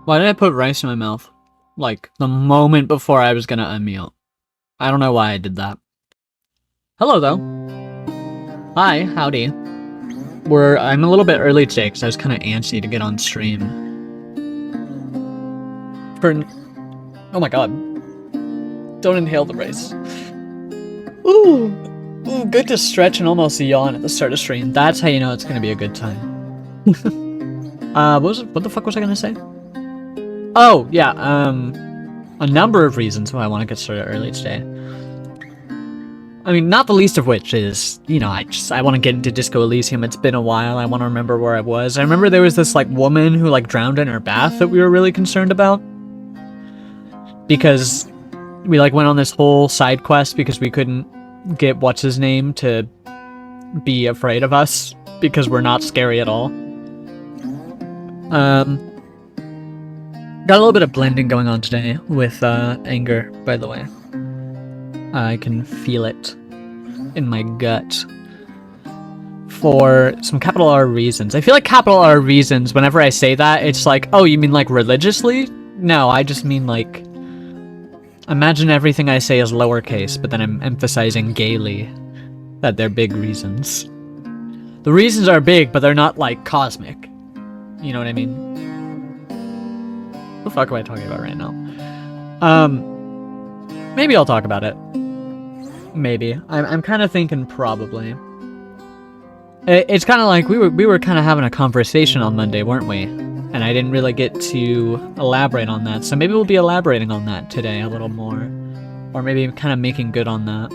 Why did I put rice in my mouth? Like, the moment before I was gonna unmute. I don't know why I did that. Hello, though. Hi, howdy. I'm a little bit early today because I was kind of antsy to get on stream. Oh my god. Don't inhale the rice. Ooh, good to stretch and almost yawn at the start of stream. That's how you know it's gonna be a good time. What the fuck was I gonna say? Oh, yeah, a number of reasons why I want to get started early today. I mean, not the least of which is, you know, I want to get into Disco Elysium. It's been a while. I want to remember where I was. I remember there was this, like, woman who, like, drowned in her bath that we were really concerned about. Because we, like, went on this whole side quest because we couldn't get what's-his-name to be afraid of us. Because we're not scary at all. Got a little bit of blending going on today with, anger, by the way. I can feel it in my gut for some capital R reasons. I feel like capital R reasons, whenever I say that, it's like, oh, you mean like religiously? No, I just mean like, imagine everything I say is lowercase, but then I'm emphasizing gaily that they're big reasons. The reasons are big, but they're not like cosmic. You know what I mean? What the fuck am I talking about right now? Maybe I'll talk about it. Maybe. I'm kind of thinking probably. It's kind of like we were kind of having a conversation on Monday, weren't we? And I didn't really get to elaborate on that, so maybe we'll be elaborating on that today a little more, or maybe kind of making good on that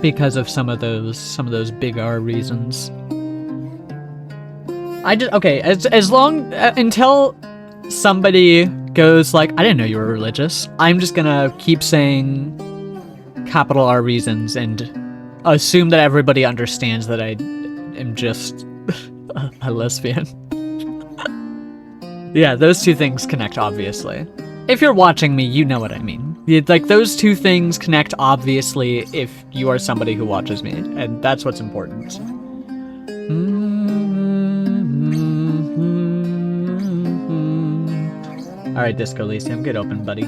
because of some of those big R reasons. As long until somebody goes like, I didn't know you were religious, I'm just gonna keep saying capital R reasons and assume that everybody understands that I am just a lesbian. Yeah, those two things connect, obviously. If you're watching me, you know what I mean. Like, those two things connect, obviously, if you are somebody who watches me, and that's what's important. Alright, Disco Elysium, get open, buddy.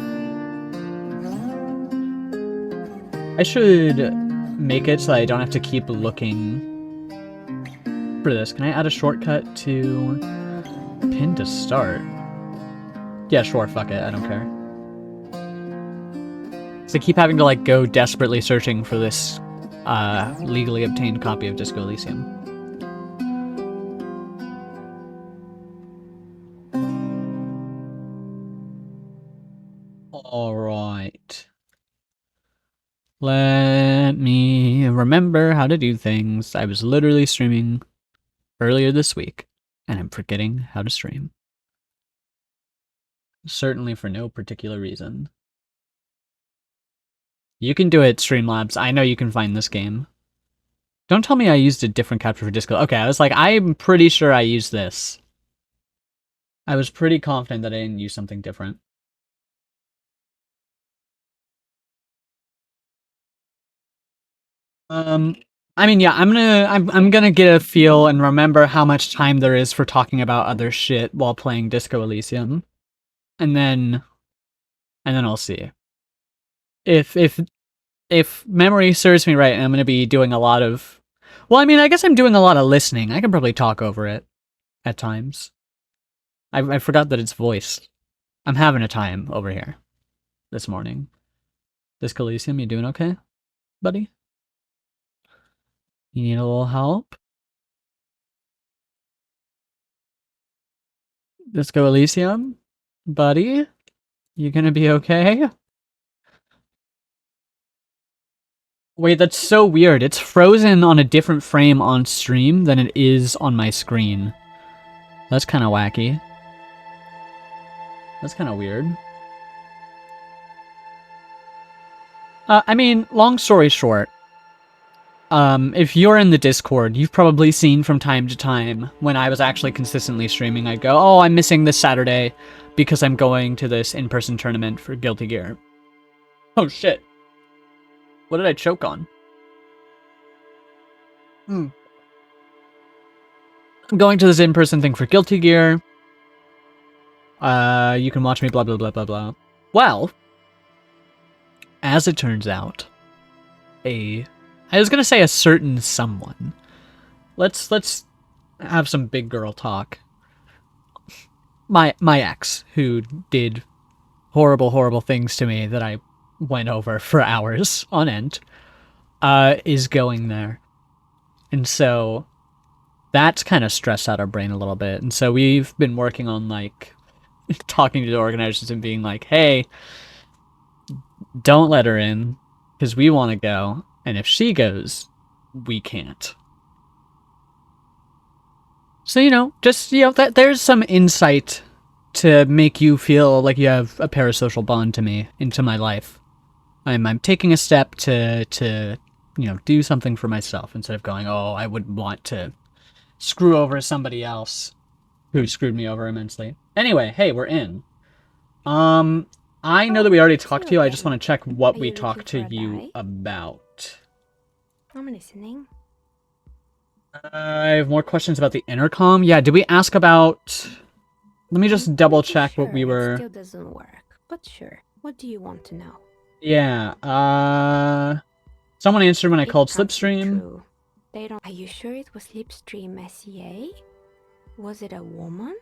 I should make it so I don't have to keep looking for this. Can I add a shortcut to pin to start? Yeah, sure, fuck it, I don't care. So I keep having to, like, go desperately searching for this legally obtained copy of Disco Elysium. Alright. Let me remember how to do things. I was literally streaming earlier this week, and I'm forgetting how to stream. Certainly for no particular reason. You can do it, Streamlabs. I know you can find this game. Don't tell me I used a different capture for Disco. Okay, I was like, I'm pretty sure I used this. I was pretty confident that I didn't use something different. I mean, yeah, I'm gonna get a feel and remember how much time there is for talking about other shit while playing Disco Elysium. And then I'll see. If memory serves me right, and I'm gonna be doing a lot of, well, I mean, I guess I'm doing a lot of listening. I can probably talk over it at times. I forgot that it's voice. I'm having a time over here this morning. Disco Elysium, you doing okay, buddy? You need a little help? Disco Elysium, buddy? You gonna be okay? Wait, that's so weird. It's frozen on a different frame on stream than it is on my screen. That's kind of wacky. That's kind of weird. I mean, long story short, if you're in the Discord, you've probably seen from time to time when I was actually consistently streaming, I'd go, oh, I'm missing this Saturday because I'm going to this in-person tournament for Guilty Gear. Oh, shit. What did I choke on? I'm going to this in-person thing for Guilty Gear. You can watch me, blah, blah, blah, blah, blah. Well, as it turns out, I was gonna say a certain someone. Let's have some big girl talk. My ex, who did horrible things to me that I went over for hours on end, is going there. And so that's kind of stressed out our brain a little bit. And so we've been working on, like, talking to the organizers and being like, hey, don't let her in, because we want to go. And if she goes, we can't. So, you know, just, you know, there's some insight to make you feel like you have a parasocial bond to me, into my life. I'm taking a step to, you know, do something for myself instead of going, oh, I would want to screw over somebody else who screwed me over immensely. Anyway, hey, we're in. I know that we already talked to you. I just want to check what we talked to you about. I'm listening. I have more questions about the intercom. Yeah, did we ask about... Let me just double check what we were... It still doesn't work, but sure. What do you want to know? Yeah, someone answered when I called Slipstream. They don't... Are you sure it was Slipstream SEA? Was it a woman?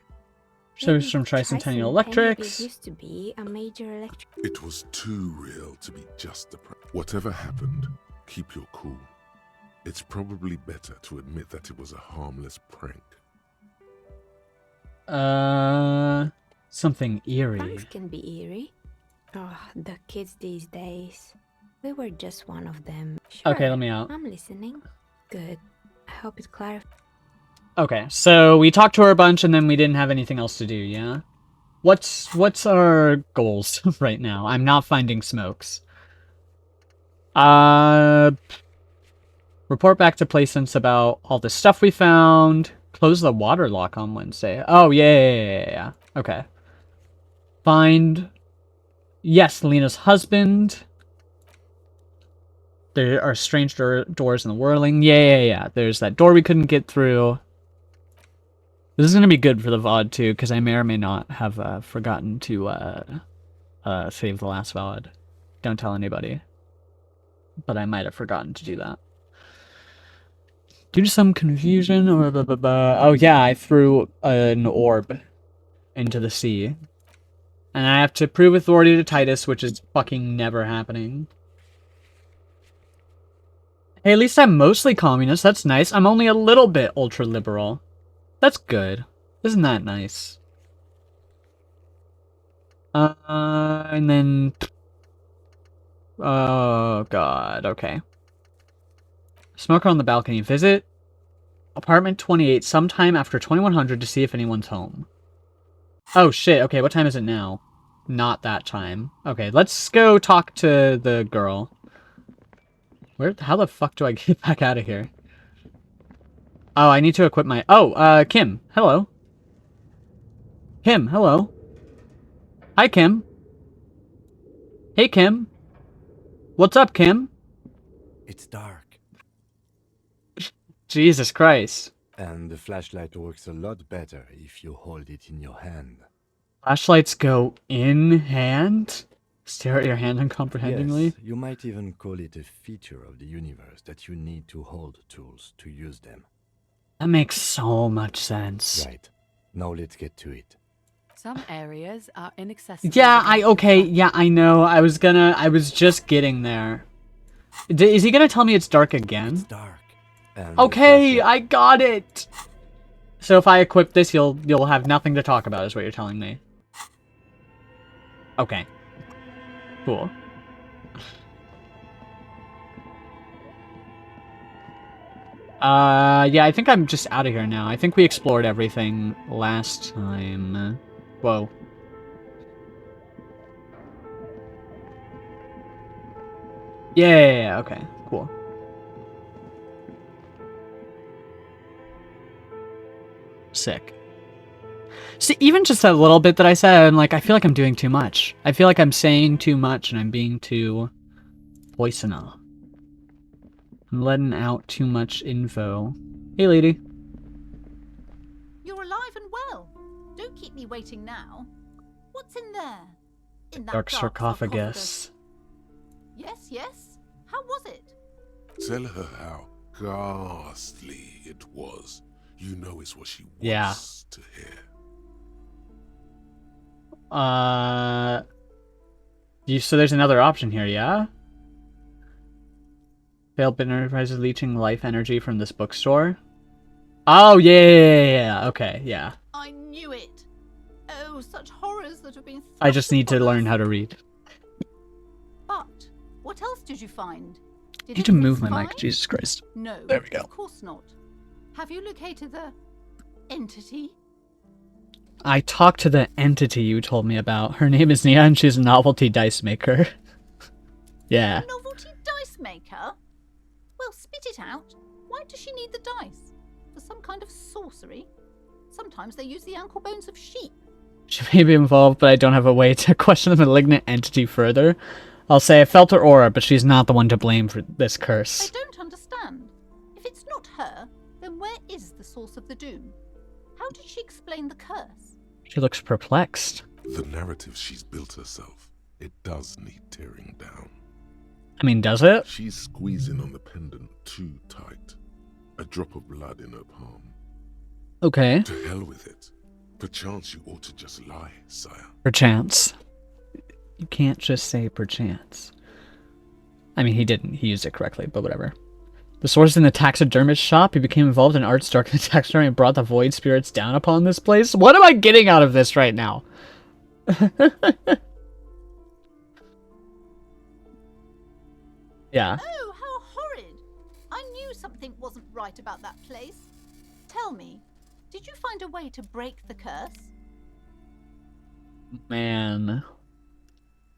So it's from Tricentennial Electrics. It used to be a major electric... It was too real to be just a prank. Whatever happened, keep your cool. It's probably better to admit that it was a harmless prank. Something eerie. Pranks can be eerie. Oh, the kids these days. We were just one of them. Sure, okay, let me out. I'm listening. Good. I hope it clarifies. Okay, so we talked to her a bunch and then we didn't have anything else to do, yeah? What's our goals right now? I'm not finding smokes. Report back to Placence about all the stuff we found. Close the water lock on Wednesday. Oh, yeah. Okay. Find... Yes, Lena's husband. There are strange doors in the whirling. Yeah. There's that door we couldn't get through. This is going to be good for the VOD, too, because I may or may not have forgotten to save the last VOD. Don't tell anybody. But I might have forgotten to do that. Due to some confusion, or oh yeah, I threw an orb into the sea. And I have to prove authority to Titus, which is fucking never happening. Hey, at least I'm mostly communist, that's nice. I'm only a little bit ultra-liberal. That's good. Isn't that nice? And then... Oh, God, okay. Smoker on the balcony. Visit apartment 28 sometime after 2100 to see if anyone's home. Oh, shit. Okay, what time is it now? Not that time. Okay, let's go talk to the girl. How the fuck do I get back out of here? Oh, I need to equip my... Oh, Kim. Hello. Kim, hello. Hi, Kim. Hey, Kim. What's up, Kim? It's dark. Jesus Christ. And the flashlight works a lot better if you hold it in your hand. Flashlights go in hand? Stare at your hand uncomprehendingly? Yes, you might even call it a feature of the universe that you need to hold tools to use them. That makes so much sense. Right. Now let's get to it. Some areas are inaccessible. Yeah, I know. I was just getting there. Is he gonna tell me it's dark again? It's dark. And okay, I got it! So if I equip this, you'll have nothing to talk about, is what you're telling me. Okay. Cool. Yeah, I think I'm just out of here now. I think we explored everything last time. Whoa. Yeah, okay, cool. Sick. See, even just that little bit that I said, I'm like, I feel like I'm doing too much. I feel like I'm saying too much and I'm being too poisonal. I'm letting out too much info. Hey, lady. You're alive and well. Don't keep me waiting now. What's in there? In that Dark sarcophagus. Yes, yes. How was it? Tell her how ghastly it was. You know it's what she wants Yeah. to hear. So there's another option here, yeah? Failed bit enterprises leeching life energy from this bookstore. Oh, yeah. Okay, yeah. I knew it. Oh, such horrors that have been I just thrust need to upon learn us. how to read. But what else did you find? Did Need to anything move my mic, survive? Jesus Christ. No, There we go. of course not. Have you located the entity? I talked to the entity you told me about. Her name is Nia and she's a novelty dice maker. Yeah. A novelty dice maker? Well, spit it out. Why does she need the dice? For some kind of sorcery? Sometimes they use the ankle bones of sheep. She may be involved, but I don't have a way to question the malignant entity further. I'll say I felt her aura, but she's not the one to blame for this I curse. don't understand. If it's not her, then where is the source of the doom? How did she explain the curse? She looks perplexed. The narrative she's built herself, it does need tearing down. I mean, does it? She's squeezing on the pendant too tight. A drop of blood in her palm. Okay. To hell with it. Perchance you ought to just lie, sire. Perchance. You can't just say perchance. I mean, he didn't. He used it correctly, but whatever. The source in the taxidermist shop. He became involved in arts dark in the taxidermy and brought the void spirits down upon this place. What am I getting out of this right now? Yeah. Oh, how horrid! I knew something wasn't right about that place. Tell me, did you find a way to break the curse? Man.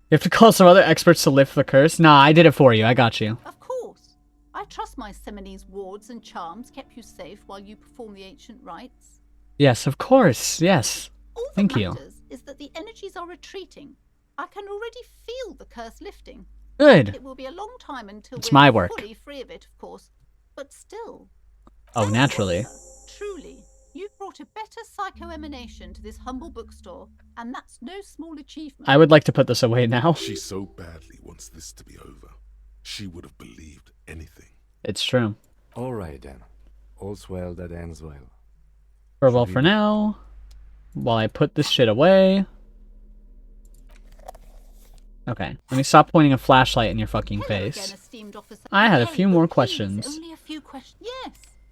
You have to call some other experts to lift the curse? Nah, I did it for you. I got you. Of course. I trust my Seminoles wards and charms kept you safe while you perform the ancient rites. Yes, of course. Yes. All that Thank you. matters is that the energies are retreating. I can already feel the curse lifting. Good. It will be a long time until It's we're my work. fully free of it, of course. But still. Oh, naturally. Truly, you've brought a better psycho-emanation to this humble bookstore, and that's no small achievement. I would like to put this away now. She so badly wants this to be over. She would have believed anything. It's true. All right then. All's well that ends well. Farewell for now. While I put this shit away. Okay, let me stop pointing a flashlight in your fucking Hello again, face. esteemed officer. I had a Hey, few more please, questions. Only a few questions. Yes,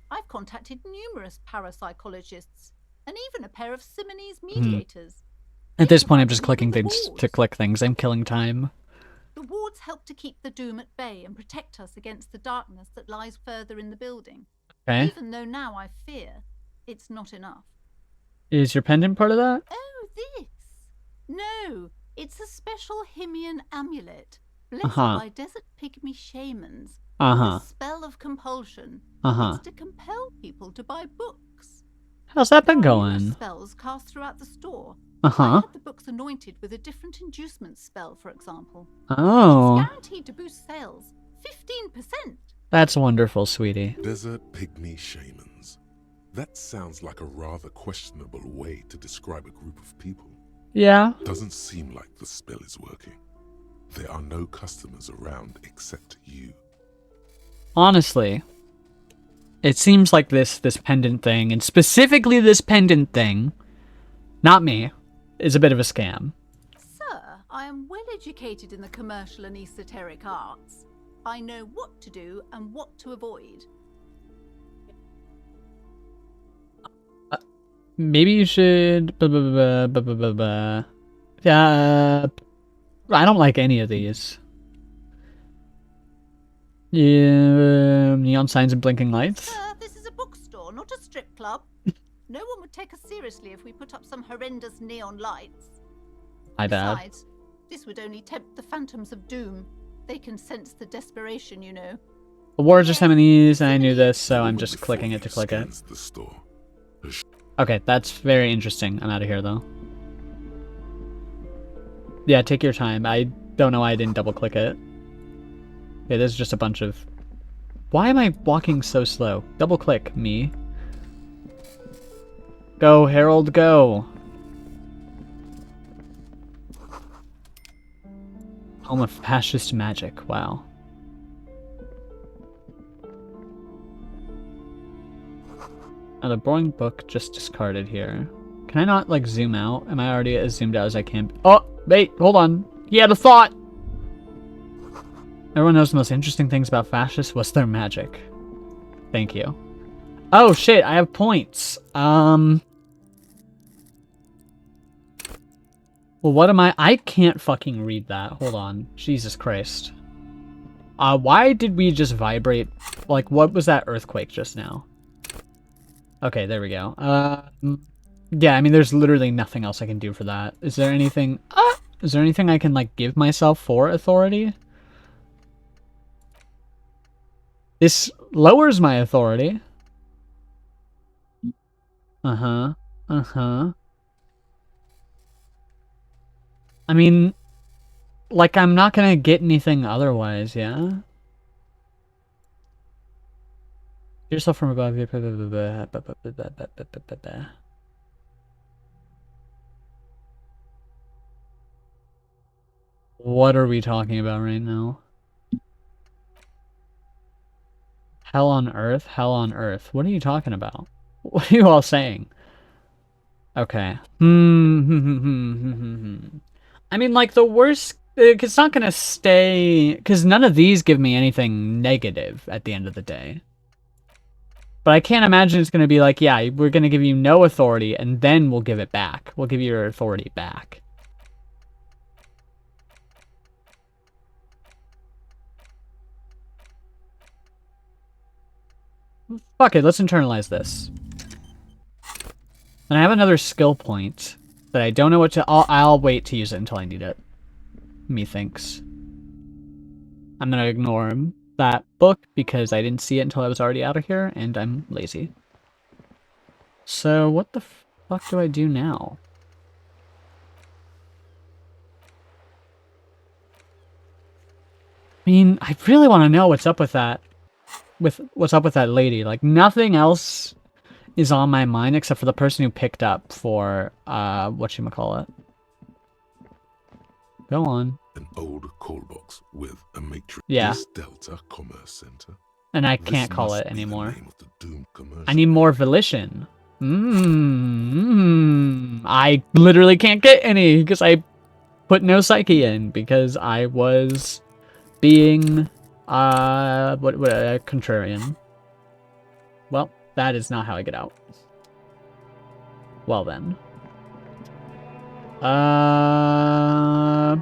I've contacted numerous parapsychologists and even a pair of Seminoles mediators. At They this point, I'm provided just me clicking with the things to wards. click things. I'm killing time. The wards help to keep the doom at bay and protect us against the darkness that lies further in the building. Okay. Even though now I fear it's not enough. Is your pendant part of that? Oh, this? No, it's a special Himian amulet, blessed Uh-huh. by desert pygmy shamans. Uh-huh. The spell of compulsion. Uh-huh. It's to compel people to buy books. How's that been There are numerous going? spells cast throughout the store. Uh-huh. I had the books anointed with a different inducement spell, for example. Oh. It's guaranteed to boost sales 15%. That's wonderful, sweetie. Desert pygmy shamans. That sounds like a rather questionable way to describe a group of people. Yeah. Doesn't seem like the spell is working. There are no customers around except you. Honestly, it seems like this pendant thing, and specifically this pendant thing, not me, is a bit of a scam. Sir, I am well educated in the commercial and esoteric arts. I know what to do and what to avoid. Maybe you should... Yeah, I don't like any of these. Yeah, neon signs and blinking lights. Sir, this is a bookstore, not a strip club. No one would take us seriously if we put up some horrendous neon lights. My bad. Besides, this would only tempt the phantoms of doom. They can sense the desperation, you know. The wards are Seminoles, and I knew this, so I'm just Before clicking he it to click it. scans the store. Okay, that's very interesting. I'm out of here, though. Yeah, take your time. I don't know why I didn't double click it. Okay, there's just a bunch of... Why am I walking so slow? Double click, me. Go, Harold, go. Home of fascist magic. Wow. Another boring book just discarded here. Can I not, like, zoom out? Am I already as zoomed out as I can? Oh, wait, hold on. He had a thought! Everyone knows the most interesting things about fascists was their magic. Thank you. Oh, shit, I have points. Well, what am I can't fucking read that. Hold on. Jesus Christ. Why did we just vibrate? Like, what was that earthquake just now? Okay, there we go. Yeah, I mean, there's literally nothing else I can do for that. Is there anything... is there anything I can, like, give myself for authority? This lowers my authority. Uh-huh. Uh-huh. I mean, like, I'm not gonna get anything otherwise, yeah? Yourself from above. What are we talking about right now? Hell on earth? Hell on earth. What are you talking about? What are you all saying? Okay. I mean, like, the worst... It's not gonna stay... Because none of these give me anything negative at the end of the day. But I can't imagine it's gonna be like, yeah, we're gonna give you no authority, and then we'll give it back. We'll give you your authority back. Fuck it, let's internalize this. And I have another skill point that I don't know what to... I'll wait to use it until I need it. Methinks. I'm gonna ignore that book because I didn't see it until I was already out of here, and I'm lazy. So, what the fuck do I do now? I mean, I really want to know what's up with that. What's up with that lady. Like, nothing else is on my mind except for the person who picked up for, whatchamacallit. Go on. An old call box with a matrix. Yeah. Delta Commerce Center. And I can't call it anymore. The name of the doomed commercial. I need more volition. I literally can't get any because I put no psyche in because I was being a contrarian. Well, that is not how I get out. Well then. I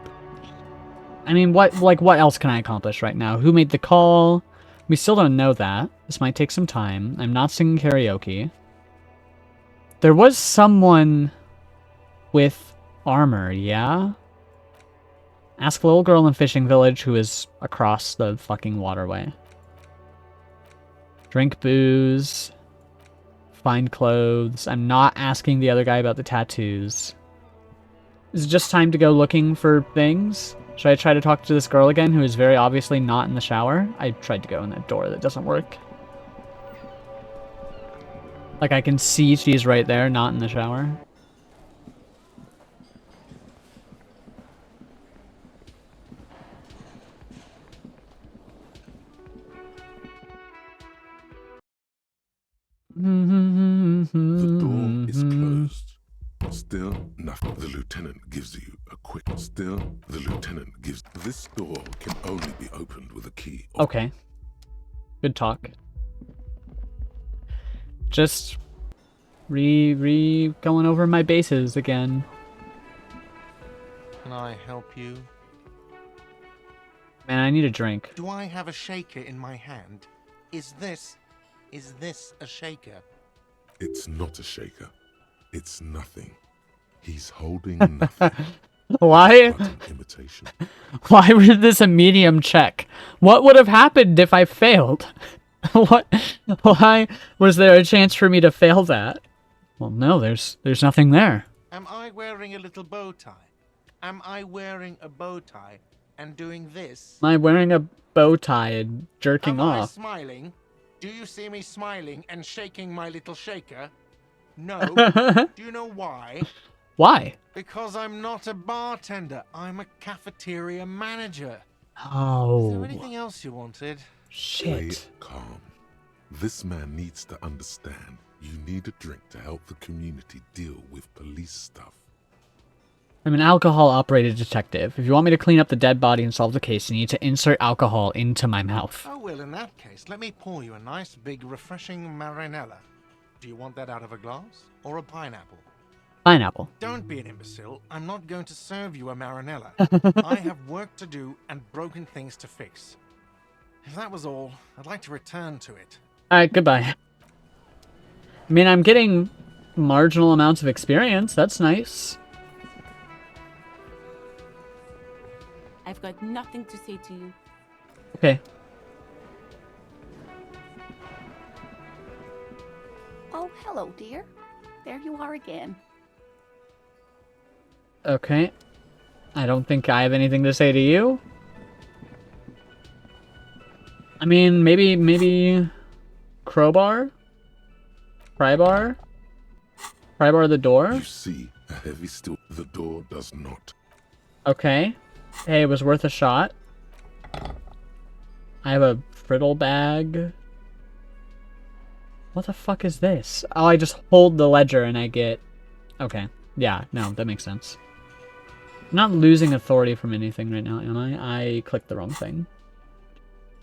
mean, what else can I accomplish right now? Who made the call? We still don't know that. This might take some time. I'm not singing karaoke. There was someone with armor, yeah? Ask the little girl in Fishing Village who is across the fucking waterway. Drink booze. Find clothes. I'm not asking the other guy about the tattoos. Is it just time to go looking for things? Should I try to talk to this girl again who is very obviously not in the shower? I tried to go in that door. That doesn't work. Like, I can see she's right there, not in the shower. The door is closed. Still, nothing. The lieutenant gives you a quick... Still, the lieutenant gives... This door can only be opened with a key. Okay. Good talk. Just... going over my bases again. Can I help you? Man, I need a drink. Do I have a shaker in my hand? Is this a shaker? It's not a shaker. It's nothing. He's holding nothing. Why? But an imitation. Why was this a medium check? What would have happened if I failed? What? Why was there a chance for me to fail that? Well, no, there's nothing there. Am I wearing a little bow tie? Am I wearing a bow tie and doing this? Am I wearing a bow tie and jerking Am I off? smiling? Do you see me smiling and shaking my little shaker? No. Do you know why? Why? Because I'm not a bartender. I'm a cafeteria manager. Is Oh. there anything else you wanted? Play Shit. it calm. This man needs to understand you need a drink to help the community deal with police stuff. I'm an alcohol-operated detective. If you want me to clean up the dead body and solve the case, you need to insert alcohol into my mouth. Oh, well, in that case, let me pour you a nice, big, refreshing marinella. Do you want that out of a glass or a pineapple? Pineapple. Don't be an imbecile. I'm not going to serve you a marinella. I have work to do and broken things to fix. If that was all, I'd like to return to it. Alright, goodbye. I mean, I'm getting marginal amounts of experience. That's nice. I've got nothing to say to you. Okay. Oh, hello, dear. There you are again. Okay. I don't think I have anything to say to you. I mean, maybe crowbar? Prybar? Prybar the door? You see a heavy steel. The door does not. Okay. Hey, it was worth a shot. I have a brittle bag. What the fuck is this? Oh, I just hold the ledger and I get... Okay. Yeah, no, that makes sense. I'm not losing authority from anything right now, am I? I clicked the wrong thing.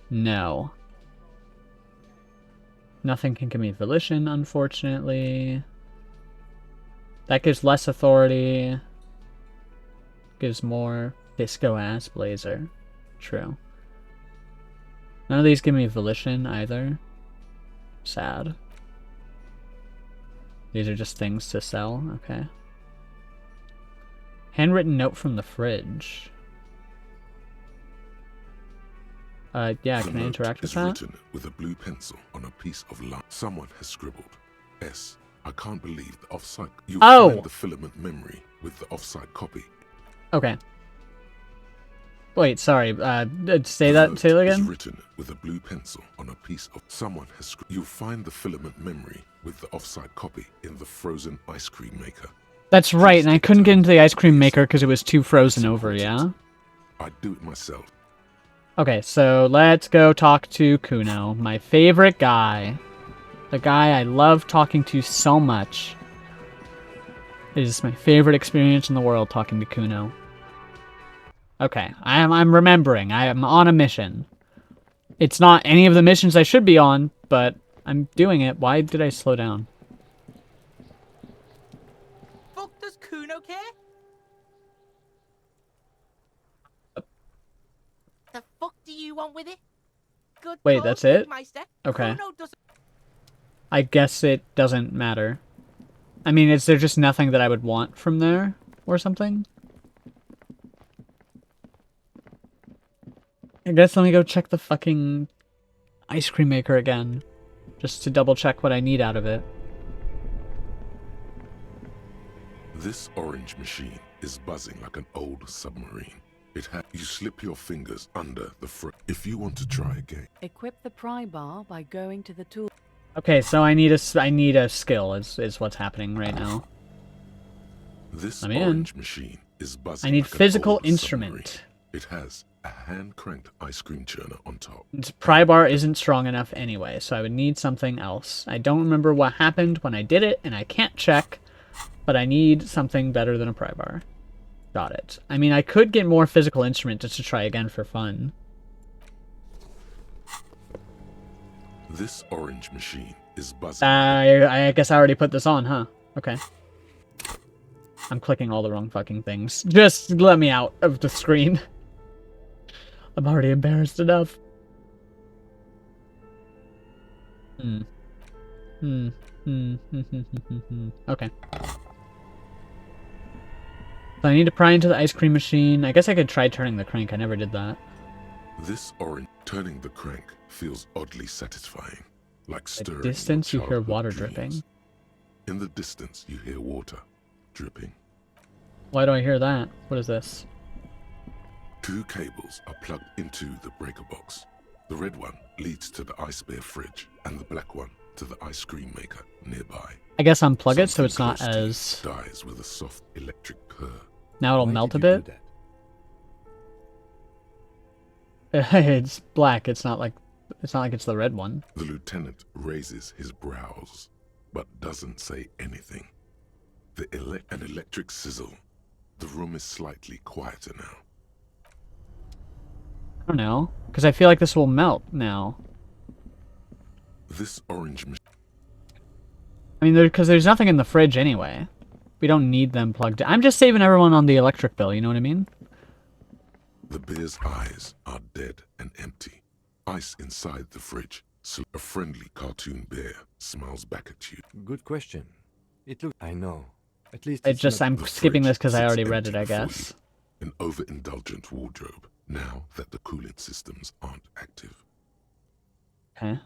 No. Nothing can give me volition, unfortunately. That gives less authority. Gives more. Disco ass blazer. True. None of these give me volition either. Sad. These are just things to sell. Okay. Handwritten note from the fridge. Yeah, The can I note interact with is that? written with a blue pencil on a piece of line. Someone has scribbled. S. I can't believe the offside. You'll Oh! find the filament memory with the offside copy. Okay. Wait, sorry. Say The that. note Say it is again. written with a blue pencil on a piece of. Someone has. You'll find the filament memory with the offside copy in the frozen ice cream maker. That's right, and I couldn't get into the ice cream maker because it was too frozen over. Yeah. I'd do it myself. Okay, so let's go talk to Kuno, my favorite guy. The guy I love talking to so much. It is my favorite experience in the world talking to Kuno. Okay, I'm remembering. I am on a mission. It's not any of the missions I should be on, but I'm doing it. Why did I slow down? Fuck does Kuno care? The fuck do you want with it? Good Wait, call, that's it? Meister. Okay. Kuno doesn't... I guess it doesn't matter. I mean, is there just nothing that I would want from there or something? I guess let me go check the fucking ice cream maker again. Just to double check what I need out of it. This orange machine is buzzing like an old submarine. You slip your fingers under the if you want to try again. Equip the pry bar by going to the tool. Okay, so I need a skill is what's happening right now. This I'm in. orange machine is buzzing. I need like an physical old instrument. submarine. It has a hand-cranked ice cream churner on top. Pry bar isn't strong enough anyway, so I would need something else. I don't remember what happened when I did it, and I can't check, but I need something better than a pry bar. Got it. I mean, I could get more physical instrument just to try again for fun. This orange machine is buzzing. I guess I already put this on, huh? Okay. I'm clicking all the wrong fucking things. Just let me out of the screen. I'm already embarrassed enough. Okay. So I need to pry into the ice cream machine. I guess I could try turning the crank. I never did that. This orange turning the crank feels oddly satisfying, like stirring. At distance, you your hear childhood water dreams. dripping. In the distance, you hear water dripping. Why do I hear that? What is this? 2 cables are plugged into the breaker box. The red one leads to the ice bear fridge, and the black one to the ice cream maker nearby. I guess unplug it so it's Something not close to you as... dies with a soft electric purr. Now it'll Why melt a did you do bit. that? It's black. It's not like it's the red one. The lieutenant raises his brows, but doesn't say anything. An electric sizzle. The room is slightly quieter now. I don't know, because I feel like this will melt now. This orange machine. I mean, because there's nothing in the fridge anyway. We don't need them plugged in. I'm just saving everyone on the electric bill, you know what I mean? The bear's eyes are dead and empty. Ice inside the fridge. So a friendly cartoon bear smiles back at you. Good question. It looks... I know. At least It it's just, not... I'm The skipping fridge this because I sits already read it, empty I before guess. you. An overindulgent wardrobe, now that the cooling systems aren't active. Okay.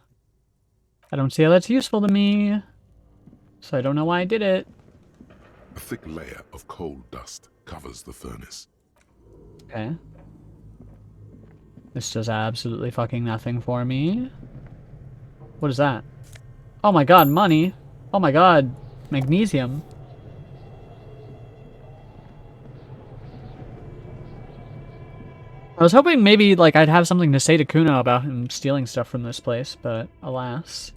I don't see how that's useful to me. So I don't know why I did it. A thick layer of coal dust covers the furnace. Okay. This does absolutely fucking nothing for me. What is that? Oh my god, money. Oh my god, magnesium. I was hoping maybe, like, I'd have something to say to Kuno about him stealing stuff from this place, but alas.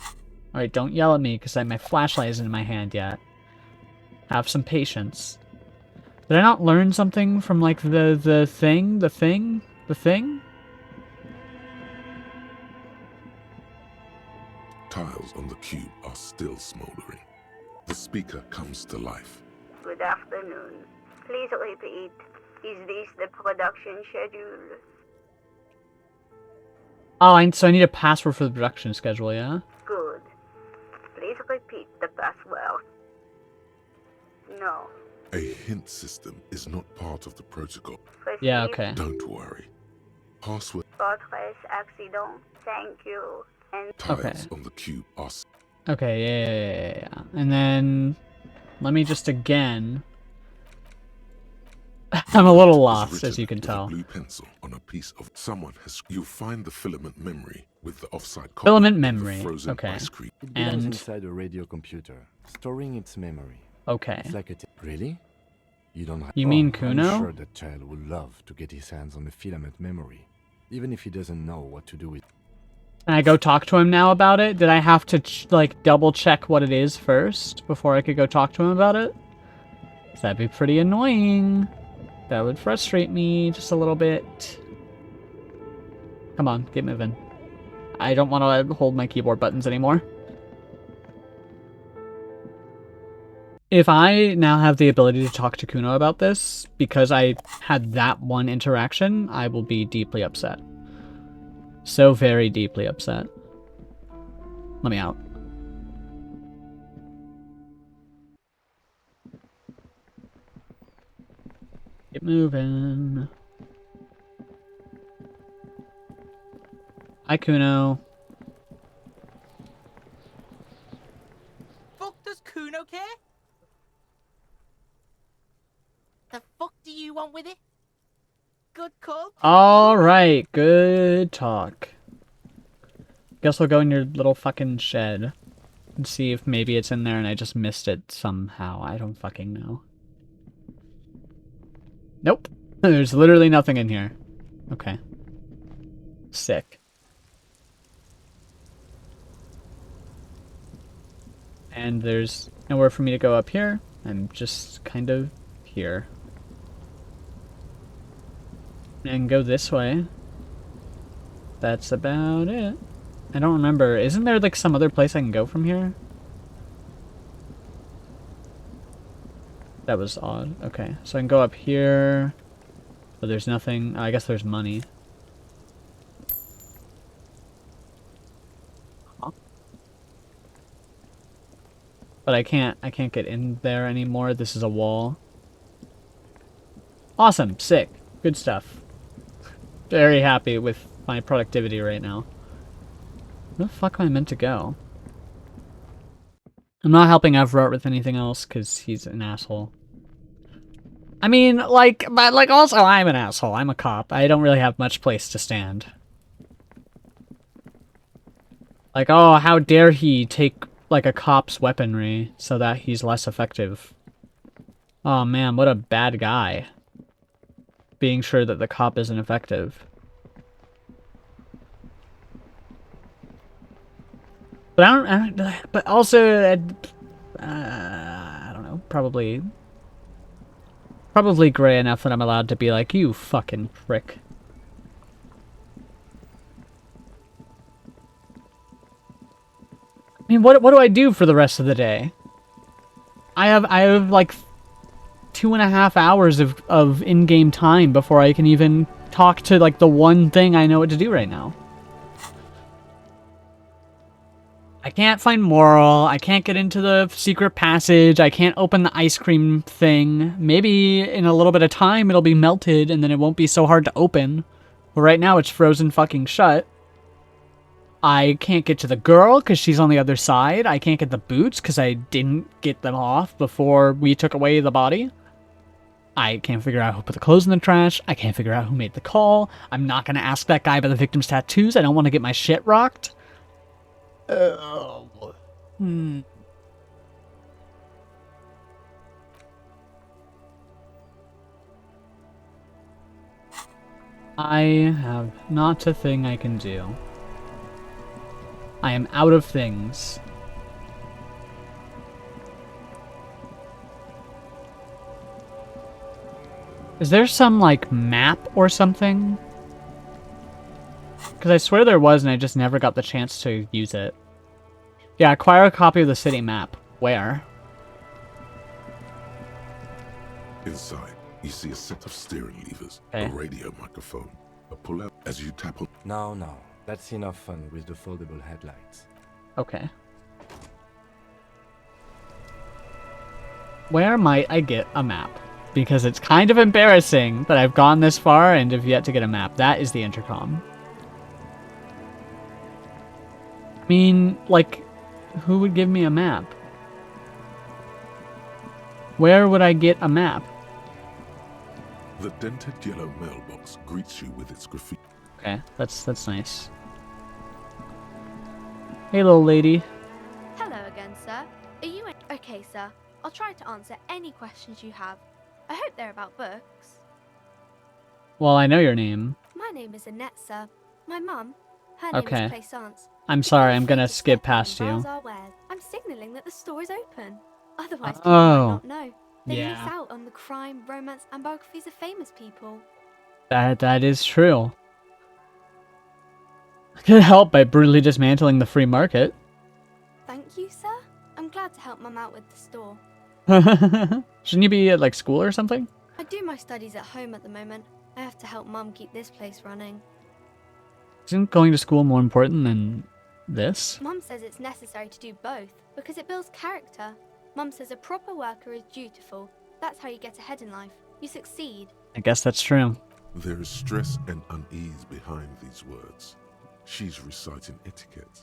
Alright, don't yell at me, because my flashlight isn't in my hand yet. Have some patience. Did I not learn something from, like, the thing? Tiles on the cube are still smoldering. The speaker comes to life. Good afternoon. Please repeat. Is this the production schedule? Oh, so I need a password for the production schedule, yeah? Good. Please repeat the password. No. A hint system is not part of the protocol. Yeah, Proceed. okay. Don't worry. Password Fortress accident. Thank you. And tiles Okay. on the cube are Okay, yeah. And then... Let me just again... I'm a little lost, written as you can with tell. A blue pencil on a piece of someone has. You'll find the filament memory with the offside copy Filament of the memory, frozen okay. ice cream. It belongs And- inside a radio computer, storing its memory. Okay. It's like a... Really? You don't have... You mean I'm Kuno? sure that child would love to get his hands on the filament memory, even if he doesn't know what to do with it. Can I go talk to him now about it? Did I have to, like, double check what it is first before I could go talk to him about it? That'd be pretty annoying. That would frustrate me just a little bit. Come on, get moving. I don't want to hold my keyboard buttons anymore. If I now have the ability to talk to Kuno about this, because I had that one interaction, I will be deeply upset. So very deeply upset. Let me out. Get moving. Hi, Kuno. Fuck does Kuno care? The fuck do you want with it? Good call. Alright, good talk. Guess we'll go in your little fucking shed and see if maybe it's in there and I just missed it somehow. I don't fucking know. Nope. There's literally nothing in here. Okay. Sick. And there's nowhere for me to go up here. I'm just kind of here. And go this way. That's about it. I don't remember. Isn't there like some other place I can go from here? That was odd. Okay, so I can go up here. But there's nothing. I guess there's money. Huh. But I can't get in there anymore. This is a wall. Awesome. Sick. Good stuff. Very happy with my productivity right now. Where the fuck am I meant to go? I'm not helping Everett with anything else because he's an asshole. I mean, like, but like also I'm an asshole. I'm a cop. I don't really have much place to stand. Like, oh, how dare he take, like, a cop's weaponry so that he's less effective. Oh man, what a bad guy. Being sure that the cop isn't effective. But but also, I don't know, probably gray enough that I'm allowed to be like, you fucking prick. I mean, what do I do for the rest of the day? I have like 2.5 hours of in-game time before I can even talk to like the one thing I know what to do right now. I can't find Moral, I can't get into the secret passage, I can't open the ice cream thing. Maybe in a little bit of time it'll be melted and then it won't be so hard to open. But right now it's frozen fucking shut. I can't get to the girl because she's on the other side. I can't get the boots because I didn't get them off before we took away the body. I can't figure out who put the clothes in the trash. I can't figure out who made the call. I'm not going to ask that guy about the victim's tattoos. I don't want to get my shit rocked. I have not a thing I can do. I am out of things. Is there some, like, map or something? Because I swear there was and I just never got the chance to use it. Yeah, acquire a copy of the city map. Where? Inside, you see a set of steering levers, Okay. a radio microphone, a pull-out as you tap on. No, that's enough fun with the foldable headlights. Okay. Where might I get a map? Because it's kind of embarrassing that I've gone this far and have yet to get a map. That is the intercom. I mean, like, who would give me a map? Where would I get a map? The dented yellow mailbox greets you with its graffiti. Okay, that's nice. Hey, little lady. Hello again, sir. Are you okay, sir? I'll try to answer any questions you have. I hope they're about books. Well, I know your name. My name is Annette, sir. My mum, her name Okay. is Plaisance. I'm sorry, I'm gonna skip past you. I'm signaling that the store is open. Otherwise, people Oh. might not know. They Yeah. miss out on the crime, romance, and biographies of famous people. That is true. I could help by brutally dismantling the free market. Thank you, sir. I'm glad to help Mum out with the store. Shouldn't you be at, like, school or something? I do my studies at home at the moment. I have to help Mum keep this place running. Isn't going to school more important than this? Mum says it's necessary to do both because it builds character. Mum says a proper worker is dutiful. That's how you get ahead in life. You succeed. I guess that's true. There is stress and unease behind these words. She's reciting etiquette.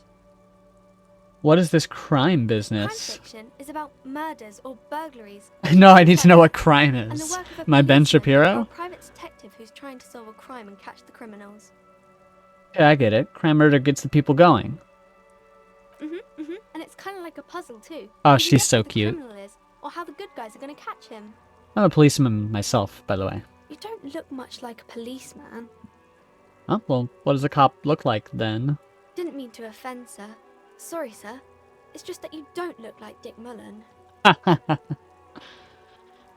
What is this crime Crime business? fiction is about murders or burglaries. No, I need to know what crime And the is. work of a Am I Ben policeman or Shapiro? a private detective who's trying to solve a crime and catch the criminals. Yeah, I get it. Crime murder gets the people going. And it's kind of like a puzzle too. Oh, You can she's guess so who the cute. criminal is, or how the good guys are going to catch him. I'm a policeman myself, by the way. You don't look much like a policeman. Oh, well, what does a cop look like then? Didn't mean to offend, sir. Sorry, sir. It's just that you don't look like Dick Mullen.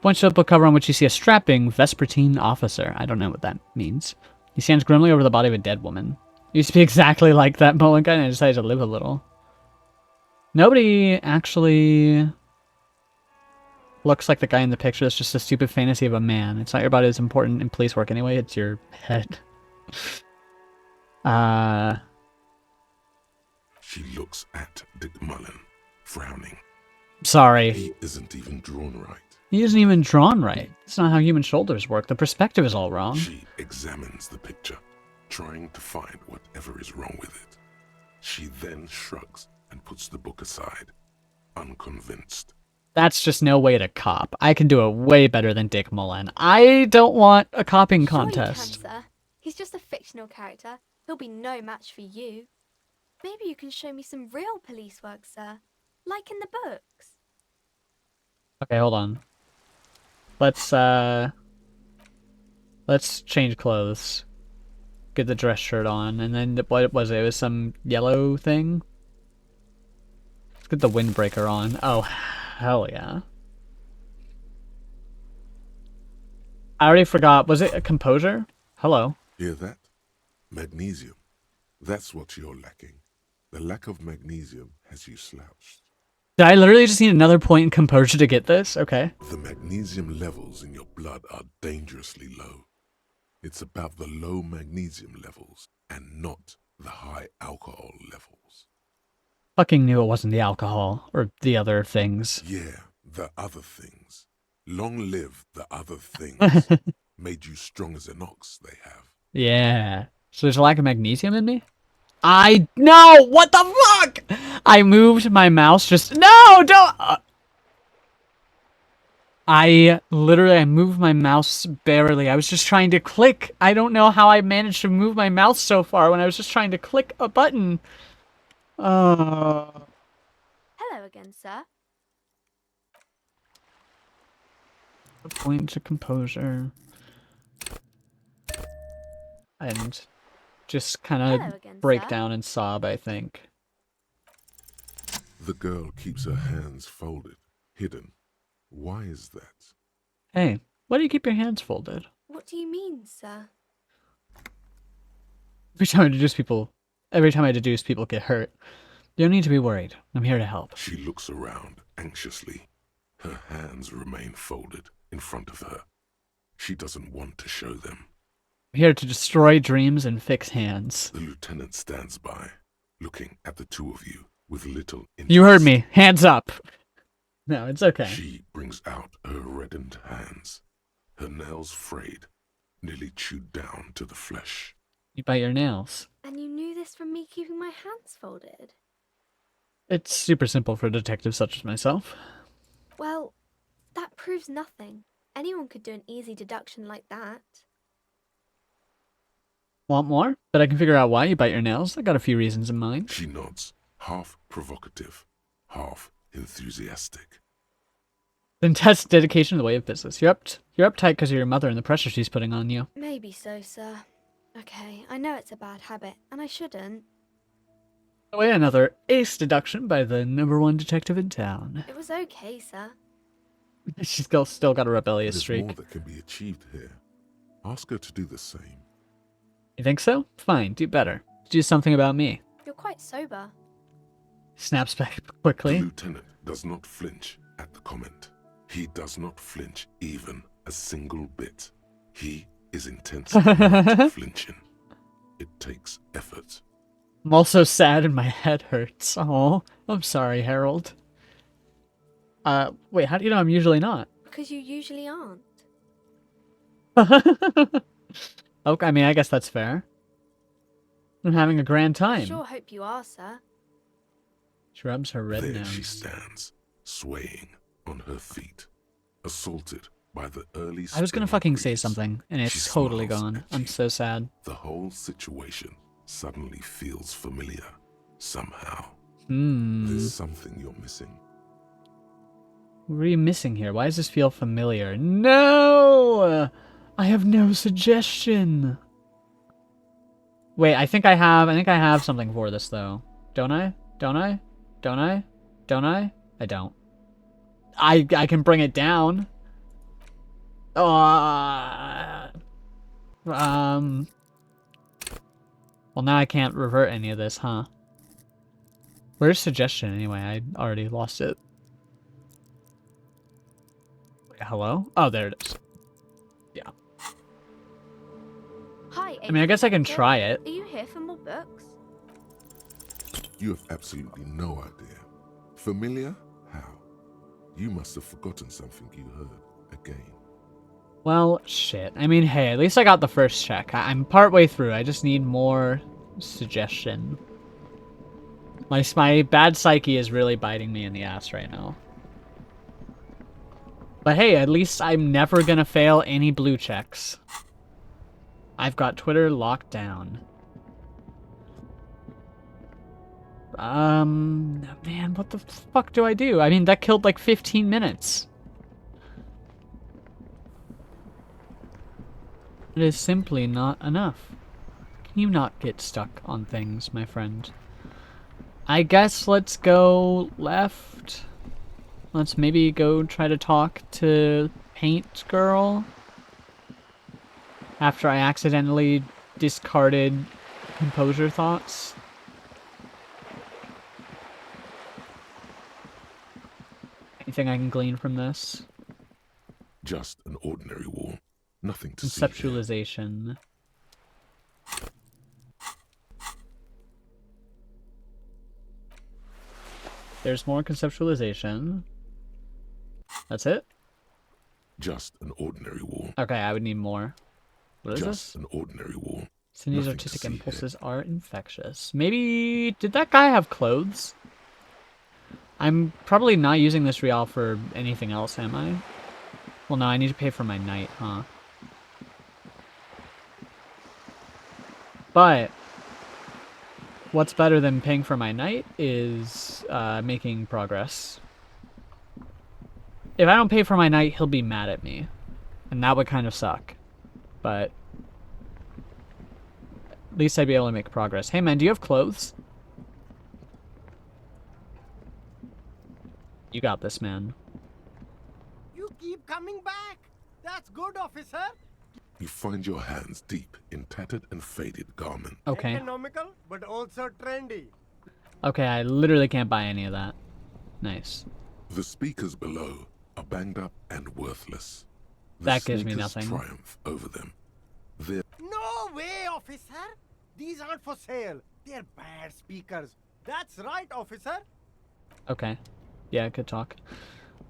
Point to the book cover on which you see a strapping Vespertine officer. I don't know what that means. He stands grimly over the body of a dead woman. He used to be exactly like that Mullen guy and I decided to live a little. Nobody actually looks like the guy in the picture. It's just a stupid fantasy of a man. It's not your body that's important in police work anyway. It's your head. She looks at Dick Mullen, frowning. Sorry. He isn't even drawn right. He isn't even drawn right. It's not how human shoulders work. The perspective is all wrong. She examines the picture, trying to find whatever is wrong with it. She then shrugs and puts the book aside, unconvinced. That's just no way to cop. I can do it way better than Dick Mullen. I don't want a copying Sure contest. you can, sir. He's just a fictional character. He'll be no match for you. Maybe you can show me some real police work, sir. Like in the books. Okay, hold on. Let's change clothes. Get the dress shirt on, and then what was it? It was some yellow thing? Let's get the windbreaker on. Oh, hell yeah. I already forgot. Was it a composure? Hello. Hear that? Magnesium. That's what you're lacking. The lack of magnesium has you slouched. Did I literally just need another point in composure to get this? Okay. The magnesium levels in your blood are dangerously low. It's about the low magnesium levels and not the high alcohol levels. Fucking knew it wasn't the alcohol or the other things. Yeah, the other things. Long live the other things. Made you strong as an ox, they have. Yeah. So there's a lack of magnesium in me? No! What the fuck? I moved my mouse just... No! Don't... I moved my mouse barely. I was just trying to click. I don't know how I managed to move my mouse so far when I was just trying to click a button. Hello again, sir. A point to composure. And just kind Hello of again, break sir. down and sob, I think. The girl keeps her hands folded, hidden. Why is that? Hey, why do you keep your hands folded? What do you mean, sir? Every time I deduce people get hurt. You don't need to be worried. I'm here to help. She looks around anxiously. Her hands remain folded in front of her. She doesn't want to show them. I'm here to destroy dreams and fix hands. The lieutenant stands by, looking at the two of you with little interest. You heard me. Hands up. No, it's okay. She brings out her reddened hands, her nails frayed, nearly chewed down to the flesh. You bite your nails. And you knew this from me keeping my hands folded? It's super simple for detectives such as myself. Well, that proves nothing. Anyone could do an easy deduction like that. Want more? But I can figure out why you bite your nails. I got a few reasons in mind. She nods, half provocative, half enthusiastic. Then test dedication to the way of business. You're uptight because of your mother and the pressure she's putting on you. Maybe so, sir. Okay, I know it's a bad habit, and I shouldn't. Away another ace deduction by the #1 detective in town. It was okay, sir. She's still got a rebellious There's streak. more that can be achieved here. Ask her to do the same. You think so? Fine, do better. Do something about me. You're quite sober. Snaps back The quickly. lieutenant does not flinch at the comment. He does not flinch even a single bit. He is intensely not flinching. It takes effort. I'm also sad and my head hurts. Oh, I'm sorry, Harold. Wait, how do you know I'm usually not? Because you usually aren't. Okay, I mean, I guess that's fair. I'm having a grand I time. sure hope you are, sir. She rubs her red There she nose. stands, swaying on her feet, assaulted by the early I was gonna spring fucking say breeze. something, and She it's totally smiles gone. at I'm you. so sad. The whole situation suddenly feels familiar, somehow. There's something you're missing. What are you missing here? Why does this feel familiar? No! I have no suggestion. Wait, I think I have something for this though. Don't I? Don't I? Don't I? Don't I? I don't. I can bring it down. Well, now I can't revert any of this, huh? Where's suggestion anyway? I already lost it. Wait, hello? Oh, there it is. Yeah. Hi, I mean, I guess I can try it. Are you here for more books? You have absolutely no idea. Familiar? How? You must have forgotten something you heard again. Well, shit. I mean, hey, at least I got the first check. I'm partway through. I just need more suggestion. My bad psyche is really biting me in the ass right now. But hey, at least I'm never gonna fail any blue checks. I've got Twitter locked down. Man, what the fuck do I do? I mean, that killed like 15 minutes. It is simply not enough. Can you not get stuck on things, my friend? I guess let's go left. Let's maybe go try to talk to Paint Girl. After I accidentally discarded composure thoughts. Anything I can glean from this? Just an ordinary wall. Nothing to see here. Conceptualization. There's more conceptualization. That's it? Just an ordinary wall. Okay, I would need more. What is Just this? an ordinary wall. Cindy's Nothing to artistic see impulses are infectious. Maybe... Did that guy have clothes? I'm probably not using this real for anything else, am I? Well, no, I need to pay for my night, huh? But... what's better than paying for my night is making progress. If I don't pay for my night, he'll be mad at me. And that would kind of suck. But... at least I'd be able to make progress. Hey man, do you have clothes? You got this, man. You keep coming back. That's good, officer. You find your hands deep in tattered and faded garment. Okay. Economical, but also trendy. Okay, I literally can't buy any of that. Nice. The speakers below are banged up and worthless. The That gives me sneakers nothing. triumph over them. They're No way, officer. These aren't for sale. They're bad speakers. That's right, officer. Okay. Yeah, good talk.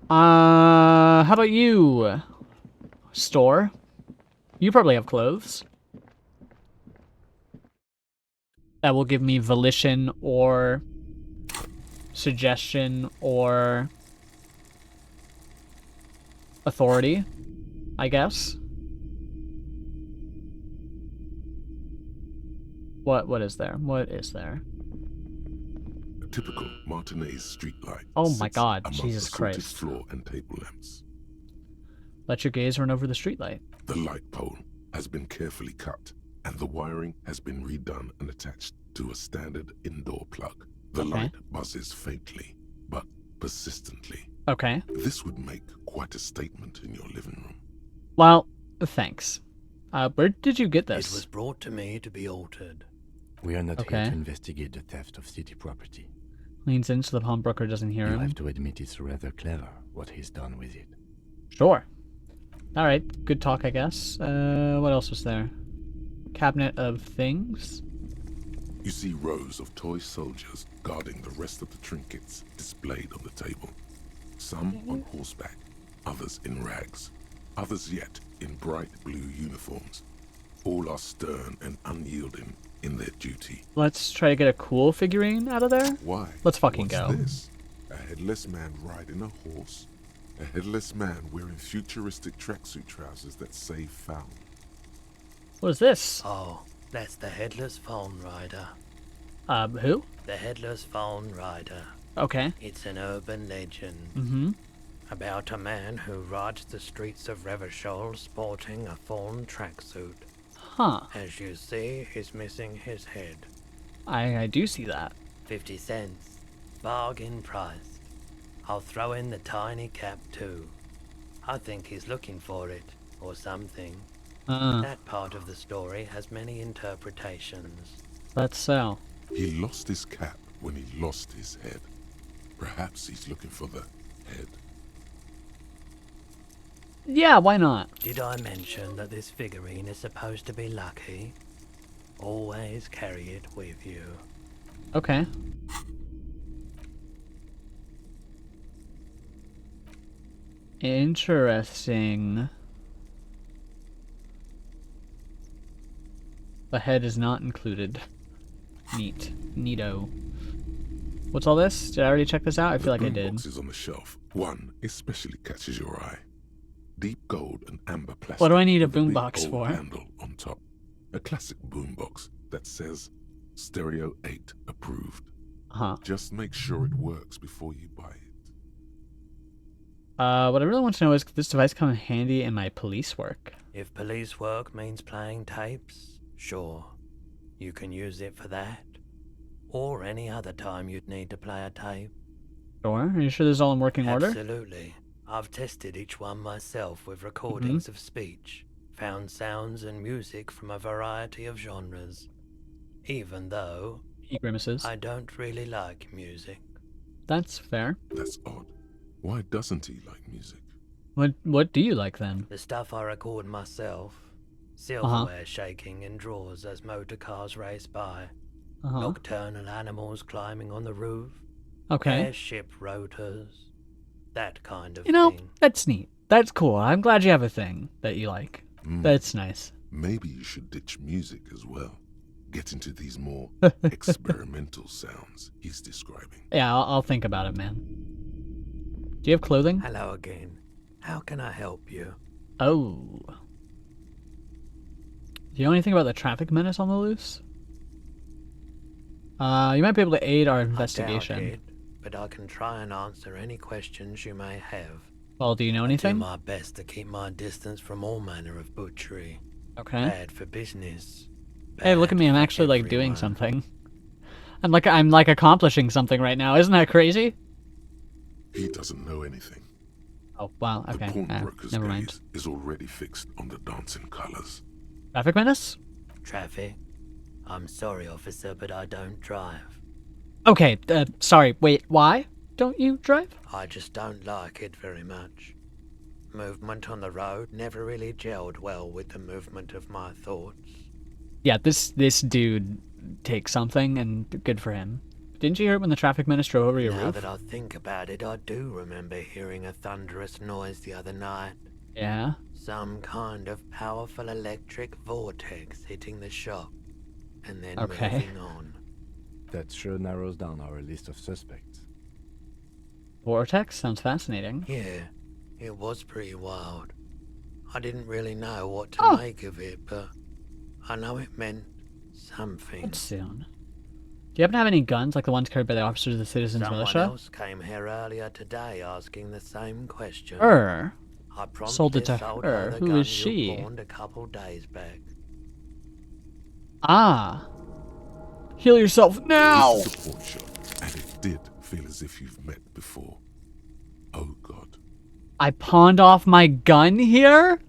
How about you? Store? You probably have clothes. That will give me volition or suggestion or authority, I guess. What is there? What is there? a typical Martinez streetlight. Oh my sits God, among Jesus assorted Christ. floor and table lamps. Let your gaze run over the streetlight. The light pole has been carefully cut, and the wiring has been redone and attached to a standard indoor plug. The Okay. light buzzes faintly, but persistently. Okay. This would make quite a statement in your living room. Well, thanks. Where did you get It this? was brought to me to be altered. We are not Okay. here to investigate the theft of city property. Leans in so the pawnbroker doesn't hear You him. have to admit it's rather clever what he's done with it. Sure. Alright, good talk, I guess. What else was there? Cabinet of things? You see rows of toy soldiers guarding the rest of the trinkets displayed on the table. Some on horseback, others in rags, others yet in bright blue uniforms. All are stern and unyielding in their duty. Let's try to get a cool figurine out of there. Why? Let's fucking What's go. This? A headless man riding a horse? A headless man wearing futuristic tracksuit trousers that say found. What is this? Oh, that's the Headless Phone Rider. Who? The Headless Phone Rider. Okay. It's an urban legend. Mm-hmm. About a man who rides the streets of Revachol sporting a fawn tracksuit. Huh. As you see, he's missing his head. I do see that. 50 cents. Bargain price. I'll throw in the tiny cap too. I think he's looking for it, or something. That part of the story has many interpretations. That's so. He lost his cap when he lost his head. Perhaps he's looking for the head. Yeah, why not? Did I mention that this figurine is supposed to be lucky? Always carry it with you. Okay. Interesting. The head is not included. Neat. Neato. What's all this? Did I already check this out? I feel like I did. Boxes on the shelf. One especially catches your eye. Deep gold and amber plastic. What do I need a with big boombox old for? handle on top. A classic boombox that says Stereo 8 approved. Uh-huh. Just make sure it works before you buy it. What I really want to know is, could this device come in handy in my police work? If police work means playing tapes, sure. You can use it for that. Or any other time you'd need to play a tape. Sure. Are you sure this is all in working order? Absolutely. I've tested each one myself with recordings of speech, found sounds and music from a variety of genres. Even though He grimaces. I don't really like music. That's fair. That's odd. Why doesn't he like music? What do you like then? The stuff I record myself. Silverware shaking in drawers as motor cars race by. Nocturnal animals climbing on the roof. Okay. Airship rotors. That kind of thing. That's neat. That's cool. I'm glad you have a thing that you like. That's nice. Maybe you should ditch music as well. Get into these more experimental sounds he's describing. Yeah, I'll think about it, man. Do you have clothing? Hello again. How can I help you? Oh. Do you know anything about the traffic menace on the loose? You might be able to aid our investigation. I doubt it, but I can try and answer any questions you may have. Well, do you know I anything? do my best to keep my distance from all manner of butchery. Okay. Bad for business. Hey, look at me. I'm actually like doing something. I'm like accomplishing something right now. Isn't that crazy? He doesn't know anything. Oh, wow. Okay. The pawnbroker's Never mind. gaze is already fixed on the dancing colors. Traffic menace? Traffic? I'm sorry, officer, but I don't drive. Okay, sorry. Wait, why don't you drive? I just don't like it very much. Movement on the road never really gelled well with the movement of my thoughts. Yeah, this dude takes something, and good for him. Didn't you hear it when the traffic menace drove over your Now roof? that I think about it, I do remember hearing a thunderous noise the other night. Yeah? Some kind of powerful electric vortex hitting the shop, and then moving on. That sure narrows down our list of suspects. Vortex? Sounds fascinating. Yeah, it was pretty wild. I didn't really know what to make of it, but I know it meant something. That's soon. Do you happen to have any guns like the ones carried by the officers of the Citizens Someone Militia? else came here earlier today asking the same question. Her? I promptly Sold it to sold her. the Who gun is you she? pawned a couple days back. Ah. Heal yourself now! This is a pawn shop, and it did feel as if you've met before. Oh God. I pawned off my gun here?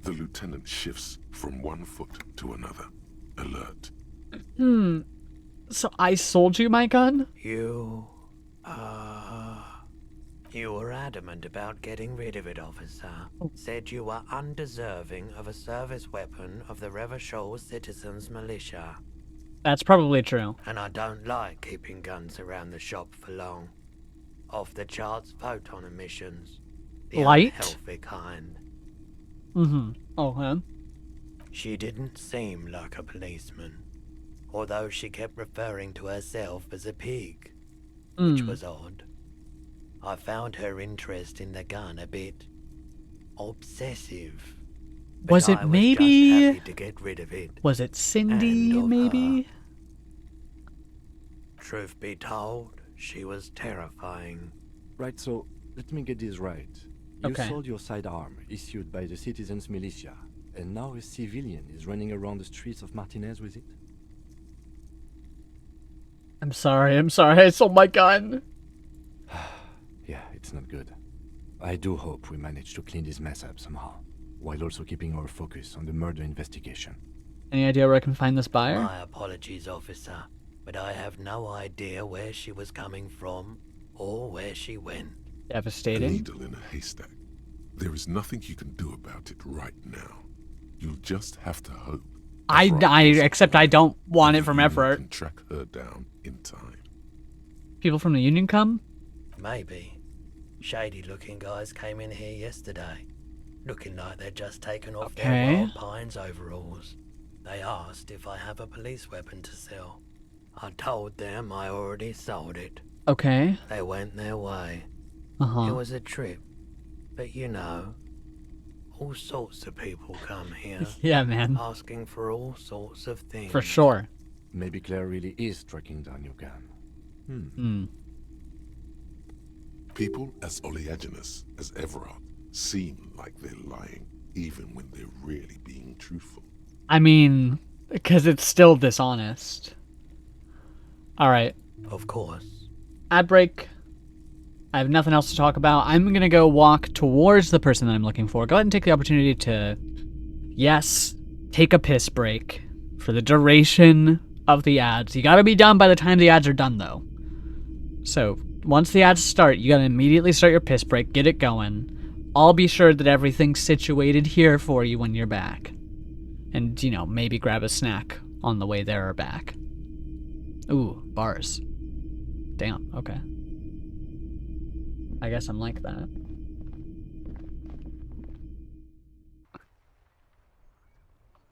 The lieutenant shifts from one foot to another, alert. So I sold you my gun? You were adamant about getting rid of it, officer. Said you were undeserving of a service weapon of the Revachol Citizens Militia. That's probably true. And I don't like keeping guns around the shop for long. Off the charts photon emissions. The Light? unhealthy kind. Okay. She didn't seem like a policeman, although she kept referring to herself as a pig, which was odd. I found her interest in the gun a bit obsessive. But Was it I was maybe... just happy to get rid of it. Was it Cindy, And of maybe? Truth be told, she was terrifying. Right, so let me get this right. You Okay. sold your sidearm, issued by the Citizens Militia, and now a civilian is running around the streets of Martinez with it? I'm sorry, I sold my gun. Yeah, it's not good. I do hope we manage to clean this mess up somehow, while also keeping our focus on the murder investigation. Any idea where I can find this buyer? My apologies, officer, but I have no idea where she was coming from or where she went. A Devastating. needle in a haystack. There is nothing you can do about it right now. You'll just have to hope. Except I don't want it from You effort. can track her down in time. People from the Union come? Maybe. Shady-looking guys came in here yesterday, looking like they'd just taken off their Wild Pines overalls. They asked if I have a police weapon to sell. I told them I already sold it. Okay. They went their way. It was a trip, but you know, all sorts of people come here. Yeah, man. Asking for all sorts of things. For sure. Maybe Claire really is tracking down your gun. People as oleaginous as Everard seem like they're lying, even when they're really being truthful. I mean, because it's still dishonest. Alright. Of course. Ad break. I have nothing else to talk about. I'm going to go walk towards the person that I'm looking for. Go ahead and take the opportunity to, yes, take a piss break for the duration of the ads. You got to be done by the time the ads are done, though. So, once the ads start, you got to immediately start your piss break, get it going. I'll be sure that everything's situated here for you when you're back. And, you know, maybe grab a snack on the way there or back. Ooh, bars. Damn, okay. I guess I'm like that.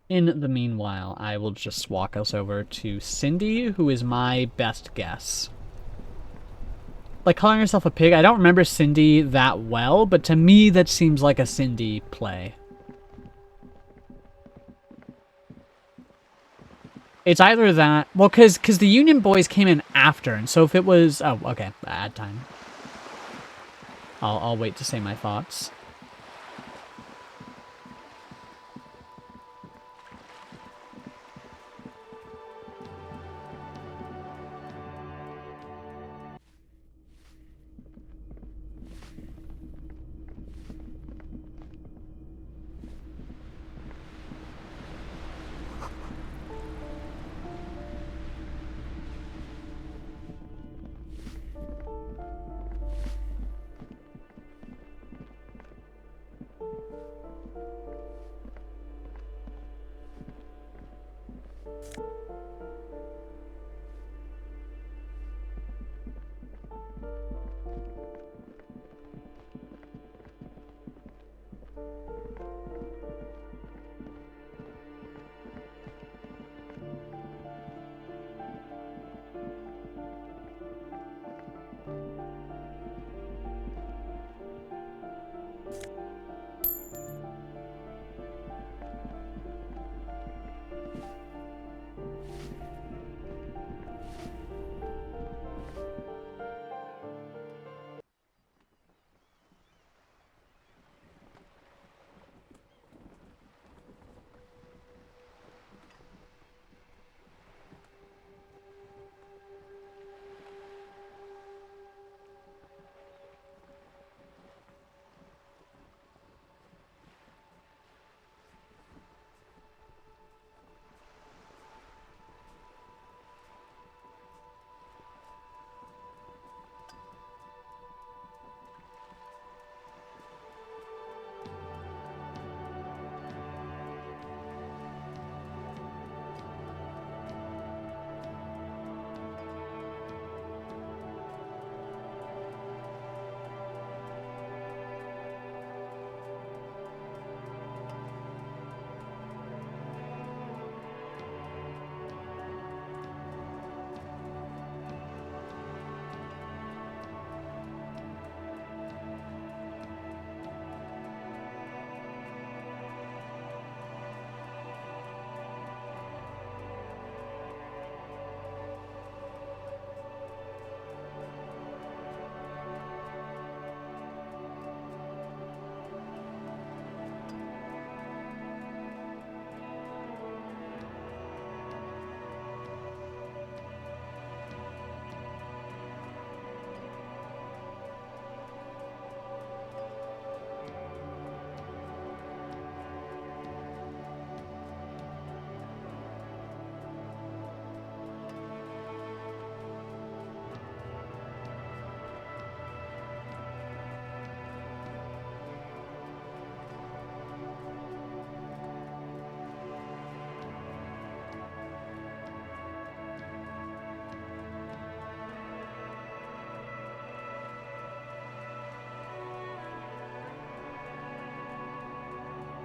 In the meanwhile, I will just walk us over to Cindy, who is my best guess. Like, calling herself a pig, I don't remember Cindy that well, but to me that seems like a Cindy play. It's either that, well, because the Union Boys came in after, and so if it was, oh, okay, ad time. I'll wait to say my thoughts.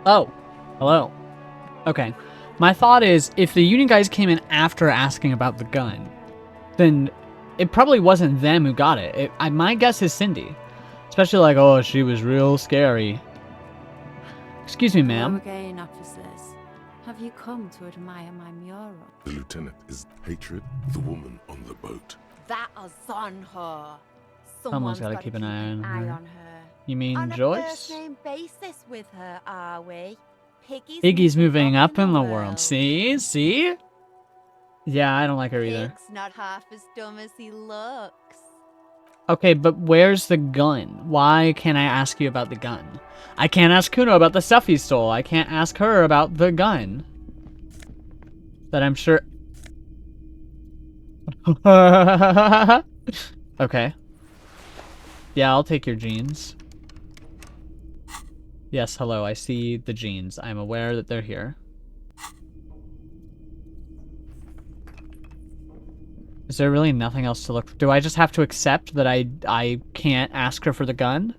Oh, hello. Okay. My thought is, if the Union guys came in after asking about the gun, then it probably wasn't them who got it. My guess is Cindy. Especially like, oh, she was real scary. Excuse me, ma'am. Again, officers. Have you come to admire my mural? The lieutenant is hatred, the woman on the boat. That is on her. Someone's gotta keep an eye on her. On her. You mean On a Joyce? first-name basis with her, are we? Piggy's moving up in the world. See? See? Yeah, I don't like her either. Pig's not half as dumb as he looks. Okay, but where's the gun? Why can't I ask you about the gun? I can't ask Kuno about the stuff he stole. I can't ask her about the gun. That I'm sure... Okay. Yeah, I'll take your jeans. Yes, hello, I see the jeans. I'm aware that they're here. Is there really nothing else to look for? Do I just have to accept that I can't ask her for the gun?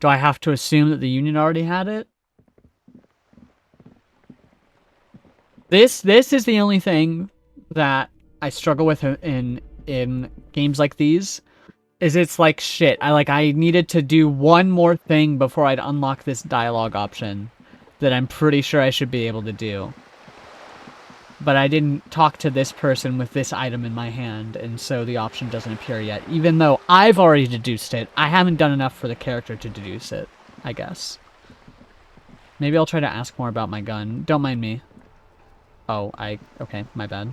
Do I have to assume that the Union already had it? This is the only thing that I struggle with in games like these. Is it's like shit. I needed to do one more thing before I'd unlock this dialogue option that I'm pretty sure I should be able to do. But I didn't talk to this person with this item in my hand, and so the option doesn't appear yet. Even though I've already deduced it, I haven't done enough for the character to deduce it, I guess. Maybe I'll try to ask more about my gun. Don't mind me. Oh, okay, my bad.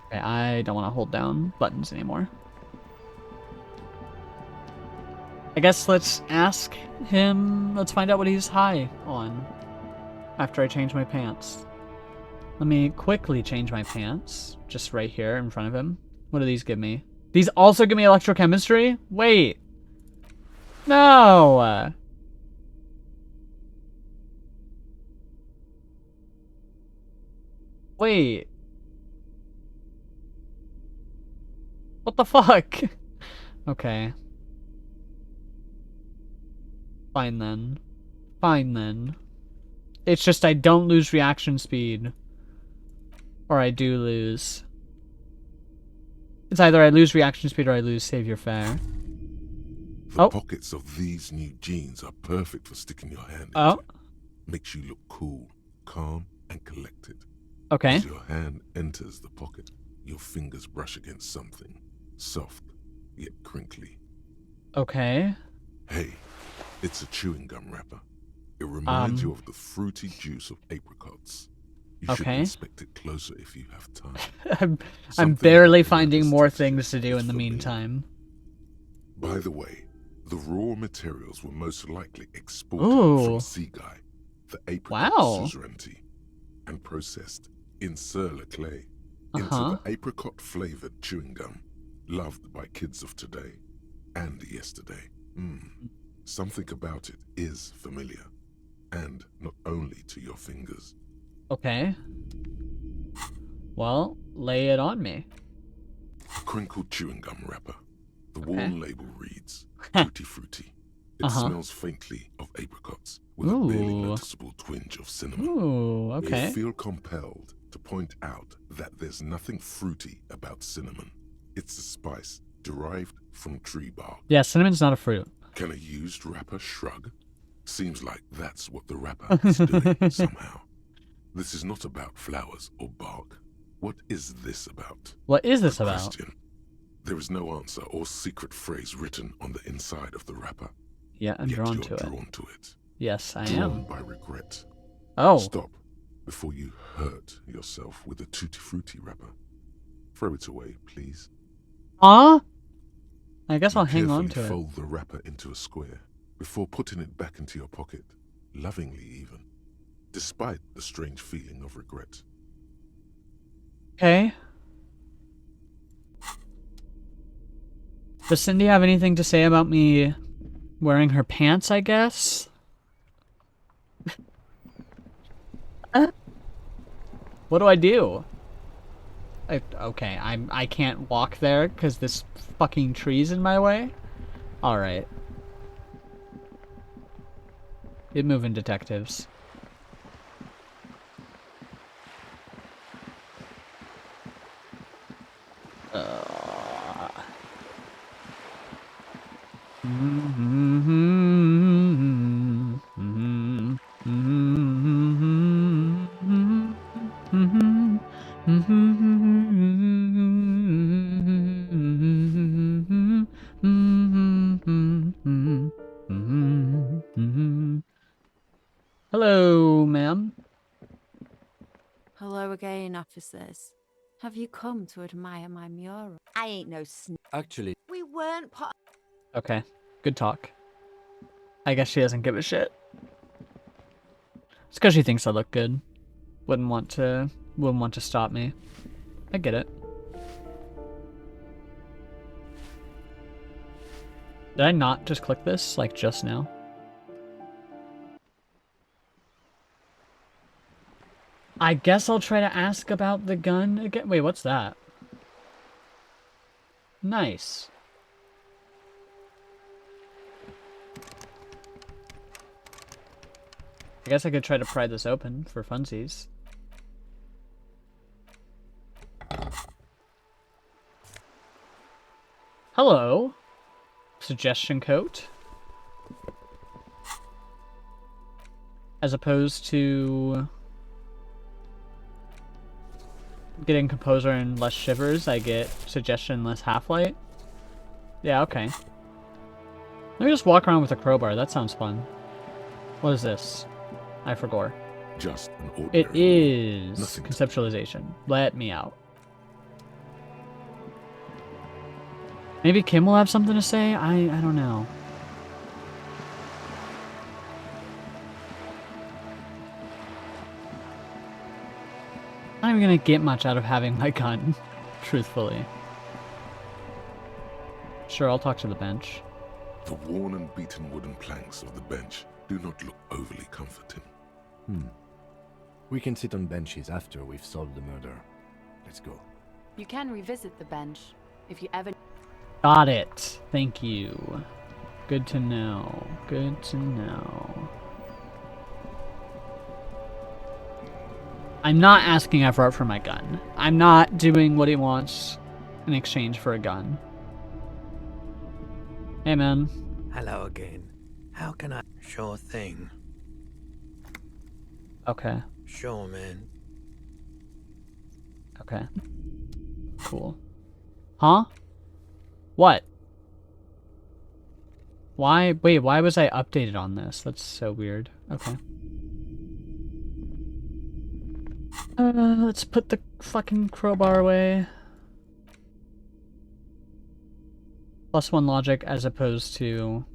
Okay, I don't want to hold down buttons anymore. I guess let's ask him, let's find out what he's high on after I change my pants. Let me quickly change my pants, just right here in front of him. What do these give me? These also give me electrochemistry? Wait. No! Wait. What the fuck? Okay. Fine then. Fine then. It's just I don't lose reaction speed. Or I do lose. It's either I lose reaction speed or I lose save your fare. The pockets of these new jeans are perfect for sticking your hand into. Makes you look cool, calm, and collected. Okay. As your hand enters the pocket, your fingers brush against something. Soft, yet crinkly. Okay. Hey, it's a chewing gum wrapper. It reminds you of the fruity juice of apricots. You should inspect it closer if you have time. I'm barely finding more things to do in the meantime. By the way, the raw materials were most likely exported from Seaguy, the apricot suzerainty, and processed in Sur-le Clay into the apricot-flavored chewing gum loved by kids of today and yesterday. Something about it is familiar, and not only to your fingers. Okay. Well, lay it on me. A crinkled chewing gum wrapper. The worn label reads, Tutti Frutti. It smells faintly of apricots, with a barely noticeable twinge of cinnamon. Ooh, okay. You feel compelled to point out that there's nothing fruity about cinnamon. It's a spice derived from tree bark. Yeah, cinnamon's not a fruit. Can a used wrapper shrug? Seems like that's what the wrapper is doing somehow. This is not about flowers or bark. What is this about? What is this about? Question. There is no answer or secret phrase written on the inside of the wrapper. Yeah, I'm drawn to it. Yes, I drawn am. by regret. Oh. Stop before you hurt yourself with a Tutti Frutti wrapper. Throw it away, please. I guess I'll hang on to it. Fold the wrapper into a square before putting it back into your pocket, lovingly even, despite the strange feeling of regret. Okay. Does Cindy have anything to say about me wearing her pants, I guess? What do I do? Okay, I can't walk there because this fucking tree's in my way? Alright. Get moving, detectives. Hello, ma'am. Hello again, officers. Have you come to admire my mural? I ain't no Actually, We weren't part. Okay, good talk. I guess she doesn't give a shit. It's because she thinks I look good. Wouldn't want to stop me. I get it. Did I not just click this, like, just now? I guess I'll try to ask about the gun again. Wait, what's that? Nice. I guess I could try to pry this open for funsies. Hello. Suggestion coat. As opposed to getting composer and less shivers, I get suggestion less half-light. Yeah, okay. Let me just walk around with a crowbar. That sounds fun. What is this? I forgot. Just an ordinary. It is Nothing. conceptualization. Let me out. Maybe Kim will have something to say? I don't know. I'm not even gonna get much out of having my gun, truthfully. Sure, I'll talk to the bench. The worn and beaten wooden planks of the bench do not look overly comforting. We can sit on benches after we've solved the murder. Let's go. You can revisit the bench if you ever... Got it. Thank you. Good to know. Good to know. I'm not asking Everett for my gun. I'm not doing what he wants in exchange for a gun. Hey, man. Hello again. How can I... Sure thing. Okay. Sure, man. Okay. Cool. Huh? What? Why? Wait, why was I updated on this? That's so weird. Okay. Let's put the fucking crowbar away. +1 logic as opposed to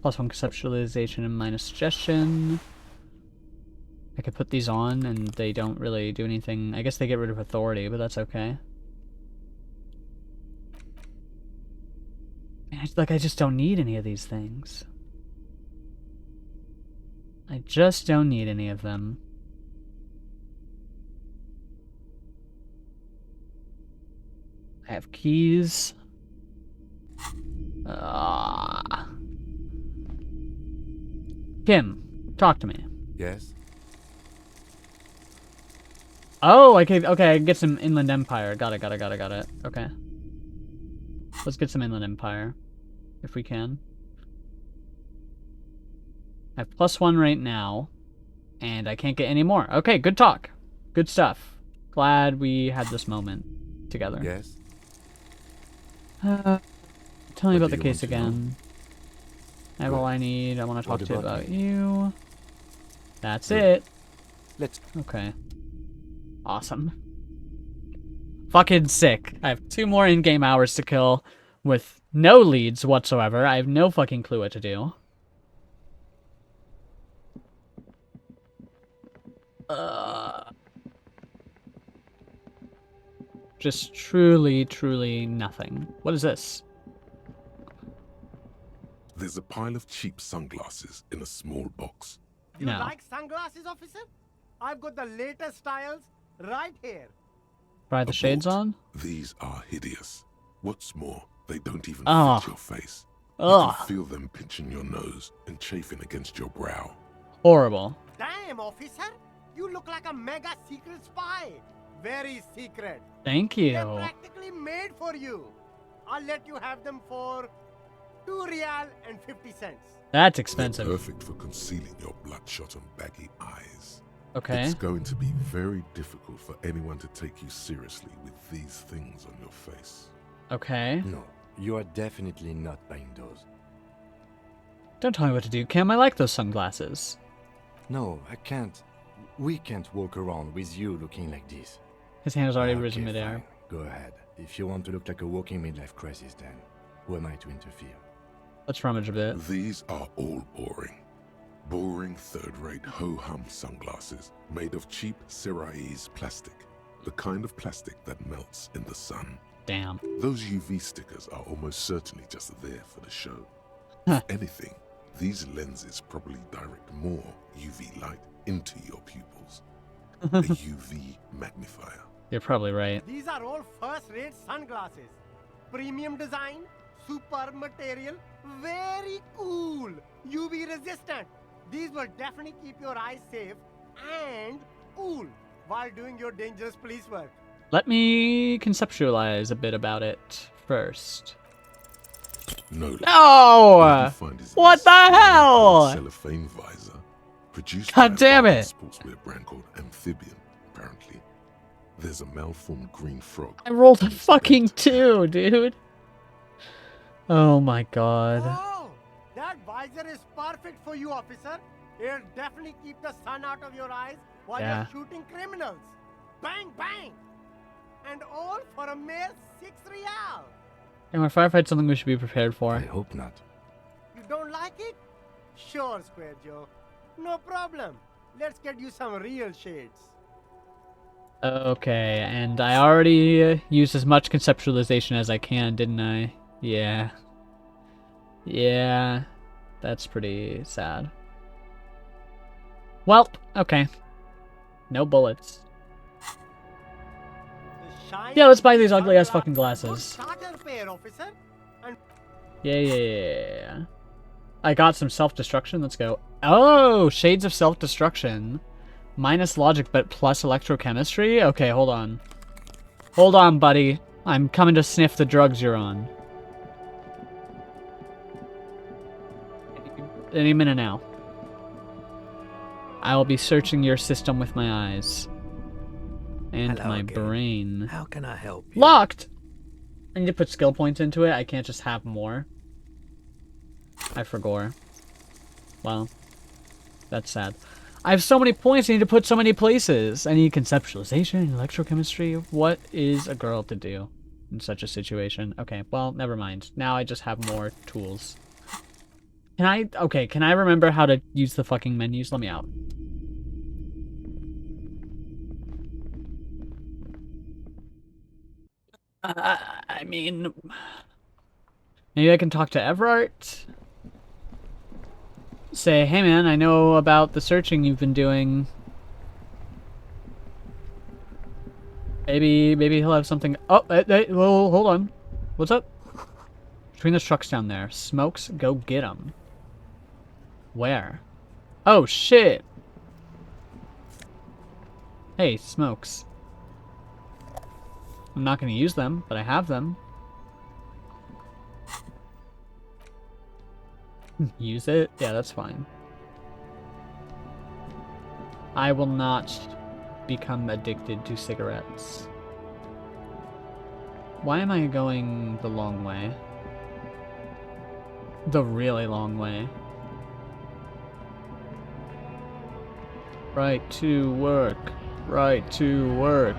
+1 conceptualization and minus suggestion. I could put these on and they don't really do anything. I guess they get rid of authority, but that's okay. Man, I just don't need any of these things. I just don't need any of them. I have keys. Kim, talk to me. Yes? Oh, okay, I can get some Inland Empire. Got it. Okay. Let's get some Inland Empire, if we can. I have +1 right now, and I can't get any more. Okay, good talk. Good stuff. Glad we had this moment together. Yes? Tell me about the do you case want to know? again. I have all I need. I want to What talk to you about about you. That's it. Let's... Okay. Awesome. Fucking sick. I have 2 more in-game hours to kill with no leads whatsoever. I have no fucking clue what to do. Just truly nothing. What is this? There's a pile of cheap sunglasses in a small box. You No. like sunglasses, officer? I've got the latest styles right here. Try the shades on? These are hideous. What's more, they don't even Ugh. fit your face. Ugh. You can feel them pinching your nose and chafing against your brow. Horrible. Damn, officer. You look like a mega secret spy. Very secret. Thank you. They're practically made for you. I'll let you have them for 2 real and 50 cents. That's They're expensive. perfect for concealing your bloodshot and baggy eyes. Okay. It's going to be very difficult for anyone to take you seriously with these things on your face. Okay. No, you are definitely not buying those. Don't tell me what to do, Kim. I like those sunglasses. No, I can't. We can't walk around with you looking like this. His hand is already Okay, risen midair. fine. Go ahead. If you want to look like a walking midlife crisis, then who am I to interfere? Let's rummage a bit. These are all boring. Boring third-rate ho-hum sunglasses made of cheap Syrahese plastic. The kind of plastic that melts in the sun. Damn. Those UV stickers are almost certainly just there for the show. If anything, these lenses probably direct more UV light into your pupils. A UV magnifier. You're probably right. These are all first-rate sunglasses. Premium design, superb material, very cool, UV resistant. These will definitely keep your eyes safe and cool while doing your dangerous police work. Let me conceptualize a bit about it first. No! What the hell? Cellophane visor, produced God by damn a it! sportswear brand called Amphibian, apparently. There's a malformed green frog. I rolled a fucking 2, dude. Oh my god. Oh, that visor is perfect for you, officer. It'll definitely keep the sun out of your eyes while Yeah. you're shooting criminals. Bang, bang! And all for a mere 6 real. And our firefight something we should be prepared for. I hope not. You don't like it? Sure, Square Joe. No problem. Let's get you some real shades. Okay, and I already used as much conceptualization as I can, didn't I? Yeah. Yeah. That's pretty sad. Welp, okay. No bullets. Yeah, let's buy these ugly ass fucking glasses. Starter pair, officer. And Yeah. I got some self-destruction, let's go. Oh, shades of self-destruction. Minus logic, but plus electrochemistry? Okay, hold on. Hold on, buddy. I'm coming to sniff the drugs you're on. Any minute now. I will be searching your system with my eyes. And Hello my again. brain. How can I help you? Locked! I need to put skill points into it. I can't just have more. I forgot. Well, that's sad. I have so many points I need to put so many places. I need conceptualization, electrochemistry. What is a girl to do in such a situation? Okay, well, never mind. Now I just have more tools. Can I remember how to use the fucking menus? Let me out. I mean, maybe I can talk to Everart. Say, hey man, I know about the searching you've been doing. Maybe he'll have something. Oh, well, hold on. What's up? Between those trucks down there. Smokes, go get them. Where? Oh, shit. Hey, Smokes. I'm not going to use them, but I have them. Use it? Yeah, that's fine. I will not become addicted to cigarettes. Why am I going the long way? The really long way. Right to work. Right to work.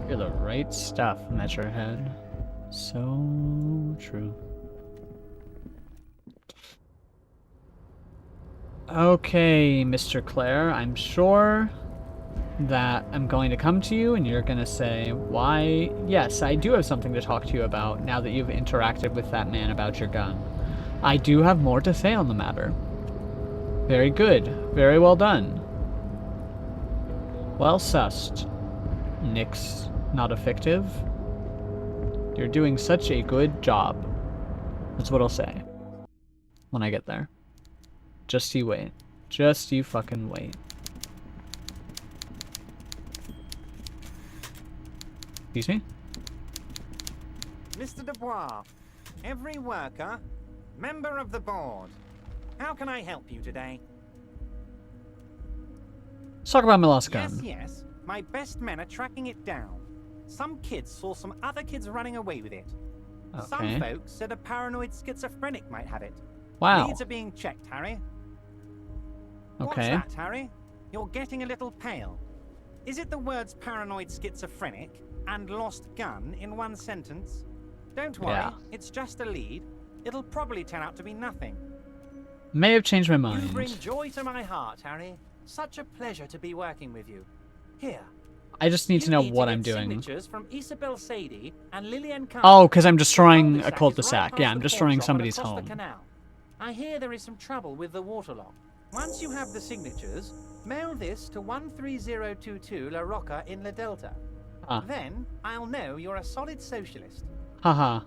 You're the right stuff, Metrohead. So true. Okay, Mr. Clare, I'm sure that I'm going to come to you and you're going to say, why, yes, I do have something to talk to you about now that you've interacted with that man about your gun. I do have more to say on the matter. Very good. Very well done. Well sussed. Nix, not effective. You're doing such a good job. That's what I'll say when I get there. Just you wait. Just you fucking wait. Excuse me? Mr. Dubois, every worker, member of the board. How can I help you today? Let's talk about my lost Yes, gun. yes. My best men are tracking it down. Some kids saw some other kids running away with it. Okay. Some folks said a paranoid schizophrenic might have it. Wow. Needs are being checked, Harry. Okay. What's that, Harry? You're getting a little pale. Is it the words paranoid schizophrenic and lost gun in one sentence? Don't worry, Yeah. it's just a lead. It'll probably turn out to be nothing. May have changed my You mind. bring joy to my heart, Harry. Such a pleasure to be working with you. Here. I just need to know what I'm get doing. Signatures from Isabel Sadie and Lillian Carter. Oh, because I'm destroying a Cul-de-sac is cul-de-sac. right Yeah, past I'm the destroying pawn shop and somebody's across the home. canal. I hear there is some trouble with the water lock. Once you have the signatures, mail this to 13022 La Rocca in La Delta. Ah. Then I'll know you're a solid socialist. Haha.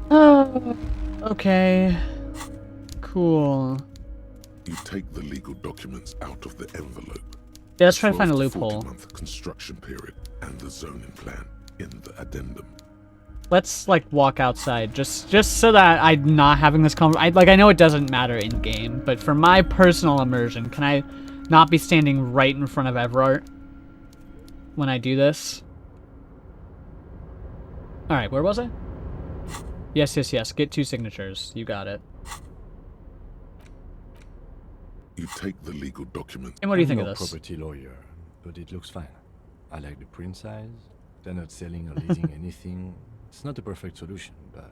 Oh, okay. Cool. You take the legal documents out of the envelope. Yeah, let's try to find a 12 to loophole. 40-month construction period and the zoning plan in the addendum. Let's like walk outside just so that I'm not having this conversation. I know it doesn't matter in game, but for my personal immersion, can I not be standing right in front of Everard when I do this? All right, where was I? Yes. Get 2 signatures. You got it. You take the legal documents. And what do you I'm think no of this? property lawyer, but it looks fine. I like the print size. They're not selling or leasing anything. It's not a perfect solution, but...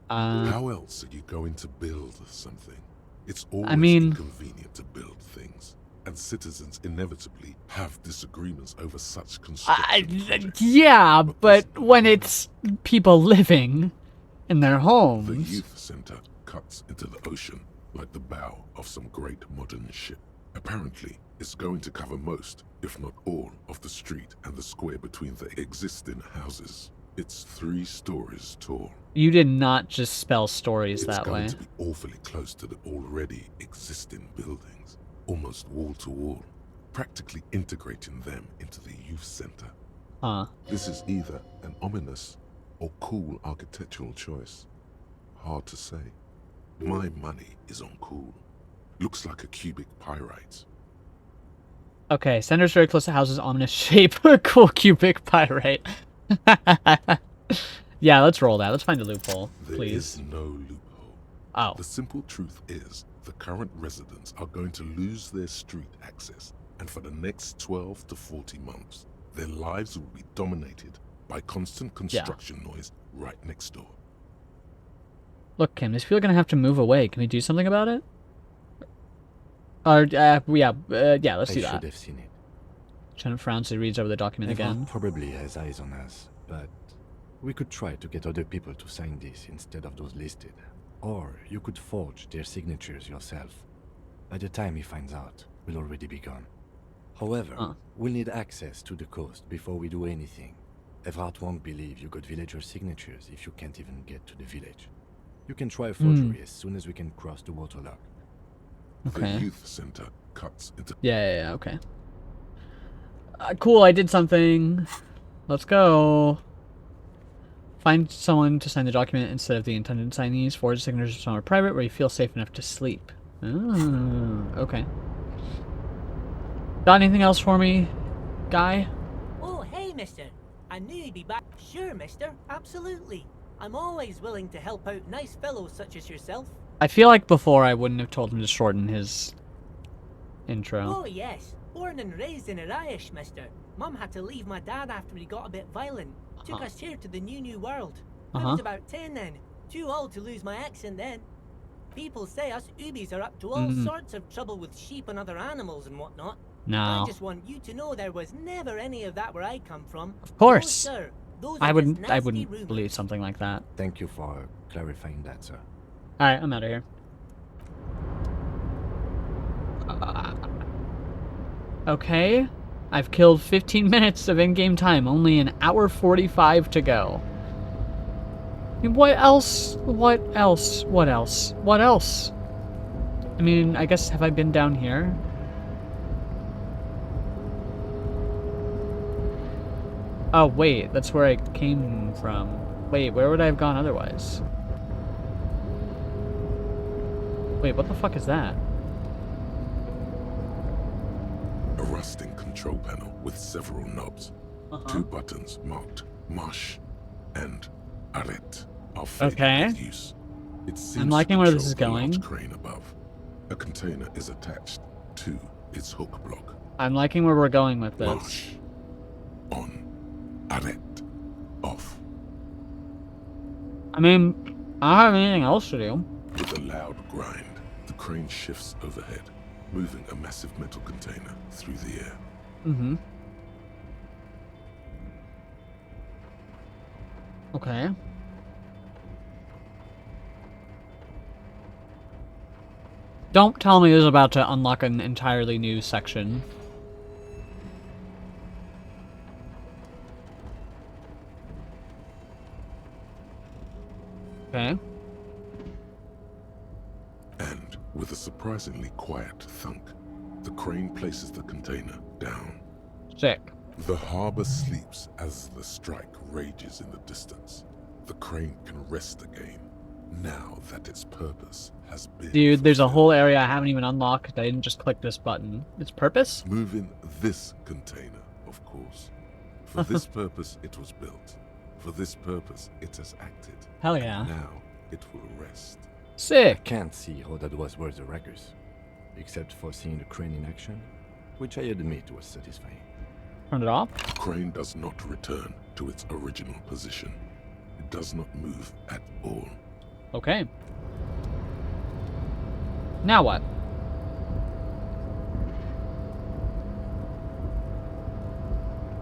How else are you going to build something? It's always inconvenient to build things, and citizens inevitably have disagreements over such construction. Yeah, but when it's people living in their The homes. youth center cuts into the ocean like the bow of some great modern ship. Apparently, it's going to cover most, if not all, of the street and the square between the existing houses. It's 3 stories tall. You did not just spell stories that way. It's going to be awfully close to the already existing buildings, almost wall to wall, practically integrating them into the youth center. Huh. This is either an ominous or cool architectural choice. Hard to say. My money is on cool. Looks like a cubic pyrite. Okay, center's very close to houses, ominous shape, cool cubic pyrite. Yeah, let's roll that. Let's find a loophole, please. There is no loophole. Oh. The simple truth is, the current residents are going to lose their street access, and for the next 12 to 40 months, their lives will be dominated by constant construction noise right next door. Look, Kim, these people are gonna have to move away. Can we do something about it? Or, yeah, let's do that. I should have seen it. Lieutenant frowns and reads over the document again. Probably has eyes on us, but we could try to get other people to sign this instead of those listed. Or you could forge their signatures yourself. By the time he finds out, we'll already be gone. However, we'll need access to the coast before we do anything. Everard won't believe you got villager signatures if you can't even get to the village. You can try a forgery as soon as we can cross the waterlock. Okay. The youth center cuts into... Yeah, okay. Cool, I did something. Let's go. Find someone to sign the document instead of the intended signees. Forge signatures somewhere private where you feel safe enough to sleep. Oh, okay. Got anything else for me, guy? Oh, hey, mister. I knew you'd be back. Sure, mister. Absolutely. I'm always willing to help out nice fellows such as yourself. I feel like before I wouldn't have told him to shorten his intro. Oh, yes. Born and raised in Irish, mister. Mum had to leave my dad after he got a bit violent. Took us here to the new world. I was about 10 then. Too old to lose my accent then. People say us Ubies are up to all sorts of trouble with sheep and other animals and whatnot. No. I just want you to know there was never any of that where I come from. Of course. No, sir. Those I are just wouldn't nasty rumors. believe something like that. Thank you for clarifying that, sir. Alright, I'm out of here. Okay. I've killed 15 minutes of in-game time. Only an hour 45 to go. I mean, what else? What else? What else? What else? I mean, I guess, have I been down here? Oh, wait, that's where I came from. Wait, where would I have gone otherwise? Wait, what the fuck is that? A rusting control panel with several knobs. Two buttons marked Marsh and Arret are faded with use. It seems I'm liking where this is going. large crane above. A container is attached to its hook block. I'm liking where we're going with this. Marsh on. Arret off. I mean, I don't have anything else to do. With a loud grind, the crane shifts overhead, moving a massive metal container through the air. Mm-hmm. Okay. Don't tell me this is about to unlock an entirely new section. Okay. And with a surprisingly quiet thunk, the crane places the container down. Sick. The harbor sleeps as the strike rages in the distance. The crane can rest again, now that its purpose has been... Dude, there's a whole area I haven't even unlocked. I didn't just click this button. Its purpose? Moving this container, of course. For this purpose it was built. For this purpose it has acted. Hell yeah. Now it will rest. Sick. I can't see how that was worth the ruckus, except for seeing the crane in action, which I admit was satisfying. Turn it off. The crane does not return to its original position. It does not move at all. Okay. Now what?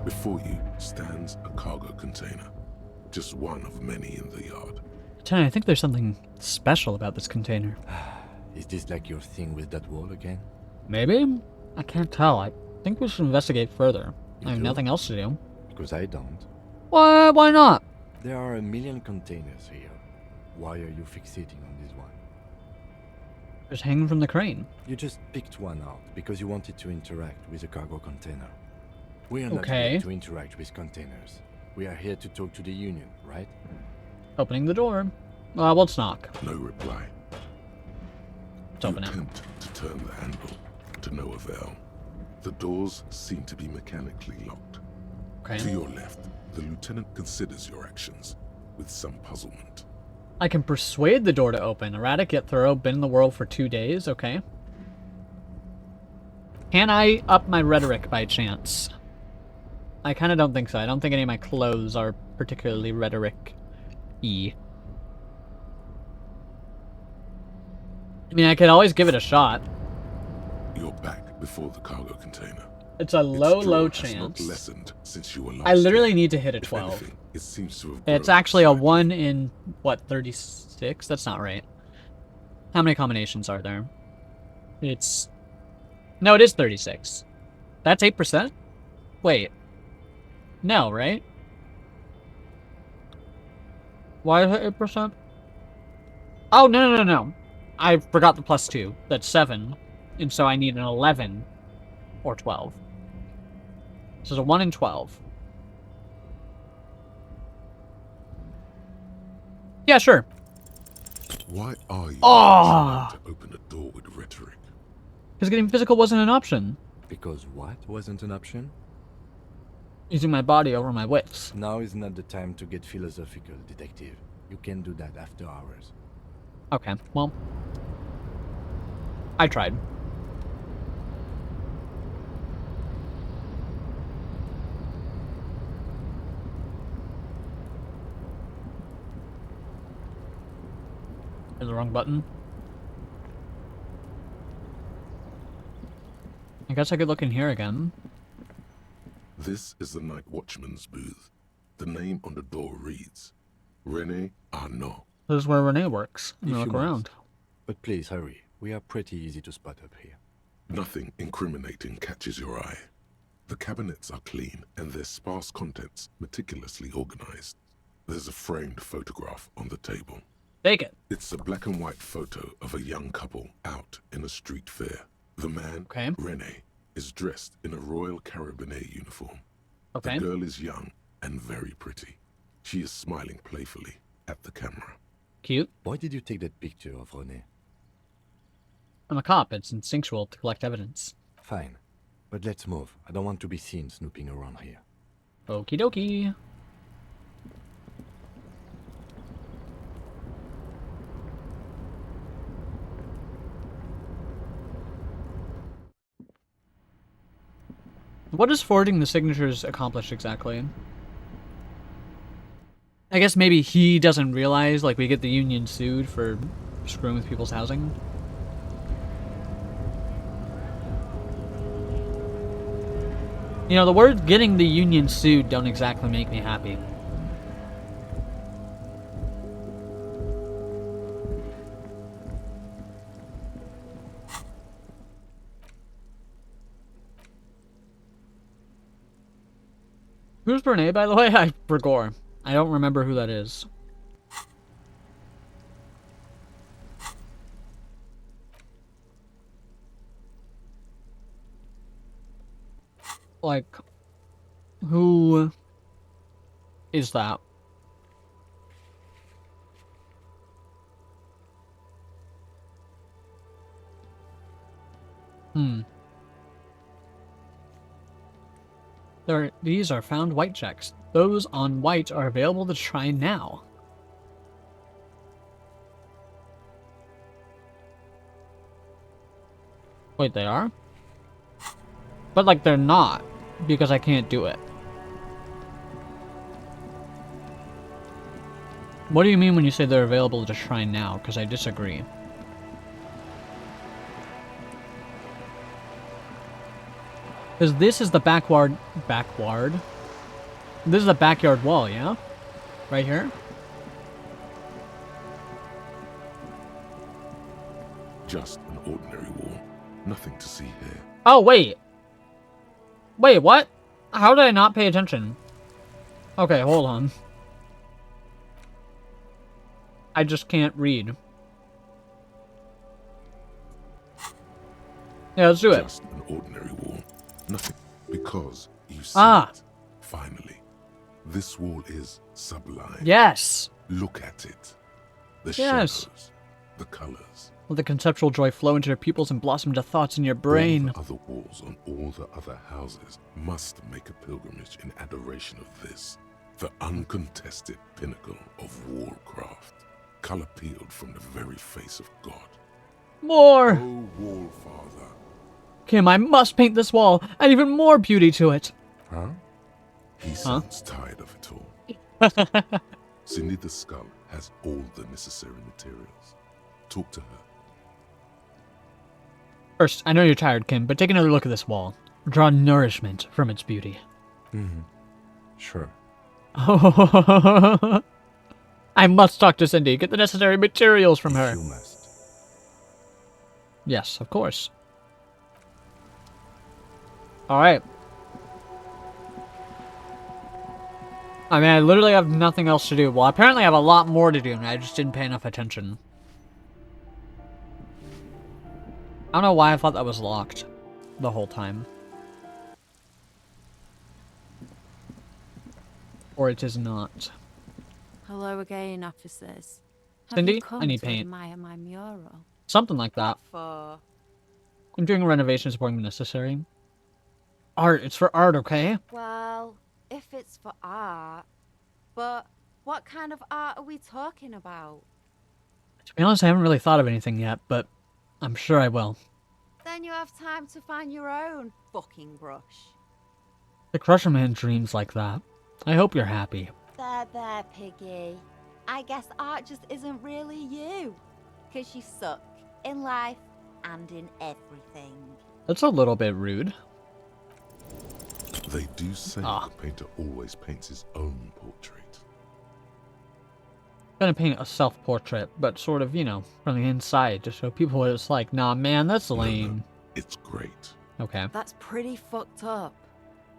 Before you stands a cargo container, just one of many in the yard. Lieutenant, I think there's something special about this container. Is this like your thing with that wall again? Maybe? I can't tell. I think we should investigate further. I have do? nothing else to do. Because I don't. What? Why not? There are a million containers here. Why are you fixating on this one? Just hanging from the crane. You just picked one out because you wanted to interact with a cargo container. We are not Okay. here to interact with containers. We are here to talk to the Union, right? Opening the door. Well, let's knock. No reply. Let's open it. Attempt to turn the handle, to no avail. The doors seem to be mechanically locked. Okay. To your left, the lieutenant considers your actions with some puzzlement. I can persuade the door to open. Erratic yet thorough, been in the world for 2 days. Okay. Can I up my rhetoric by chance? I kind of don't think so. I don't think any of my clothes are particularly rhetoric-y. I mean, I could always give it a shot. You're back before the cargo container. It's a low Has not chance. lessened since you were last I literally here. need to hit a If 12. anything, it seems to have It's grown actually a slightly. 1 in, what, 36? That's not right. How many combinations are there? It's... No, it is 36. That's 8%? Wait. No, right? Why is it 8%? Oh, no. I forgot the +2. That's 7. And so I need an 11 or 12. So it's a 1 in 12. Yeah, sure. Why are you Oh! trying to open a door with rhetoric? Because getting physical wasn't an option. Because what wasn't an option? Using my body over my wits. Now is not the time to get philosophical, detective. You can do that after hours. Okay, well. I tried. Hit the wrong button. I guess I could look in here again. This is the night watchman's booth. The name on the door reads, René Arnaud. This is where Renee works. If I'm gonna you look must. around. But please hurry. We are pretty easy to spot up here. Nothing incriminating catches your eye. The cabinets are clean and their sparse contents meticulously organized. There's a framed photograph on the table. Take it. It's a black and white photo of a young couple out in a street fair. The man, Okay. René, is dressed in a Royal Carabinier uniform. Okay. The girl is young and very pretty. She is smiling playfully at the camera. Cute. Why did you take that picture of Renee? I'm a cop. It's instinctual to collect evidence. Fine. But let's move. I don't want to be seen snooping around here. Okie dokie. What does forwarding the signatures accomplish exactly? I guess maybe he doesn't realize, like, we get the union sued for screwing with people's housing. You know, the words getting the union sued don't exactly make me happy. Who's Brene, by the way? Bregor. I don't remember who that is. Like, who is that? These are found white checks. Those on white are available to try now. Wait, they are? But, like, they're not, because I can't do it. What do you mean when you say they're available to try now? Because I disagree. Because this is the backward... This is the backyard wall, yeah? Right here? Just an ordinary wall. Nothing to see here. Oh, wait. Wait, what? How did I not pay attention? Okay, hold on. I just can't read. Yeah, let's do it. Just an ordinary wall. Nothing. Because you see it. Finally. This wall is sublime. Yes. Look at it. The Yes. shadows. The colors. Let the conceptual joy flow into your pupils and blossom into thoughts in your brain. All the other walls on all the other houses must make a pilgrimage in adoration of this. The uncontested pinnacle of warcraft. Color peeled from the very face of God. More! Oh, wall father. Kim, I must paint this wall. Add even more beauty to it. Huh? He sounds tired of it all. Cindy the Skull has all the necessary materials. Talk to her. First, I know you're tired, Kim, but take another look at this wall. Draw nourishment from its beauty. Mm-hmm. Sure. I must talk to Cindy. Get the necessary materials from her. You must. Yes, of course. Alright. I mean, I literally have nothing else to do. Well, apparently I have a lot more to do, and I just didn't pay enough attention. I don't know why I thought that was locked the whole time. Or it is not. Hello again, officers. Have Cindy, you come I need to paint. admire my mural? Something like that. For I'm doing a renovation supporting necessary. Art, it's for art, okay? well, if it's for art, but what kind of art are we talking about? To be honest, I haven't really thought of anything yet, but I'm sure I will. Then you have time to find your own fucking brush. The Crusher Man dreams like that. I hope you're happy. There, Piggy. I guess art just isn't really you. 'Cause you suck in life and in everything. That's a little bit rude. They do say the painter always paints his own portrait. Gonna paint a self-portrait, but sort of, you know, from the inside, to show people what it's like. Nah, man, that's lame. No, it's great. Okay. That's pretty fucked up.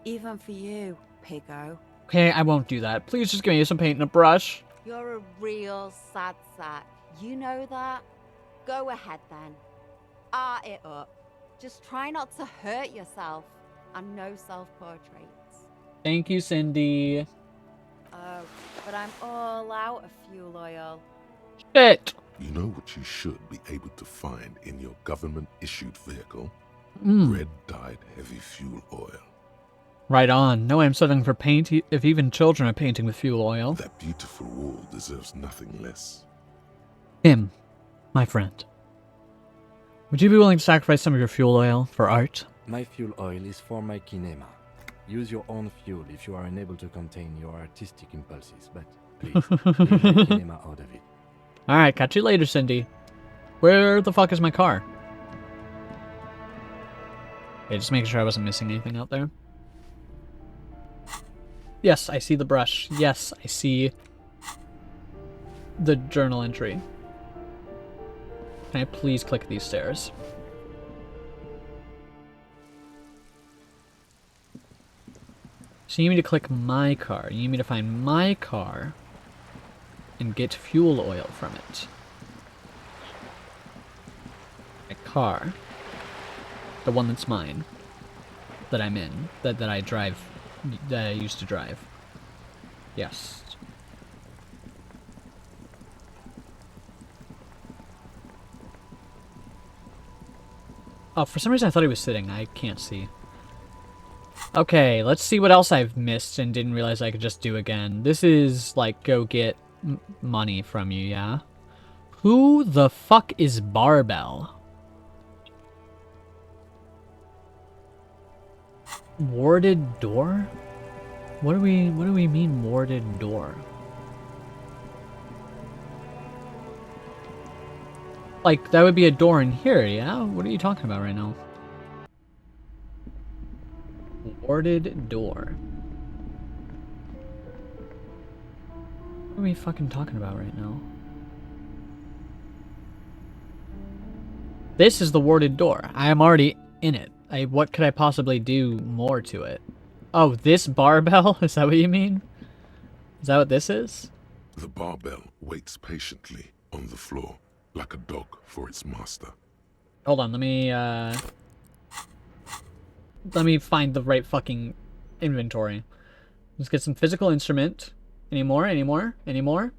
Even for you, Piggo. Okay, I won't do that. Please just give me some paint and a brush. You're a real sad sack. You know that? Go ahead then. Art it up. Just try not to hurt yourself. And no self-portraits. Thank you, Cindy. though, but I'm all out of fuel oil. Shit! You know what you should be able to find in your government-issued vehicle? Mm. Red-dyed heavy fuel oil. Right on. No, I'm settling for paint if even children are painting with fuel oil. That beautiful wall deserves nothing less. Him, my friend. Would you be willing to sacrifice some of your fuel oil for art? My fuel oil is for my kinema. Use your own fuel if you are unable to contain your artistic impulses, but please, leave my kinema out of it. Alright, catch you later, Cindy. Where the fuck is my car? Okay, just making sure I wasn't missing anything out there. Yes, I see the brush. Yes, I see the journal entry. Can I please click these stairs? So you need me to click my car. You need me to find my car and get fuel oil from it. My car. The one that's mine. That I'm in. That I drive. That I used to drive. Yes. Oh, for some reason I thought he was sitting. I can't see. Okay, let's see what else I've missed and didn't realize I could just do again. This is, like, go get money from you, yeah? Who the fuck is Barbell? Warded door? What do we mean warded door? Like, that would be a door in here, yeah? What are you talking about right now? Warded door. What are we fucking talking about right now? This is the warded door. I am already in it. What could I possibly do more to it? Oh, this barbell? Is that what you mean? Is that what this is? The barbell waits patiently on the floor, like a dog for its master. Hold on, let me find the right fucking inventory. Let's get some physical instrument. Any more? Any more? Any more?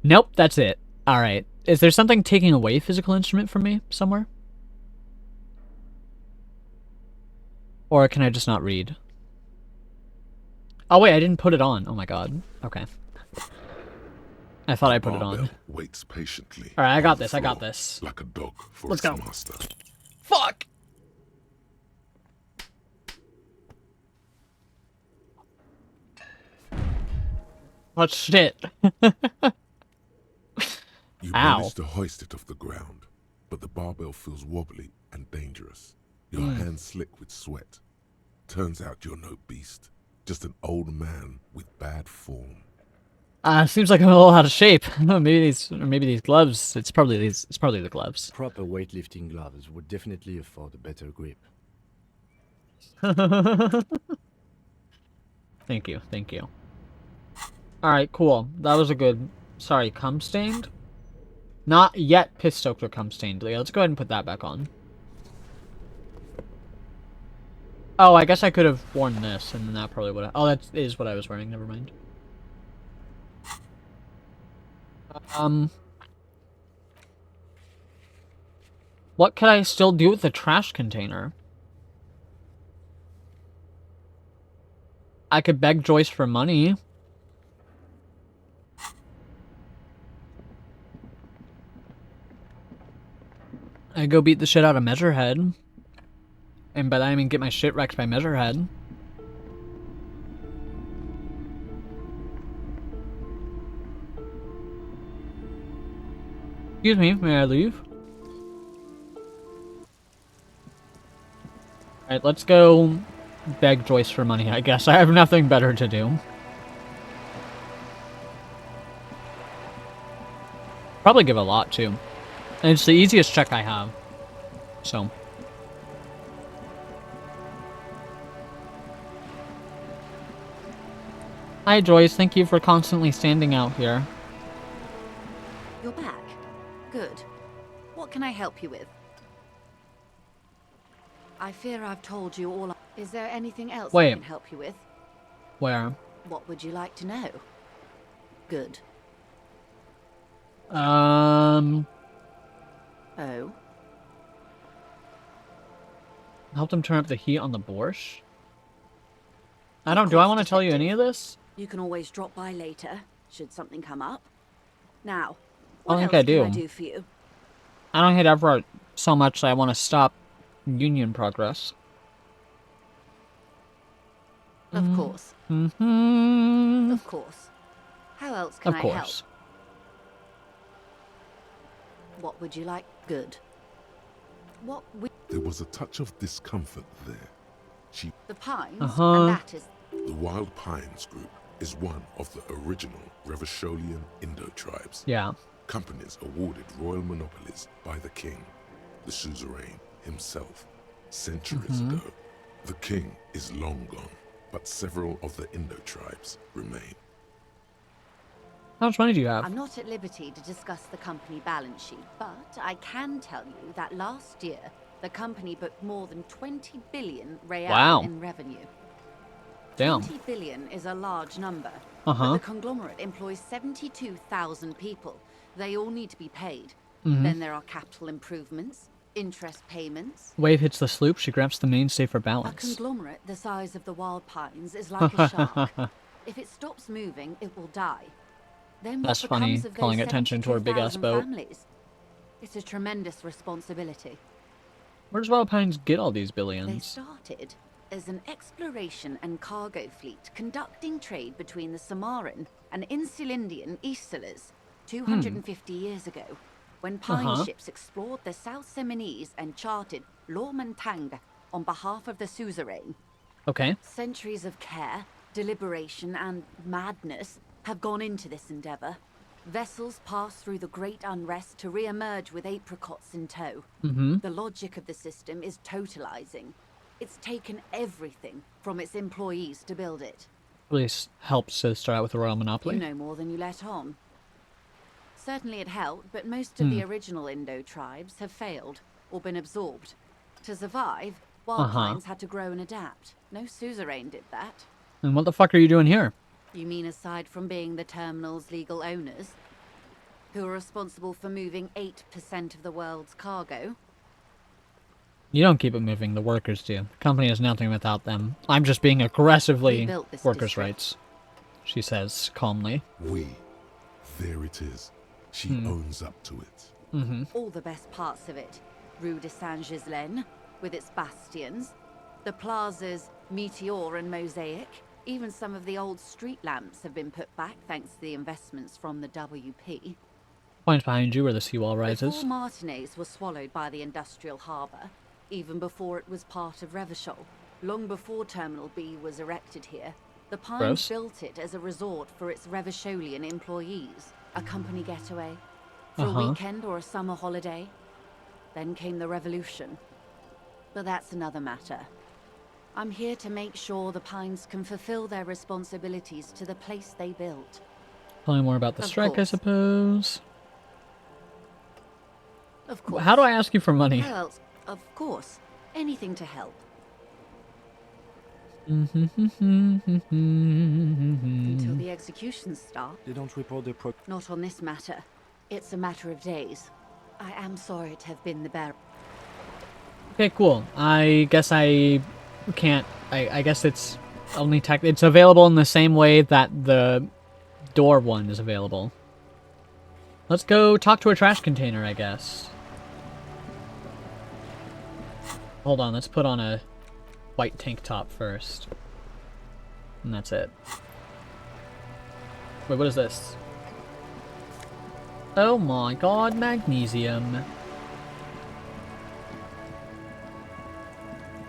Nope, that's it. Alright. Is there something taking away physical instrument from me somewhere? Or can I just not read? Oh wait, I didn't put it on. Oh my god. Okay. I thought I put it on. Waits patiently. Alright, I got this. I got this. Like a dog for Let's its go. master. Fuck! Oh shit. You Ow. manage to hoist it off the ground, but the barbell feels wobbly and dangerous. Your hands slick with sweat. Turns out you're no beast, just an old man with bad form. Seems like I'm a little out of shape. maybe these gloves. It's probably the gloves. Proper weightlifting gloves would definitely afford a better grip. Thank you, thank you. Alright, cool. That was a good... Sorry, cum stained? Not yet piss soaked or cum stained. Yeah, let's go ahead and put that back on. Oh, I guess I could have worn this, and then that probably would have... Oh, that is what I was wearing. Never mind. What could I still do with the trash container? I could beg Joyce for money. I go beat the shit out of Measurehead. And by that I mean get my shit wrecked by Measurehead. Excuse me, may I leave? Alright, let's go beg Joyce for money, I guess. I have nothing better to do. Probably give a lot, too. And it's the easiest check I have. So. Hi, Joyce. Thank you for constantly standing out here. You're back. Good. What can I help you with? I fear I've told you all. Is there anything else I Wait. can help you with? Where? What would you like to know? Good. Oh. Help them turn up the heat on the borscht? Do I want to tell you any of this? You can always drop by later, should something come up. Now, I don't what think else I do. can I do for you? I don't hate effort so much that I want to stop Union progress. Of course. Mm-hmm. Of course. How else can I help? What would you like? Good. There was a touch of discomfort there. The Pines, Uh-huh. and that is... The Wild Pines group is one of the original Revacholian Indo tribes. Yeah. Companies awarded royal monopolies by the king, the suzerain himself, centuries ago. The king is long gone, but several of the Indo tribes remain. How much money do you have? I'm not at liberty to discuss the company balance sheet, but I can tell you that last year, the company booked more than 20 billion real in revenue. Damn. 20 billion is a large number, Uh-huh. but the conglomerate employs 72,000 people. They all need to be paid. Mhm. Then there are capital improvements, interest payments. Wave hits the sloop, she grabs the mainstay for A balance. conglomerate the size of the Wild Pines is like a shark. If it stops moving, it will die. Then what That's funny, becomes of calling those attention to our big-ass 72,000 boat. families? It's a tremendous responsibility. Where does Wild Pines get all these They billions? started as an exploration and cargo fleet conducting trade between the Samaran and Insulindian Easterlers 250 years ago, when pine ships explored the South Seminese and charted Lomantang on behalf of the suzerain. Okay. Centuries of care, deliberation, and madness have gone into this endeavor. Vessels pass through the great unrest to re-emerge with apricots in tow. The logic of the system is totalizing. It's taken everything from its employees to build it. At least helps to start out with a royal monopoly. You know more than you let on. Certainly it helped, but most of the original Indo tribes have failed or been absorbed. To survive, Wild Pines had to grow and adapt. No suzerain did that. And what the fuck are you doing here? You mean aside from being the terminal's legal owners, who are responsible for moving 8% of the world's cargo? You don't keep it moving, the workers do. The company is nothing without them. I'm just being aggressively workers' rights, she says calmly. There it is. She owns up to it. All the best parts of it. Rue de Saint-Ghislain, with its bastions, the plazas Meteor and Mosaic, even some of the old street lamps have been put back thanks to the investments from the WP. Points behind you where the seawall rises. Before Martinez was swallowed by the industrial harbour, even before it was part of Revachol, long before Terminal B was erected here, the Pines built it as a resort for its Revacholian employees. A company getaway, for a weekend or a summer holiday. Then came the revolution. But that's another matter. I'm here to make sure the Pines can fulfill their responsibilities to the place they built. Tell me more about the strike, I suppose. Of course. How do I ask you for money? How else? Of course. Anything to help. Until the executions start. They don't report the Not on this matter. It's a matter of days. I am sorry to have been the bearer. Okay, cool. I guess I can't... I guess it's only it's available in the same way that the door one is available. Let's go talk to a trash container, I guess. Hold on, let's put on a white tank top first. And that's it. Wait, what is this? Oh my god, magnesium.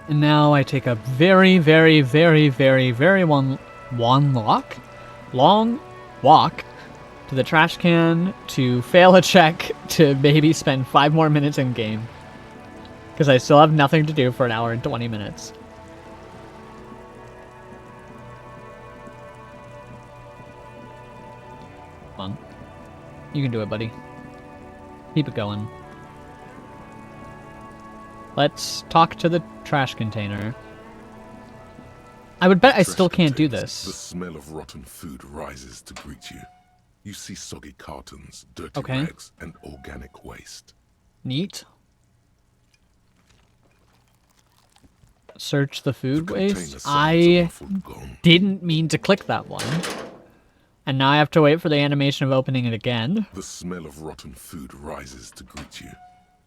And now I take a very, very, very, very, very long walk to the trash can to fail a check to maybe spend 5 more minutes in game. Because I still have nothing to do for an hour and 20 minutes. Come on. You can do it, buddy. Keep it going. Let's talk to the trash container. I would bet I still Trash can't do containers. The this. smell of rotten food rises to greet you. You see soggy cartons, dirty Okay. rags, and organic waste. Neat. Search the food waste. I didn't mean to click that one. And now I have to wait for the animation of opening it again. The smell of rotten food rises to greet you.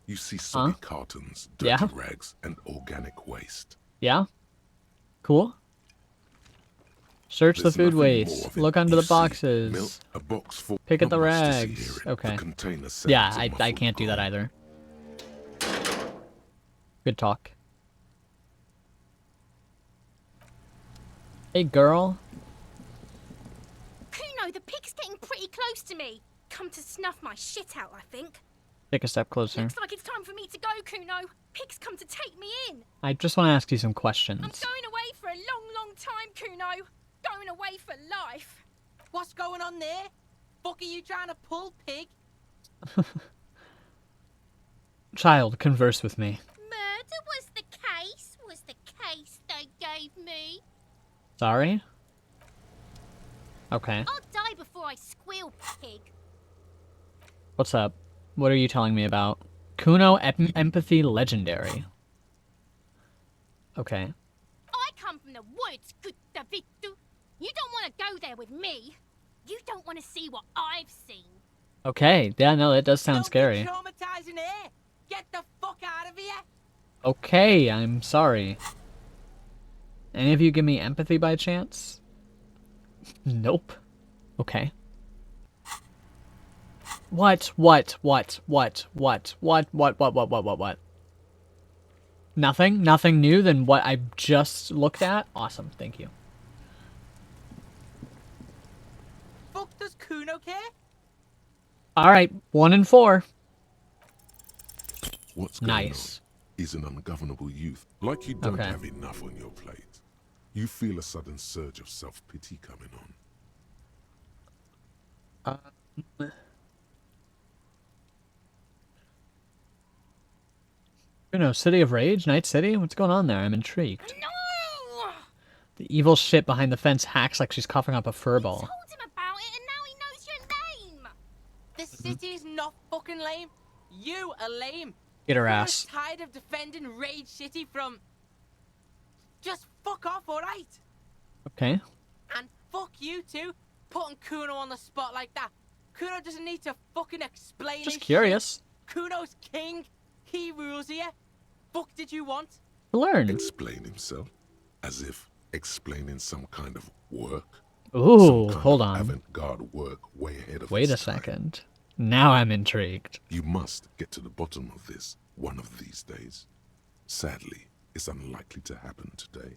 You see soggy cartons, dirty Yeah. rags, and organic waste. Yeah. Cool. Search There's the food nothing more waste. of it. Look under You the see boxes. milk, a box full. Pick at the Not much to see rags. here. The Okay. container sounds Yeah, a I muffled can't do that gong. either. Good talk. Hey, girl. Kuno, the pig's getting pretty close to me. Come to snuff my shit out, I think. Take a step closer. Looks like it's time for me to go, Kuno. Pig's come to take me in. I just want to ask you some I'm questions. going away for a long, long time, Kuno. Going away for life. What's going on there? Fuck are you trying to pull, pig? Child, converse with me. Murder was the case they gave me. Sorry? Okay. I'll die before I squeal, pig. What's up? What are you telling me about? Kuno empathy legendary. Okay. I come from the woods, good Davidu. You don't want to go there with me. You don't want to see what I've seen. Okay. Yeah, no, that does sound scary. Traumatizing here. Get the fuck out of here. Okay, I'm sorry. Any of you give me empathy by chance? Nope. Okay. What? Nothing? Nothing new than what I just looked at? Awesome, thank you. Fuck does Kuno care? Alright, 1 and 4. What's going Nice. on is an ungovernable youth. Like you don't Okay. have enough on your plate. You feel a sudden surge of self-pity coming on. You know, City of Rage? Night City? What's going on there? I'm intrigued. No! The evil shit behind the fence hacks like she's coughing up a furball. Told him about it and now he knows your name. The city is not fucking lame. You are lame. Get her You're ass. tired of defending Rage City from... Just fuck off, alright? Okay. And fuck you too, putting Kuno on the spot like that. Kuno doesn't need to fucking explain Just his curious. shit. Kuno's king. He rules here. Fuck did you want? Learn. Explain himself, as if explaining some kind of work. Ooh, Some kind hold of on. avant-garde work way ahead of Wait a its time. second. Now I'm intrigued. You must get to the bottom of this one of these days. Sadly, it's unlikely to happen today.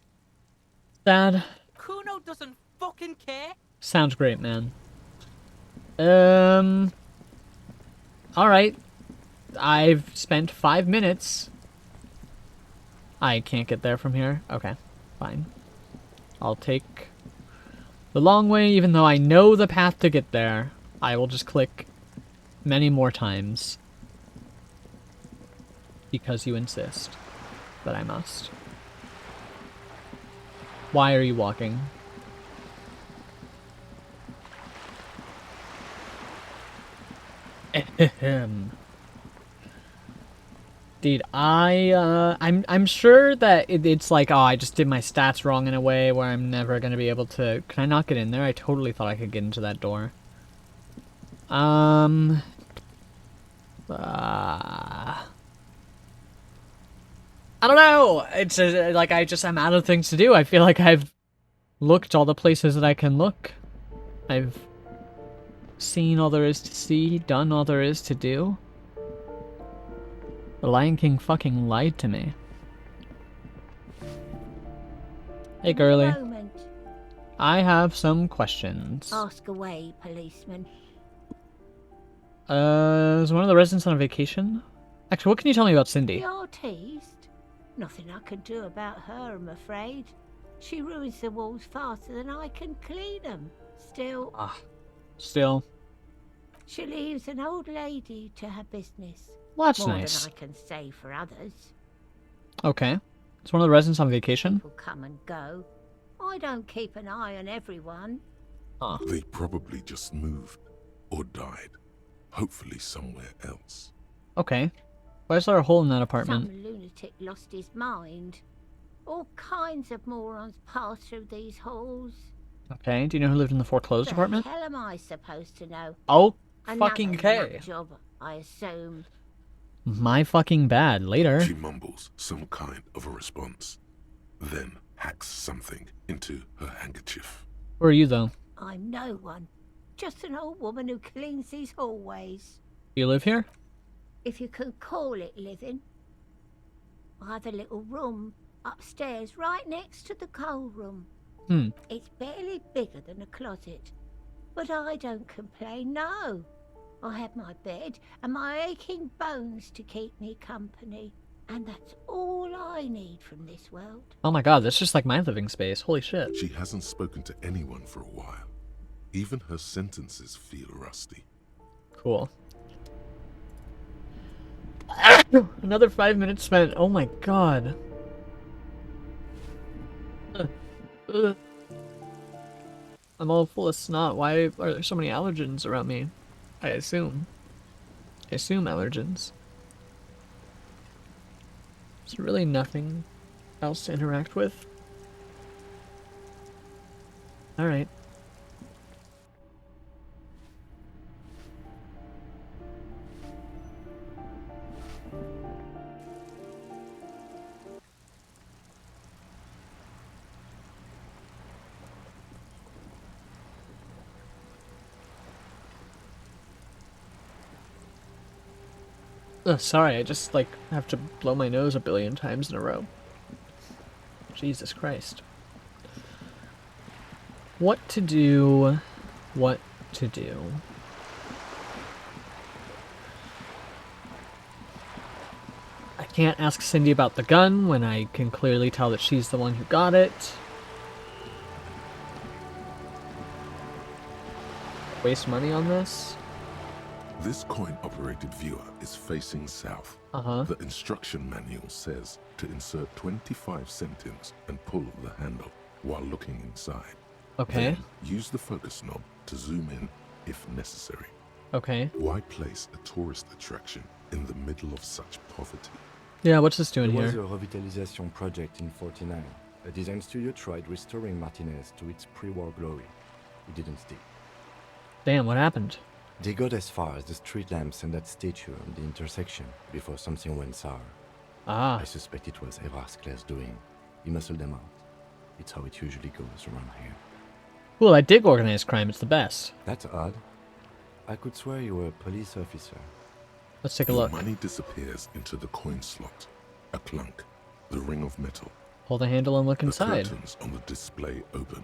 Sad. Kuno doesn't fucking care. Sounds great, man. Alright. I've spent 5 minutes. I can't get there from here. Okay, fine. I'll take the long way, even though I know the path to get there. I will just click many more times. Because you insist that I must. Why are you walking? Ahem. Dude, I'm sure that it's like, oh, I just did my stats wrong in a way where I'm never gonna be able to. Can I not get in there? I totally thought I could get into that door. I don't know. It's like I'm out of things to do. I feel like I've looked all the places that I can look. I've seen all there is to see, done all there is to do. The Lion King fucking lied to me. Hey, girly. Moment. I have some questions. Ask away, policeman. Is one of the residents on a vacation? Actually, what can you tell me about Cindy? The artiste? Nothing I can do about her, I'm afraid. She ruins the walls faster than I can clean them. Still... Still. She leaves an old lady to her business. Well, that's More nice. than I can say for others. Okay. Is one of the residents on vacation? People come and go. I don't keep an eye on everyone. Huh. They probably just moved or died. Hopefully somewhere else. Okay. Why is there a hole in that apartment? Some lunatic lost his mind. All kinds of morons pass through these halls. Okay, do you know who lived in the foreclosed The apartment? hell am I supposed to know? Oh, Another fucking K. nut job, I assume. My fucking bad. Later. She mumbles some kind of a response, then hacks something into her handkerchief. Who are you, though? I'm no one. Just an old woman who cleans these hallways. Do you live here? If you can call it living. I have a little room upstairs right next to the coal room. It's barely bigger than a closet. But I don't complain, no. I have my bed and my aching bones to keep me company. And that's all I need from this world. Oh my god, that's just like my living space. Holy shit. She hasn't spoken to anyone for a while. Even her sentences feel rusty. Cool. Another 5 minutes spent. Oh my god. I'm all full of snot. Why are there so many allergens around me? I assume allergens. Is there really nothing else to interact with? Alright. Sorry, I just, like, have to blow my nose a billion times in a row. Jesus Christ. What to do? What to do? I can't ask Cindy about the gun when I can clearly tell that she's the one who got it. Waste money on this? This coin-operated viewer is facing south. The instruction manual says to insert 25 centimes and pull the handle while looking inside. Okay. Then use the focus knob to zoom in if necessary. Okay. Why place a tourist attraction in the middle of such poverty? Yeah, what's this doing There here? was a revitalization project in 49. A design studio tried restoring Martinez to its pre-war glory. It didn't stick. Damn, what happened? They got as far as the street lamps and that statue on the intersection before something went sour. I suspect it was Evrard's Claire's doing. He muscled them out. It's how it usually goes around here. Well, I dig organized crime. It's the best. That's odd. I could swear you were a police officer. Let's take a look. Money disappears into the coin slot. A clunk. The ring of metal. Hold the handle and look inside. The curtains on the display open.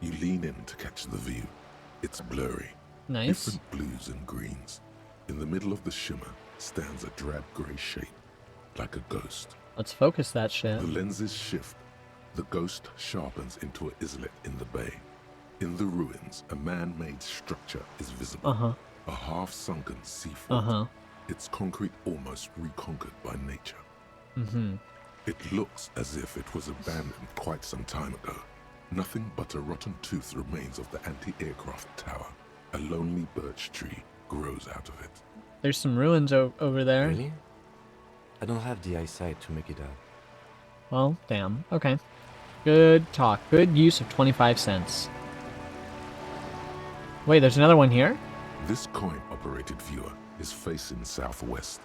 You lean in to catch the view. It's blurry. Nice. Different blues and greens. In the middle of the shimmer stands a drab grey shape, like a ghost. Let's focus that shit. The lenses shift. The ghost sharpens into an islet in the bay. In the ruins, a man-made structure is visible. A half-sunken seafront. Its concrete almost reconquered by nature. It looks as if it was abandoned quite some time ago. Nothing but a rotten tooth remains of the anti-aircraft tower. A lonely birch tree grows out of it. There's some ruins over there. Really? I don't have the eyesight to make it out. Well, damn. Okay. Good talk. Good use of 25 cents. Wait, there's another one here? This coin-operated viewer is facing southwest.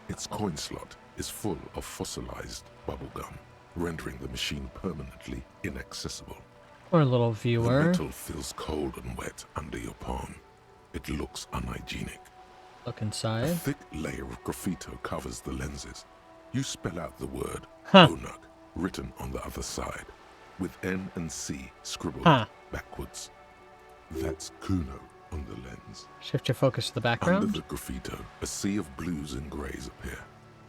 Its coin slot is full of fossilized bubblegum, rendering the machine permanently inaccessible. Poor little The viewer. metal feels cold and wet under your palm. It looks unhygienic. Look A inside. thick layer of graffito covers the lenses. You spell out the word Onuk written on the other side, with N and C scribbled backwards. That's Kuno on the lens. Shift your focus to the background. Under the graffito, a sea of blues and greys appear.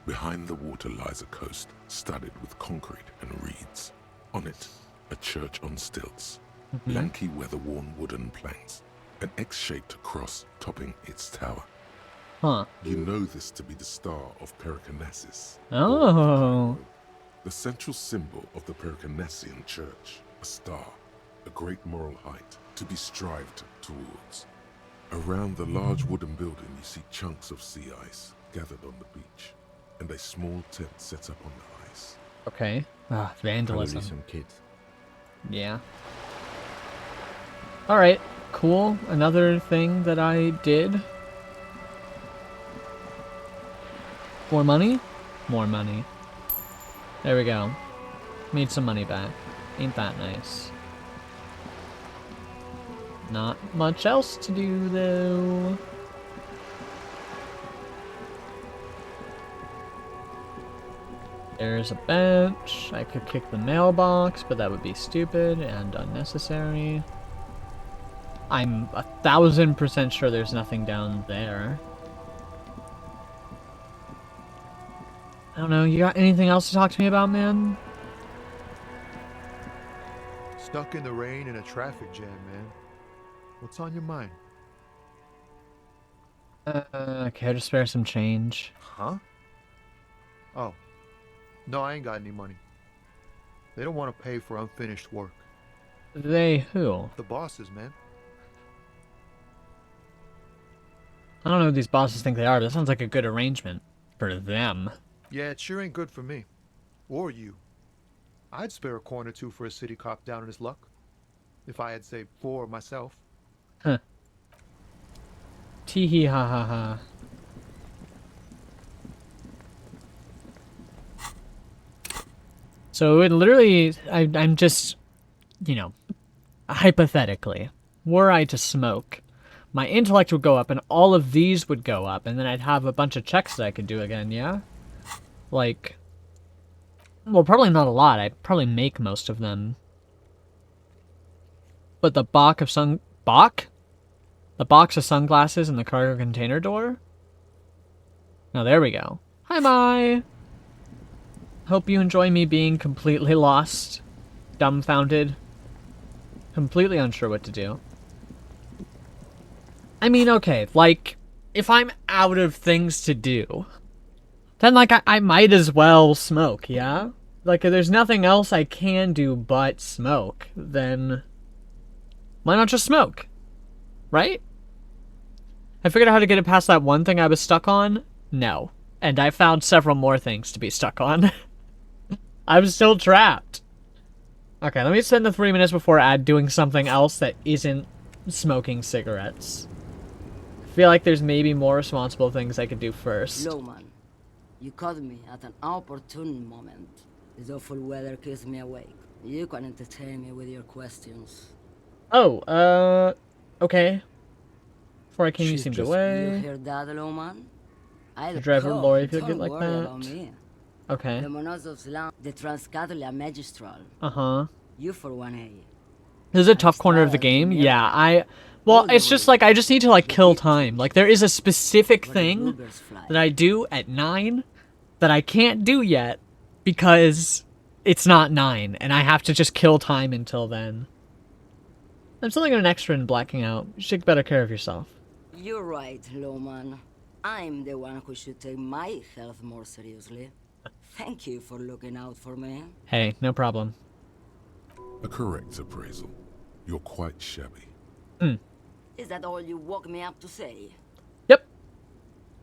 Behind the water lies a coast studded with concrete and reeds. On it, a church on stilts, lanky weather-worn wooden planks, an X-shaped cross topping its tower. You know this to be the star of Pericarnassus. Oh. The central symbol of the Pericarnassian church, a star, a great moral height to be strived towards. Around the large wooden building, you see chunks of sea ice gathered on the beach, and a small tent set up on the ice. Okay. Ah, vandalism. Probably some kids. Yeah. Alright, cool. Another thing that I did. More money? More money. There we go. Made some money back. Ain't that nice. Not much else to do, though. There's a bench. I could kick the mailbox, but that would be stupid and unnecessary. I'm 1000% sure there's nothing down there. I don't know, you got anything else to talk to me about, man? Stuck in the rain in a traffic jam, man. What's on your mind? Care to spare some change? Huh? Oh. No, I ain't got any money. They don't want to pay for unfinished work. They who? The bosses, man. I don't know who these bosses think they are, but that sounds like a good arrangement for them. Yeah, it sure ain't good for me. Or you. I'd spare a coin or two for a city cop down in his luck. If I had, say, 4 myself. Huh. Tee hee ha ha ha. So it literally, I'm just, you know, hypothetically, were I to smoke, my intellect would go up and all of these would go up, and then I'd have a bunch of checks that I could do again, yeah? Like, well, probably not a lot. I'd probably make most of them. But the box of the box of sunglasses in the cargo container door? Oh, there we go. Hi, Mai! Hope you enjoy me being completely lost, dumbfounded, completely unsure what to do. I mean, okay, like, if I'm out of things to do, then, like, I might as well smoke, yeah? Like, if there's nothing else I can do but smoke, then why not just smoke? Right? I figured out how to get it past that one thing I was stuck on? No. And I found several more things to be stuck on. I'm still trapped. Okay, let me spend the 3 minutes before doing something else that isn't smoking cigarettes. I feel like there's maybe more responsible things I could do first. Lowman, you caught me at an opportune moment. This awful weather keeps me awake. You can entertain me with your questions. Oh, okay. Before I came, you seemed You away. hear that, Lowman? The driver lorry if you get like worry about that. me. Okay. The Monozov's land, the Transcatolia Magistral. Uh-huh. You for 1A. This is a tough corner of the game. Yeah, well, it's just like, I just need to, like, kill time. Like, there is a specific thing that I do at 9 that I can't do yet because it's not 9, and I have to just kill time until then. I'm still an extra in blacking out. You should take better care of yourself. You're right, Lowman. I'm the one who should take my health more seriously. Thank you for looking out for me. Hey, no problem. A correct appraisal. You're quite shabby. Is that all you woke me up to say? Yep.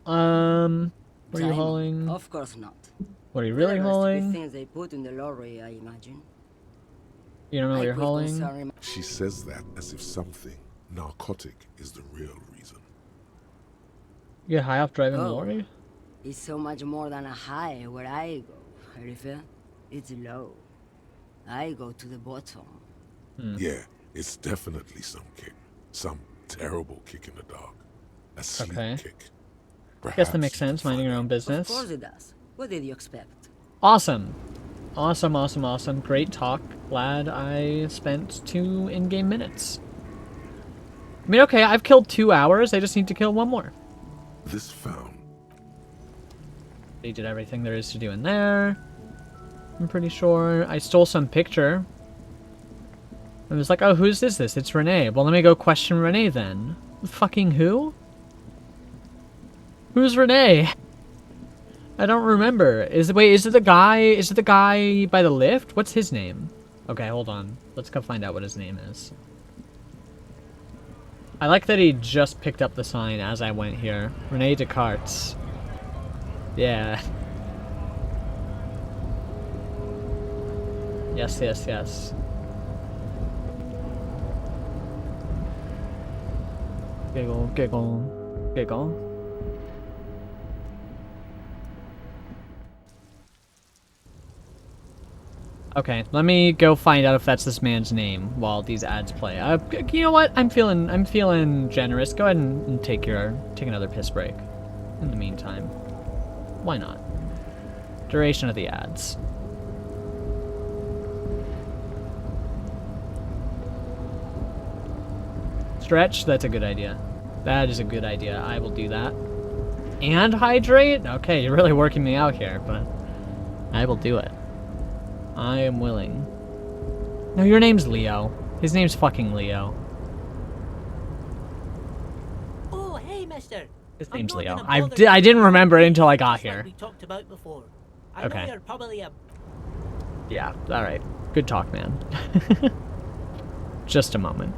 What are you hauling? Of course not. What are you really hauling? Things they put in the lorry, I imagine. You don't know what you're hauling? She says that as if something narcotic is the real reason. You get high off driving the lorry? It's so much more than a high where I go, Herife. It's low. I go to the bottom. Yeah, it's definitely some kick. Some terrible kick in the dark. A sleep kick. Guess that makes sense, minding your own business. Of course it does. What did you expect? Awesome. Awesome, awesome, awesome. Great talk. Glad I spent 2 in-game minutes. I mean, okay, I've killed 2 hours. I just need to kill 1 more. This found. They did everything there is to do in there. I'm pretty sure. I stole some picture. I was like, oh, whose is this? It's Renee. Well, let me go question Renee then. Fucking who? Who's Renee? I don't remember. Is it the guy by the lift? What's his name? Okay, hold on. Let's go find out what his name is. I like that he just picked up the sign as I went here. Rene Descartes. Yeah. Yes, yes, yes. Giggle, giggle, giggle. Okay, let me go find out if that's this man's name while these ads play. You know what? I'm feeling generous. Go ahead and take another piss break. In the meantime, why not? Duration of the ads. Stretch? That's a good idea. That is a good idea. I will do that. And hydrate? Okay, you're really working me out here, but I will do it. I am willing. No, your name's Leo. His name's fucking Leo. Oh, hey, mister. His name's Leo. I didn't remember it until I got here. Like we talked about before. I Okay. know you're probably a... Yeah, alright. Good talk, man. Just a moment.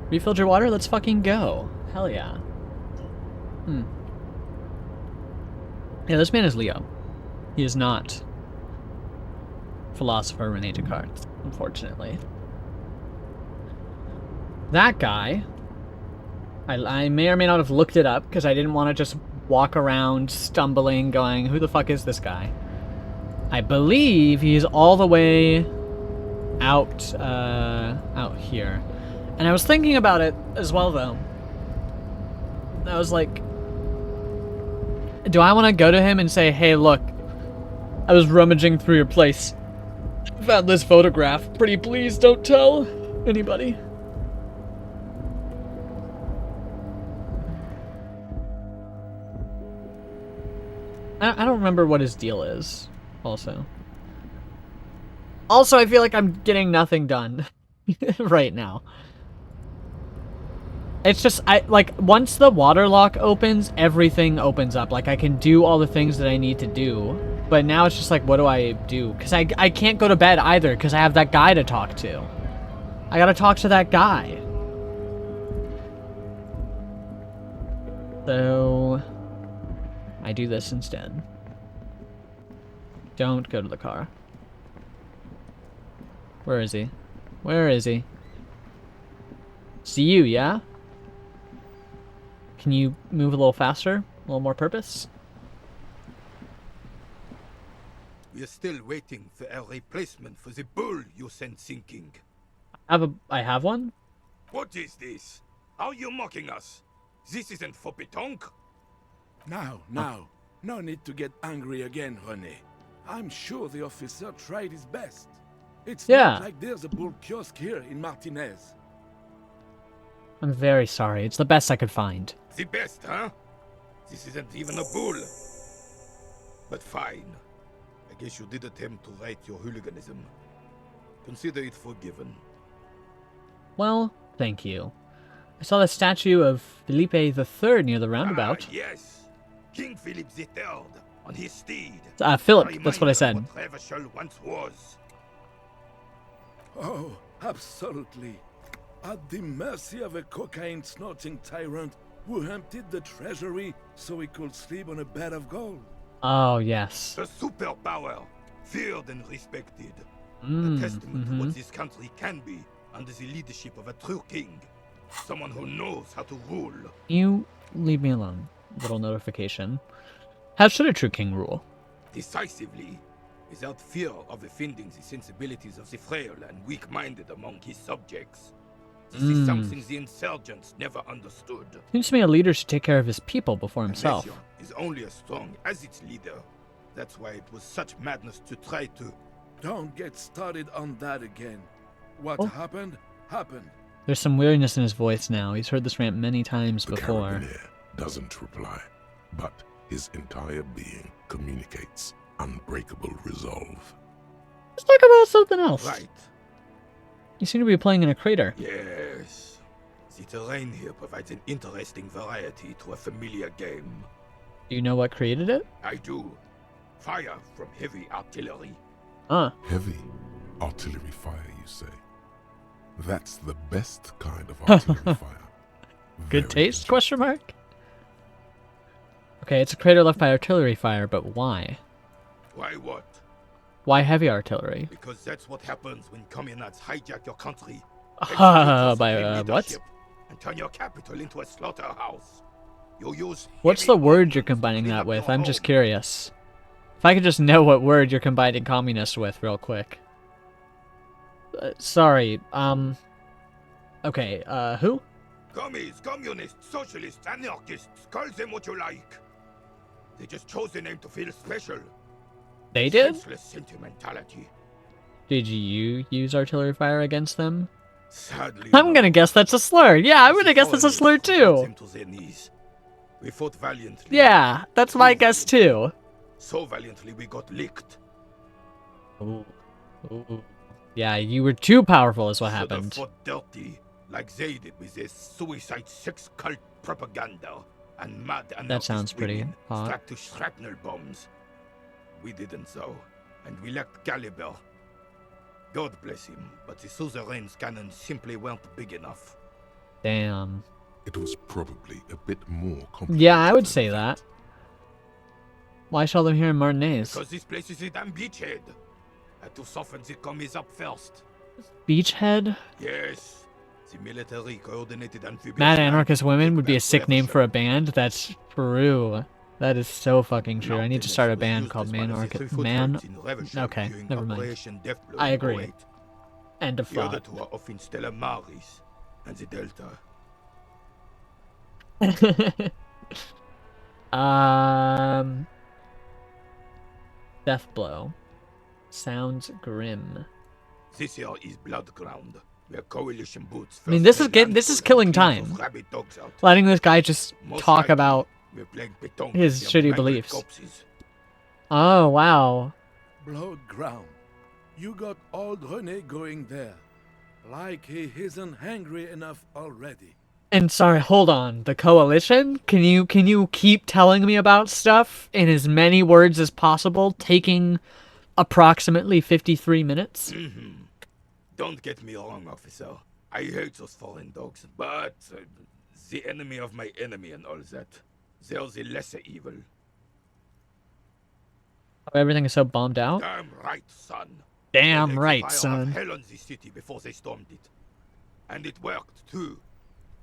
Refilled your water? Let's fucking go. Hell yeah. Yeah, this man is Leo. He is not philosopher Rene Descartes, unfortunately. That guy, I may or may not have looked it up because I didn't want to just walk around stumbling going, who the fuck is this guy? I believe he's all the way out here. And I was thinking about it as well, though. I was like, do I want to go to him and say, hey, look, I was rummaging through your place. Found this photograph. Pretty please don't tell anybody. I don't remember what his deal is, also. Also, I feel like I'm getting nothing done right now. It's just, once the water lock opens, everything opens up. Like, I can do all the things that I need to do. But now it's just like, what do I do? Because I can't go to bed either, because I have that guy to talk to. I gotta talk to that guy. So, I do this instead. Don't go to the car. Where is he? Where is he? See you, yeah? Can you move a little faster? A little more purpose? We are still waiting for a replacement for the bull you sent sinking. I have one? What is this? Are you mocking us? This isn't for pétanque. Now, no need to get angry again, René. I'm sure the officer tried his best. It's not like there's a bull kiosk here in Martinez. I'm very sorry. It's the best I could find. The best, huh? This isn't even a bull. But fine. I guess you did attempt to right your hooliganism. Consider it forgiven. Well, thank you. I saw the statue of Felipe III near the roundabout. Ah, yes. King Philip III on his steed. Philip, that's what I said. What Revachol once was. Oh, absolutely. At the mercy of a cocaine-snorting tyrant who emptied the treasury so he could sleep on a bed of gold. Oh, yes. A superpower, feared and respected. A testament to what this country can be under the leadership of a true king. Someone who knows how to rule. You leave me alone. Little notification. How should a true king rule? Decisively, without fear of offending the sensibilities of the frail and weak-minded among his subjects. This is something the insurgents never understood. Seems to me a leader should take care of his people before himself. A nation is only as strong as its leader. That's why it was such madness to try to... Don't get started on that again. What happened, happened. There's some weirdness in his voice now. He's heard this rant many times before. The Carabiner doesn't reply, but his entire being communicates unbreakable resolve. Let's talk about something else. Right. You seem to be playing in a crater. Yes. The terrain here provides an interesting variety to a familiar game. Do you know what created it? I do. Fire from heavy artillery. Heavy artillery fire, you say? That's the best kind of artillery fire. Good taste? Question mark. Okay, it's a crater left by artillery fire, but why? Why what? Why heavy artillery? Because that's what happens when communists hijack your country. By what? And turn your capital into a slaughterhouse. You use. What's the word you're combining that with? I'm just curious. If I could just know what word you're combining communist with real quick. Sorry, okay, who? Commies, communists, socialists, anarchists, call them what you like. They just chose the name to feel special. They did? Senseless sentimentality. Did you use artillery fire against them? Sadly, I'm gonna guess that's a slur. Yeah, I'm gonna guess that's a slur too. We fought valiantly. Yeah, that's my guess too. So valiantly we got licked. Ooh. Ooh. Yeah, you were too powerful is what happened. Fought dirty, like they did with their suicide sex cult propaganda and mad anarchist That sounds pretty women hot. strapped to shrapnel bombs. We didn't so, and we lacked caliber. God bless him, but the suzerain's cannons simply weren't big enough. Damn. It was probably a bit more complicated. Yeah, I would say that. Why shall them here in Martinez? Because this place is a damn beachhead. Had to soften the commies up first. Beachhead? Yes. The military coordinated amphibious. Mad Anarchist Women would be a sick name for a band. That's true. That is so fucking true. I need to start a band called Okay, never mind. I agree. End of The other thought. two are off in Stella Maris and the Delta. Death Blow. Sounds grim. This here is Blood Ground, where coalition boots. I mean, this is killing time. Letting this guy just talk about his shitty beliefs. Oh, wow. Blood Ground. You got old René going there. Like he isn't hungry enough already. And sorry, hold on. The coalition? Can you keep telling me about stuff in as many words as possible, taking approximately 53 minutes? Don't get me wrong, officer. I hate those foreign dogs, but the enemy of my enemy and all that, they're the lesser evil. Oh, everything is so bombed out? Damn right, son. Damn right, Fire son. of hell on the city before they stormed it. And it worked, too.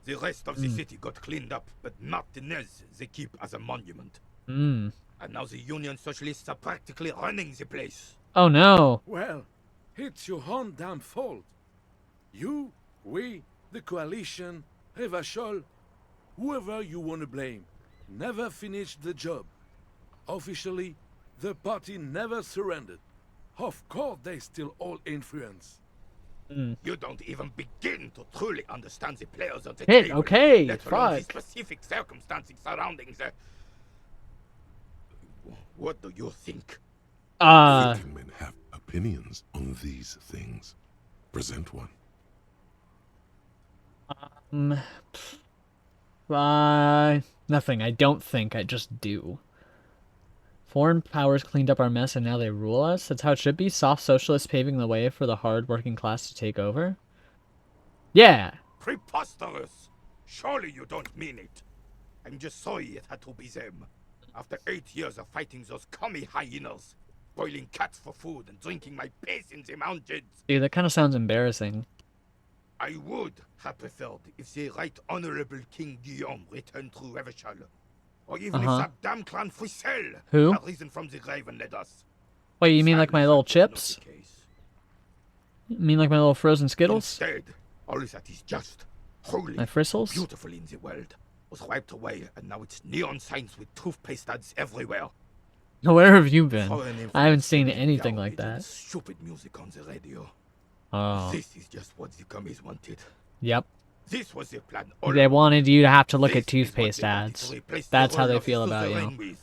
The rest of the city got cleaned up, but Martinez they keep as a monument. And now the Union Socialists are practically running the place. Oh no. Well, it's your own damn fault. You, we, the coalition, Revachol, whoever you want to blame, never finished the job. Officially, the party never surrendered. Of course they still all influence. You don't even begin to truly understand the players of the Hey, table, okay, let alone the fuck. specific circumstances surrounding the... What do you think? Thinking men have opinions on these things. Present one. Nothing. I don't think. I just do. Foreign powers cleaned up our mess and now they rule us? That's how it should be? Soft socialists paving the way for the hard working class to take over? Yeah. Preposterous! Surely you don't mean it. I'm just sorry it had to be them. After 8 years of fighting those commie hyenas, boiling cats for food and drinking my piss in the mountains. Dude, that kind of sounds embarrassing. I would have preferred if the Right Honorable King Guillaume returned through Revachol. Or even if that damn clan Frisell Who? had risen from the grave and led us. Wait, you mean like my little chips? You mean like my little frozen Skittles? Instead, all that is just, holy, My Frissels? beautiful in the world was wiped away, and now it's neon signs with toothpaste ads everywhere. Where have you been? Foreign I haven't seen influence anything down like with the that. Stupid music on the radio. Oh. This is just what the commies wanted. Yep. This was their plan. They wanted you to have to look at toothpaste ads. That's how they feel about you.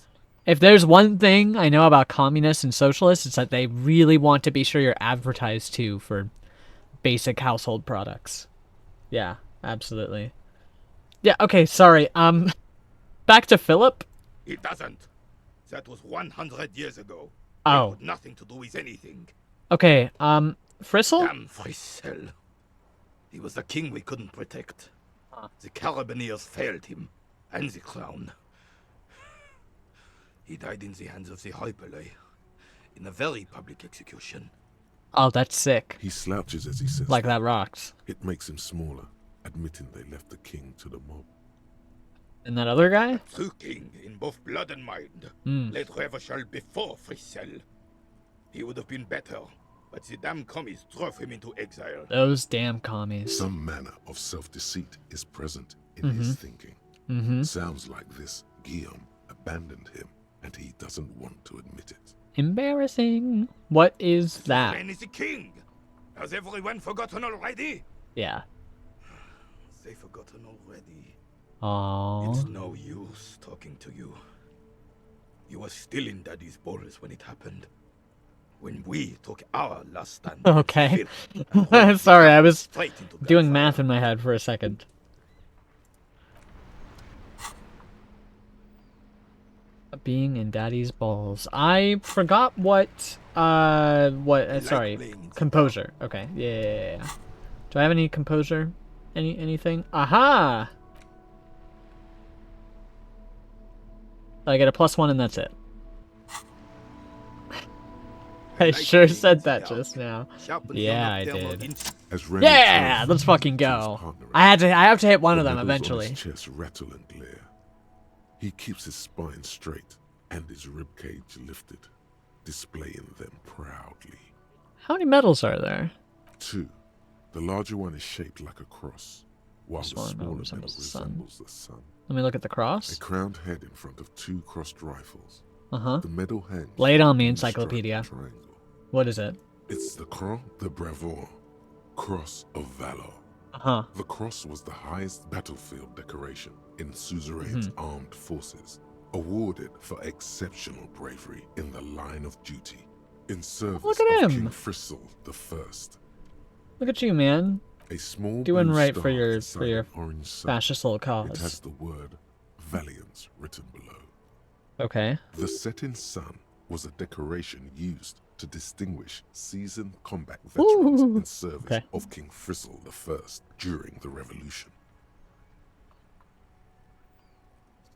If there's one thing I know about communists and socialists, it's that they really want to be sure you're advertised to for basic household products. Yeah, absolutely. Yeah, okay, sorry. Back to Philip. It doesn't. That was 100 years ago. Oh. It had nothing to do with anything. Okay, Frissel? Damn Frissell. He was the king we couldn't protect. The Carabineers failed him, and the crown. He died in the hands of the Hyperlay, in a very public execution. Oh, that's sick. He slouches as he says Like that rocks. It makes him smaller, admitting they left the king to the mob. And that other guy? True king in both blood and mind. Led Revachol before Frissell. He would have been better, but the damn commies drove him into exile. Those damn commies. Some manner of self-deceit is present in his thinking. Sounds like this Guillaume abandoned him, and he doesn't want to admit it. Embarrassing. What is that? Man is the king. Has everyone forgotten already? Yeah. They forgotten already. Aww. It's no use talking to you. You were still in Daddy's balls when it happened. When we took our last stand. Okay. Sorry, I was doing math in my head for a second. Being in Daddy's balls. I forgot what, sorry, composure. Okay, yeah. Do I have any composure? Anything? Aha! I get a +1 and that's it. I sure said that just now. Yeah, I did. Yeah, let's fucking go. I have to hit one of them eventually. His chest rattle and glare. He keeps his spine straight and his ribcage lifted, displaying them proudly. How many medals are there? 2. The larger one is shaped like a cross, while the smaller medal resembles the sun. Let me look at the cross. A crowned head in front of 2 crossed rifles. The medal hangs. Lay it on me, encyclopedia. What is it? It's the Croix de Bravoure, Cross of Valor. The cross was the highest battlefield decoration in Suzerain's armed forces, awarded for exceptional bravery in the line of duty, in service of King Frizzle the First. Look at you, man. A small doing blue right star for your beside an orange sun. fascist little It cause. has the word Valiance written below. Okay. The setting sun was a decoration used to distinguish seasoned combat veterans in service of King Frizzle the First during the Revolution.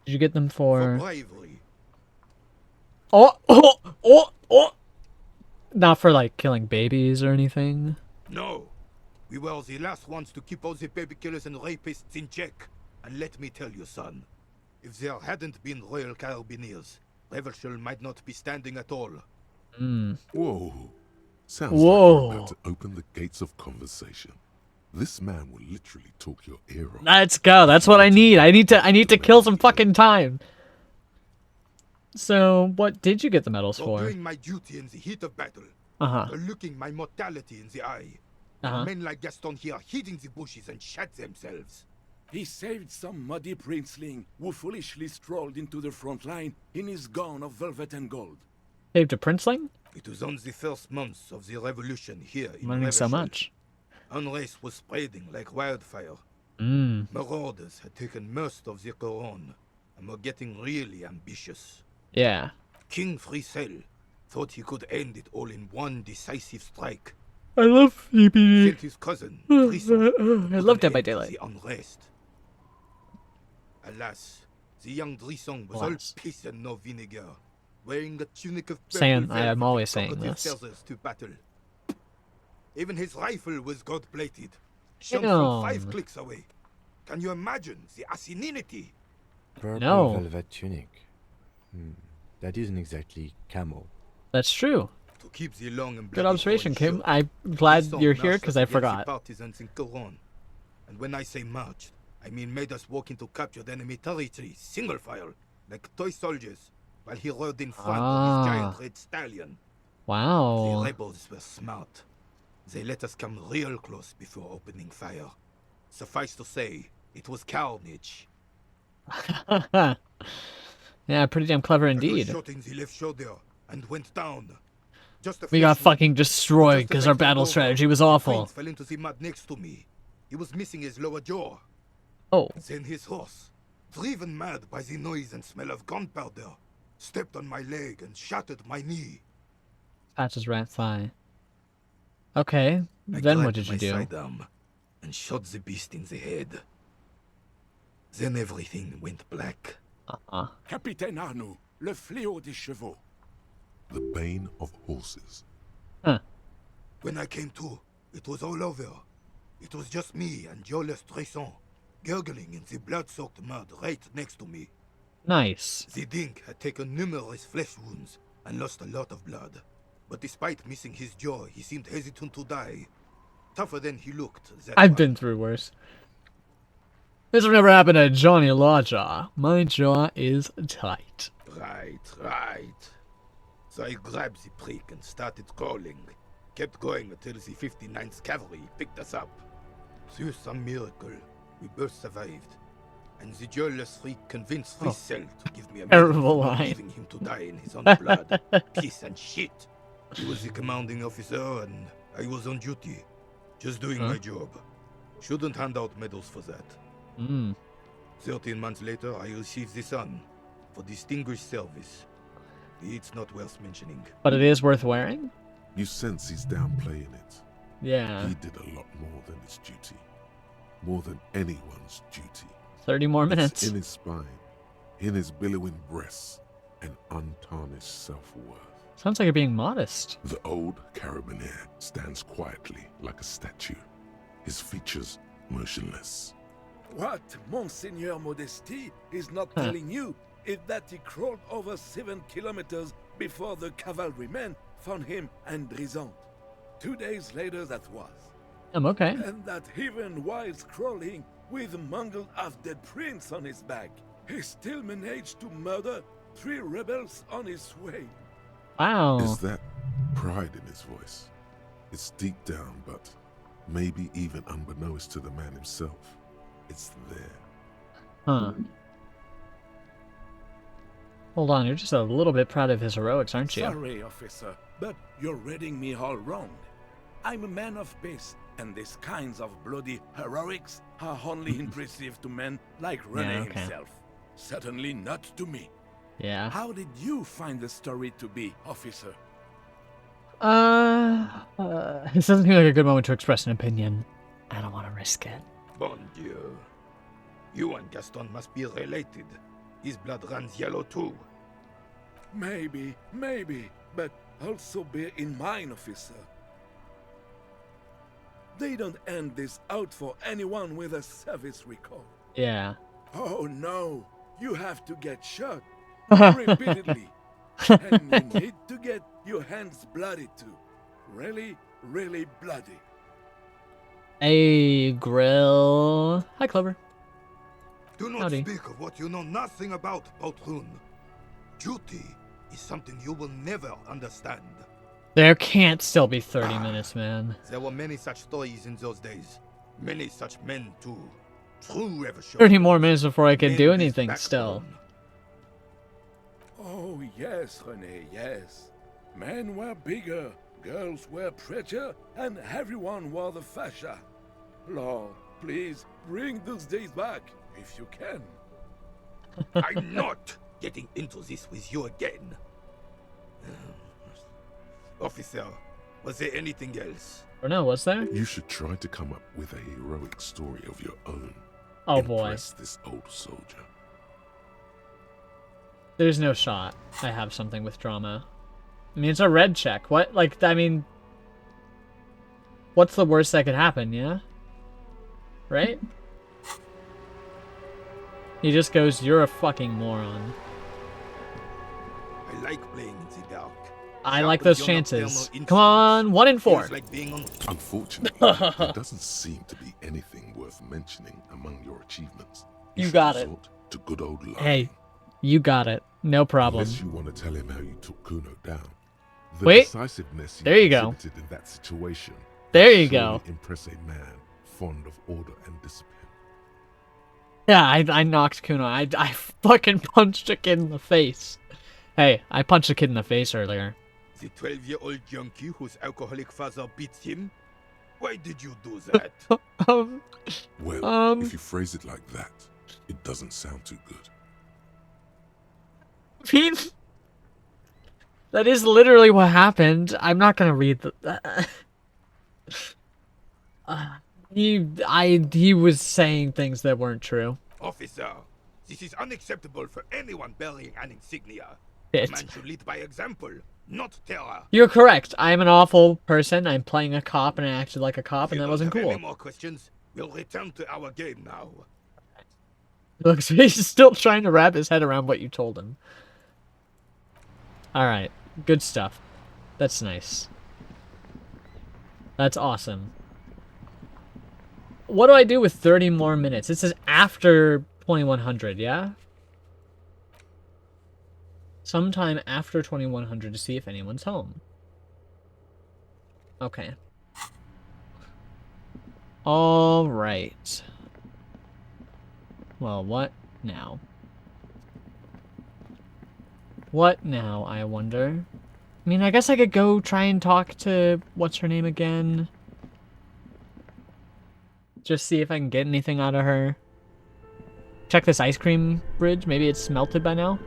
Did you get them for bravery. Oh! Not for like killing babies or anything. No. We were the last ones to keep all the baby killers and rapists in check. And let me tell you, son, if there hadn't been Royal Carabiniers, Revachol might not be standing at all. Whoa. Sounds like you're about to open the gates of conversation. This man will literally talk your ear off. Let's go. That's what I need. I need to kill some fucking time. So, what did you get the medals for? Doing my duty in the heat of battle. For looking my mortality in the eye. Men like Gaston here hid in the bushes and shot themselves. He saved some muddy princeling who foolishly strolled into the front line in his gown of velvet and gold. Saved a princeling? It was on the first months of the revolution here in Learning so Revachol. much. Unrest was spreading like wildfire. Mm. Marauders had taken most of the Couronne and were getting really ambitious. Yeah. King Frizzle thought he could end it all in one decisive strike. I love CPD. Sent his cousin, Drisson, I love Dead by Daylight. the unrest. Alas, the young Drisson was all piss and no vinegar, wearing a tunic of purple I'm always saying velvet this. feathers to battle. Even his rifle was gold-plated, shot from 5 clicks away. Can you imagine the asininity? Purple velvet tunic. That isn't exactly camo. That's true. To keep the long and Good observation, Kim. I'm glad you're here because I forgot. Partisans in Couronne. And when I say marched, I mean made us walk into captured enemy territory, single file, like toy soldiers, while he rode in front of his giant red stallion. Wow. The rebels were smart. They let us come real close before opening fire. Suffice to say, it was carnage. Yeah, pretty damn clever indeed. Shot in the left shoulder and went down. We got fucking destroyed because our battle strategy was awful. Fell into the mud next to me. He was missing his lower jaw. Oh. Then his horse, driven mad by the noise and smell of gunpowder, stepped on my leg and shattered my knee. Patches rat thigh. Okay, I then what grabbed did you my do? sidearm and shot the beast in the head. Then everything went black. Capitaine Arnoux, le fléau des chevaux. The bane of horses. When I came to, it was all over. It was just me and Jolas Tresson, gurgling in the blood-soaked mud right next to me. Nice. The dink had taken numerous flesh wounds and lost a lot of blood. But despite missing his jaw, he seemed hesitant to die. Tougher than he looked. I've been through worse. This will never happen to Johnny Lawjaw. My jaw is tight. Right. So I grabbed the prick and started crawling. Kept going until the 59th Cavalry picked us up. Through some miracle, we both survived. And the joyless freak convinced Frizzle to give me a terrible medal for line. leaving him to die in his own blood. Piss and shit. He was the commanding officer and I was on duty. Just doing my job. Shouldn't hand out medals for that. 13 months later, I received the Sun for distinguished service. It's not worth mentioning. But it is worth wearing? You sense he's downplaying it. Yeah. He did a lot more than his duty. more than anyone's duty. 30 more minutes. It's in his spine, in his billowing breasts, and untarnished self-worth. Sounds like you're being modest. The old carabinier stands quietly like a statue, his features motionless. What Monseigneur Modesty is not telling you is that he crawled over 7 kilometers before the cavalrymen found him and Drizant. 2 days later that was. I'm okay. And that even while crawling with a mangled half-dead prince on his back, he still managed to murder 3 rebels on his way. Wow. Is that pride in his voice? It's deep down, but maybe even unbeknownst to the man himself, it's there. Huh. Hold on, you're just a little bit proud of his heroics, aren't you? Sorry, officer, but you're reading me all wrong. I'm a man of peace, and these kinds of bloody heroics are only impressive to men like René himself. Certainly not to me. Yeah. How did you find the story to be, officer? This doesn't seem like a good moment to express an opinion. I don't want to risk it. Bon Dieu. You and Gaston must be related. His blood runs yellow too. Maybe, but also bear in mind, officer. They don't end this out for anyone with a service record. Yeah. Oh no, you have to get shot repeatedly. And you need to get your hands bloody too. Really, really bloody. Hey, Grill. Hi, Clover. Do not Howdy. speak of what you know nothing about, Pautrun. Duty is something you will never understand. There can't still be 30 minutes, man. There were many such stories in those days. Many such men too. True ever show. 30 more minutes before I can do anything still. Oh yes, René, yes. Men were bigger, girls were prettier, and everyone wore the fascia. Lord, please bring those days back, if you can. I'm not getting into this with you again. Officer, was there anything else? Or no, was there? You should try to come up with a heroic story of your own. Oh boy. Impress this old soldier. There's no shot I have something with drama. I mean, it's a red check. What? Like, I mean... What's the worst that could happen, yeah? Right? He just goes, you're a fucking moron. I like playing in the dark. I like those chances. Come on, 1 in 4. Unfortunately, there doesn't seem to be anything worth mentioning among your achievements. You got it. Resort to good old lying. Hey, you got it. No problem. Unless you want to tell him how you took Kuno down. The Wait. decisiveness There you go. exhibited in that situation There you will go. surely impress a man fond of order and discipline. Yeah, I knocked Kuno. I fucking punched a kid in the face. Hey, I punched a kid in the face earlier. The 12-year-old junkie whose alcoholic father beats him? Why did you do that? Well, if you phrase it like that, it doesn't sound too good. I mean, that is literally what happened. I'm not gonna read the... he was saying things that weren't true. Officer, this is unacceptable for anyone bearing an insignia. Shit. A man should lead by example, not terror. You're correct. I'm an awful person. I'm playing a cop and I acted like a cop and that wasn't cool. Any more questions? We'll return to our game now. Look, so he's still trying to wrap his head around what you told him. Alright. Good stuff. That's nice. That's awesome. What do I do with 30 more minutes? It says after 2100, yeah? Sometime after 2100 to see if anyone's home. Okay. Alright. Well, what now? What now, I wonder? I mean, I guess I could go try and talk to... What's her name again? Just see if I can get anything out of her. Check this ice cream bridge. Maybe it's melted by now.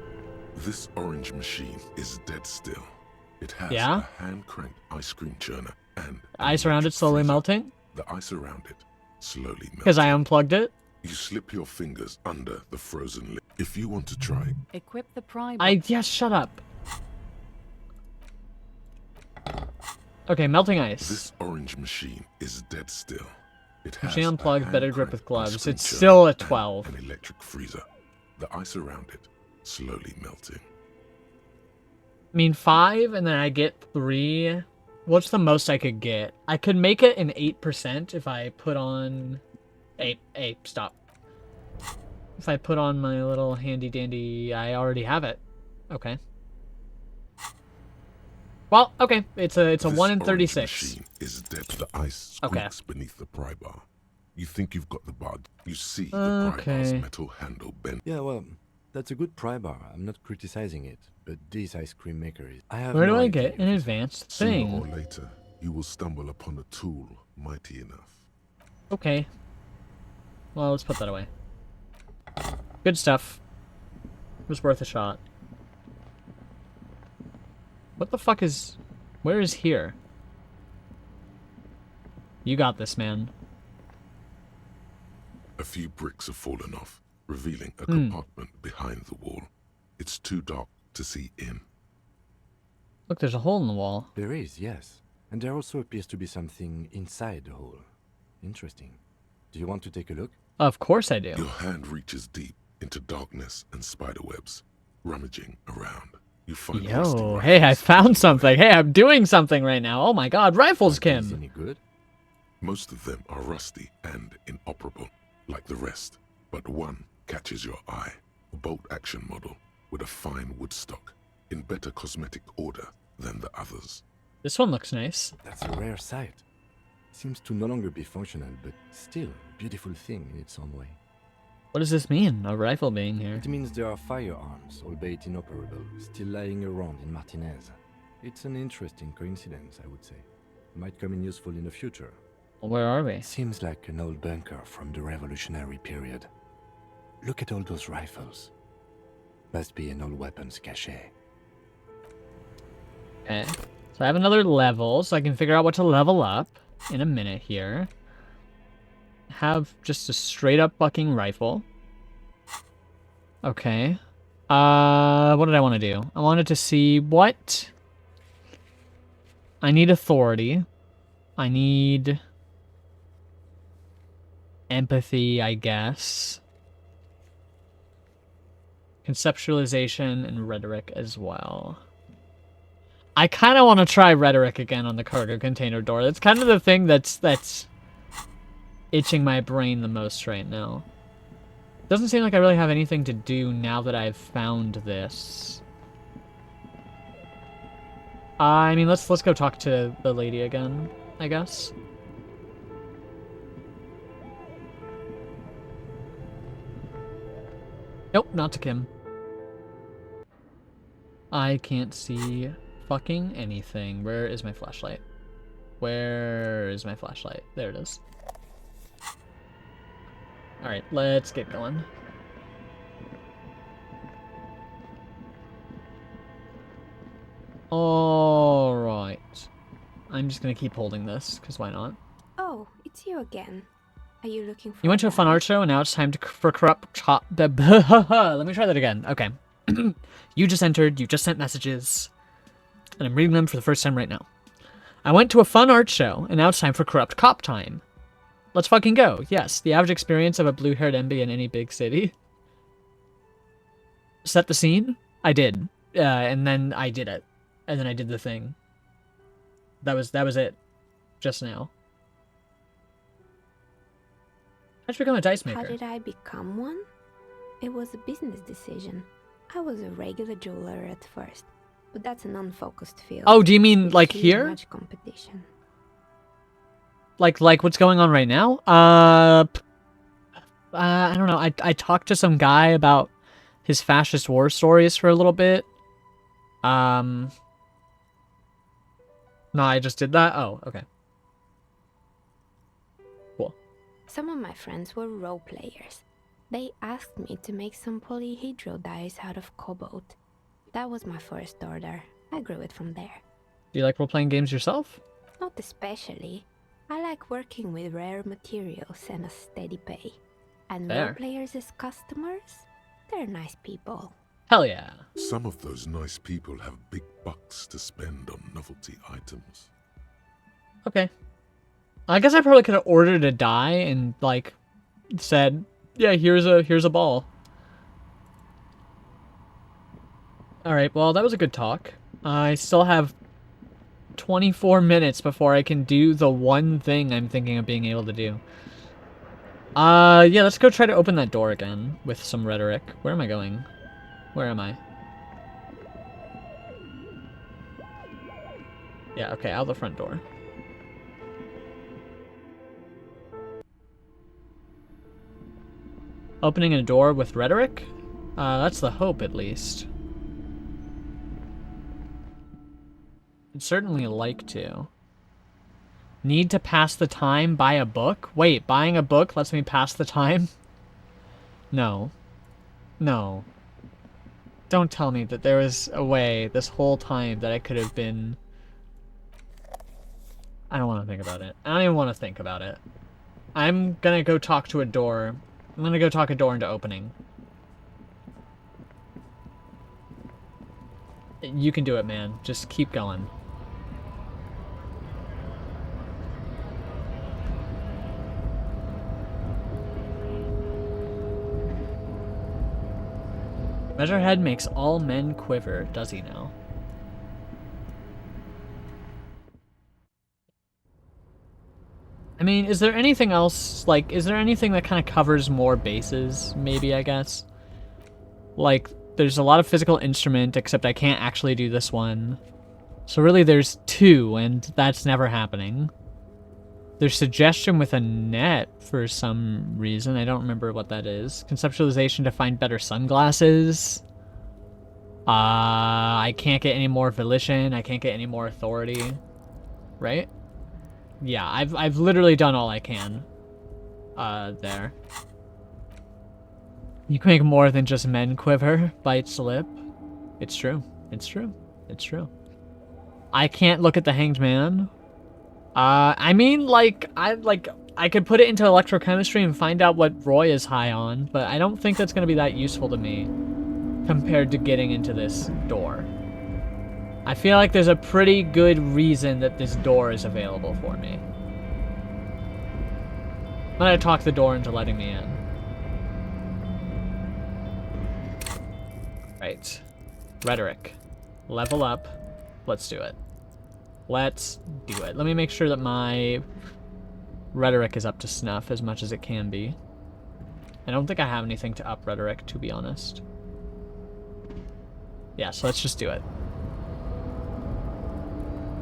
This orange machine is dead still. It has Yeah? a hand-cranked ice cream churner and... Ice around it slowly melting? The ice around it slowly melting. Because I unplugged it? You slip your fingers under the frozen lip. If you want to try... Equip the pry... Yes, shut up. Okay, melting ice. This orange machine is dead still. It has Machine unplugged, better grip with gloves. ice cream It's churn still a and 12. An electric freezer. The ice around it, slowly melting. I mean, 5, and then I get 3. What's the most I could get? I could make it an 8% if I put on... Hey, stop. If I put on my little handy-dandy... I already have it. Okay. Well, okay. It's a 1 in 36. Machine is dead. The ice squeaks beneath the pry bar. You think you've got the bar. You see the pry bar's metal handle bent. Yeah, well, that's a good pry bar. I'm not criticizing it, but this ice cream maker is... Where do I get an advanced thing? Sooner or later, you will stumble upon a tool mighty enough. Okay. Well, let's put that away. Good stuff. It was worth a shot. What the fuck is... Where is here? You got this, man. A few bricks have fallen off, revealing a compartment behind the wall. It's too dark to see in. Look, there's a hole in the wall. There is, yes. And there also appears to be something inside the hole. Interesting. Do you want to take a look? Of course I do. Your hand reaches deep into darkness and spiderwebs, rummaging around. You find Yo, hey, I found something. Hey, I'm doing something right now. Oh my god, rifles, Kim. Any good? Most of them are rusty and inoperable, like the rest. But one catches your eye. A bolt-action model with a fine wood stock, in better cosmetic order than the others. This one looks nice. That's a rare sight. Seems to no longer be functional, but still a beautiful thing in its own way. What does this mean, a rifle being here? It means there are firearms, albeit inoperable, still lying around in Martinez. It's an interesting coincidence, I would say. Might come in useful in the future. Well, where are we? Seems like an old bunker from the revolutionary period. Look at all those rifles. Must be an old weapons cache. Okay. So I have another level, so I can figure out what to level up in a minute here. Have just a straight up fucking rifle. Okay. What did I want to do? I wanted to see what... I need authority. I need... empathy, I guess. Conceptualization and rhetoric as well. I kind of want to try rhetoric again on the cargo container door. That's kind of the thing that's itching my brain the most right now. Doesn't seem like I really have anything to do now that I've found this. I mean, let's go talk to the lady again, I guess. Nope, not to Kim. I can't see fucking anything. Where is my flashlight? Where is my flashlight? There it is. Alright, let's get going. Alright. I'm just gonna keep holding this, because why not? Oh, it's you again. Are you looking for... You went to a fun art show, and now it's time for corrupt... Let me try that again. Okay. You just entered, you just sent messages, and I'm reading them for the first time right now. I went to a fun art show, and now it's time for corrupt cop time. Let's fucking go. Yes, the average experience of a blue-haired MB in any big city. Set the scene? I did. And then I did it. And then I did the thing. That was it. Just now. How'd you become a dice maker? How did I become one? It was a business decision. I was a regular jeweler at first, but that's an unfocused field. Oh, do you mean like Too here? much competition. Like what's going on right now? I don't know. I talked to some guy about his fascist war stories for a little bit. No, I just did that. Oh, okay. Cool. Some of my friends were role players. They asked me to make some polyhedral dice out of cobalt. That was my first order. I grew it from there. Do you like role-playing games yourself? Not especially. I like working with rare materials and a steady pay. And Fair. role players as customers, they're nice people. Hell yeah. Some of those nice people have big bucks to spend on novelty items. Okay. I guess I probably could have ordered a die and like said, yeah, here's a ball. Alright, well that was a good talk. I still have 24 minutes before I can do the one thing I'm thinking of being able to do. Yeah, let's go try to open that door again with some rhetoric. Where am I going? Where am I? Yeah, okay, out the front door. Opening a door with rhetoric? That's the hope, at least. I'd certainly like to. Need to pass the time? Buy a book? Wait, buying a book lets me pass the time? No. No. Don't tell me that there was a way this whole time that I could have been... I don't want to think about it. I don't even want to think about it. I'm gonna go talk to a door. I'm gonna go talk a door into opening. You can do it, man. Just keep going. Measurehead makes all men quiver, does he now? I mean, is there anything else, like, is there anything that kind of covers more bases, maybe, I guess? Like, there's a lot of physical instrument, except I can't actually do this one. So really there's 2, and that's never happening. There's suggestion with a net for some reason. I don't remember what that is. Conceptualization to find better sunglasses. I can't get any more volition. I can't get any more authority. Right? Yeah, I've literally done all I can. There. You can make more than just men quiver, bites lip. It's true. It's true. It's true. I can't look at the Hanged Man. I mean, I could put it into electrochemistry and find out what Roy is high on, but I don't think that's going to be that useful to me compared to getting into this door. I feel like there's a pretty good reason that this door is available for me. I'm going to talk the door into letting me in. Right. Rhetoric. Level up. Let's do it. Let's do it. Let me make sure that my rhetoric is up to snuff as much as it can be. I don't think I have anything to up rhetoric, to be honest. Yeah, so let's just do it.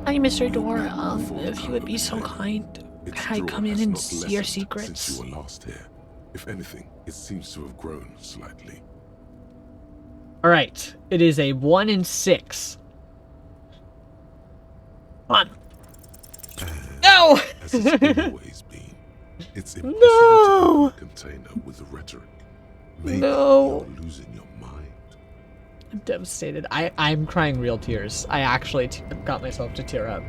Hi, Mr. Door. If you would be so kind, could I come in and see your secrets? Since you were last here. If anything, it seems to have grown slightly. Alright, it is a 1 in 6. Come on. No! As it's always been, it's impossible to open a container with the rhetoric. Maybe you're losing your mind. I'm devastated. I'm crying real tears. I actually got myself to tear up.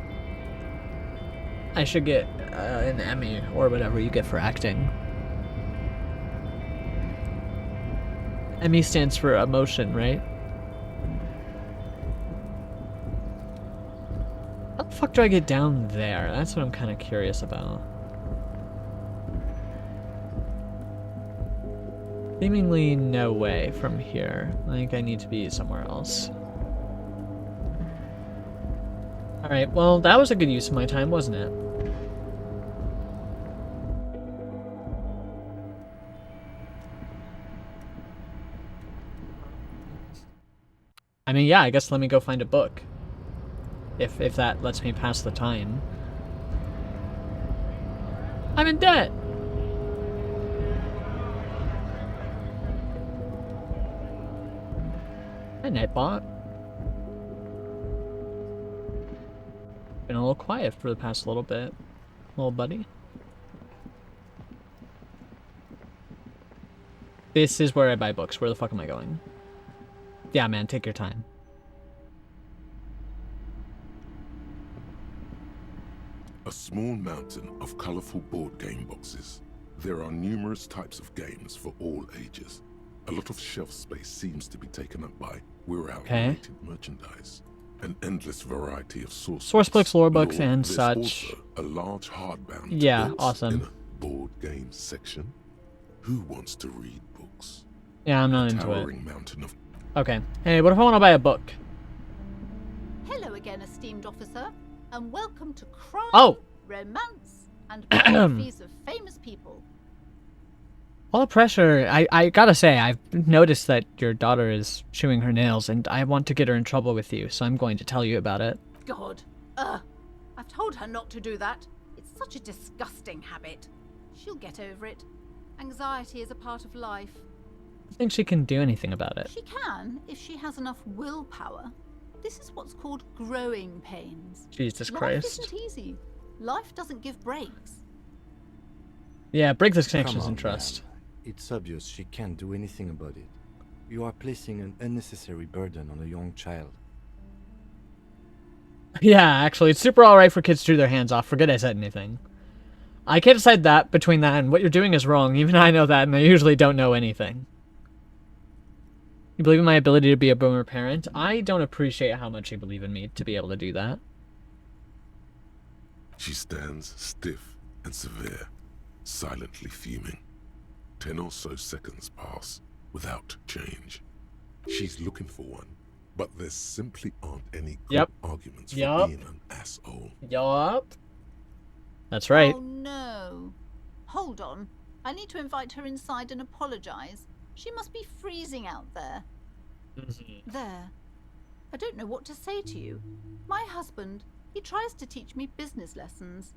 I should get an Emmy or whatever you get for acting. Emmy stands for emotion, right? How the fuck do I get down there? That's what I'm kind of curious about. Seemingly no way from here. I think I need to be somewhere else. Alright, well, that was a good use of my time, wasn't it? I mean, yeah, I guess let me go find a book. If that lets me pass the time. I'm in debt! Hi, Nightbot. Been a little quiet for the past little bit, little buddy. This is where I buy books. Where the fuck am I going? Yeah, man, take your time. A small mountain of colorful board game boxes. There are numerous types of games for all ages. A lot of shelf space seems to be taken up by We're-Out-related merchandise. An endless variety of source books, lore books, and There's such. also a large hardbound Yeah, books awesome. in a board game section. Who wants to read books? Yeah, I'm not into it. Towering mountain of... Okay. Hey, what if I want to buy a book? Hello again, esteemed officer, and welcome to Crime, Romance, and Biographies of Famous People. All the pressure. I gotta say, I've noticed that your daughter is chewing her nails, and I want to get her in trouble with you, so I'm going to tell you about it. God, I've told her not to do that. It's such a disgusting habit. She'll get over it. Anxiety is a part of life. I think she can do anything about it. She can, if she has enough willpower. This is what's called growing pains. Jesus Life Christ. isn't easy. Life doesn't give breaks. Yeah, break this Come connections on, and trust. man. It's obvious she can't do anything about it. You are placing an unnecessary burden on a young child. Yeah, actually, it's super alright for kids to chew their hands off. Forget I said anything. I can't decide that between that and what you're doing is wrong. Even I know that, and I usually don't know anything. You believe in my ability to be a boomer parent? I don't appreciate how much you believe in me to be able to do that. She stands stiff and severe, silently fuming. 10 or so seconds pass without change. She's looking for one, but there simply aren't any good arguments for being an asshole. Yup. That's right. Oh no. Hold on. I need to invite her inside and apologize. She must be freezing out there. There. I don't know what to say to you. My husband, he tries to teach me business lessons.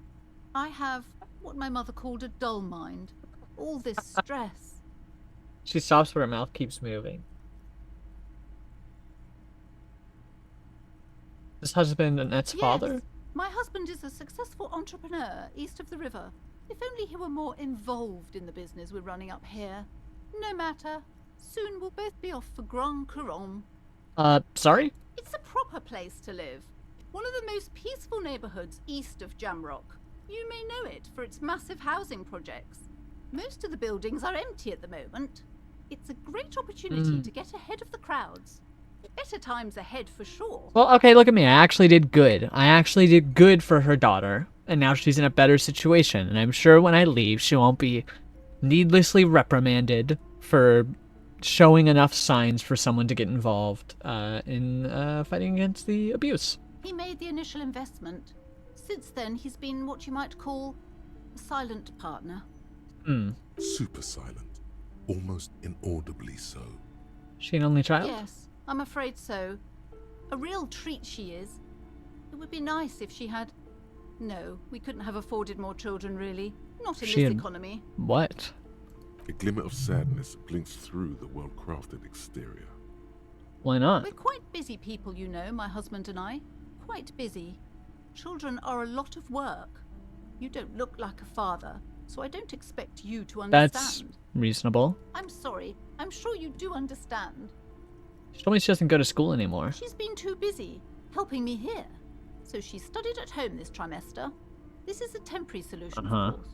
I have what my mother called a dull mind. All this stress. She stops, but her mouth keeps moving. This husband Annette's father? My husband is a successful entrepreneur east of the river. If only he were more involved in the business we're running up here. No matter. Soon we'll both be off for Grand Couronne. Sorry? It's a proper place to live. One of the most peaceful neighborhoods east of Jamrock. You may know it for its massive housing projects. Most of the buildings are empty at the moment. It's a great opportunity to get ahead of the crowds. Better times ahead for sure. Well, okay, look at me. I actually did good. I actually did good for her daughter. And now she's in a better situation. And I'm sure when I leave, she won't be needlessly reprimanded for showing enough signs for someone to get involved in fighting against the abuse. He made the initial investment. Since then, he's been what you might call a silent partner. Super silent. Almost inaudibly so. She an only child? Yes, I'm afraid so. A real treat she is. It would be nice if she had... No, we couldn't have afforded more children, really. Not in this economy. What? A glimmer of sadness blinks through the well-crafted exterior. Why not? We're quite busy people, you know, my husband and I. Quite busy. Children are a lot of work. You don't look like a father, so I don't expect you to understand. That's reasonable. I'm sorry. I'm sure you do understand. She told me she doesn't go to school anymore. She's been too busy, helping me here. So she studied at home this trimester. This is a temporary solution, of course.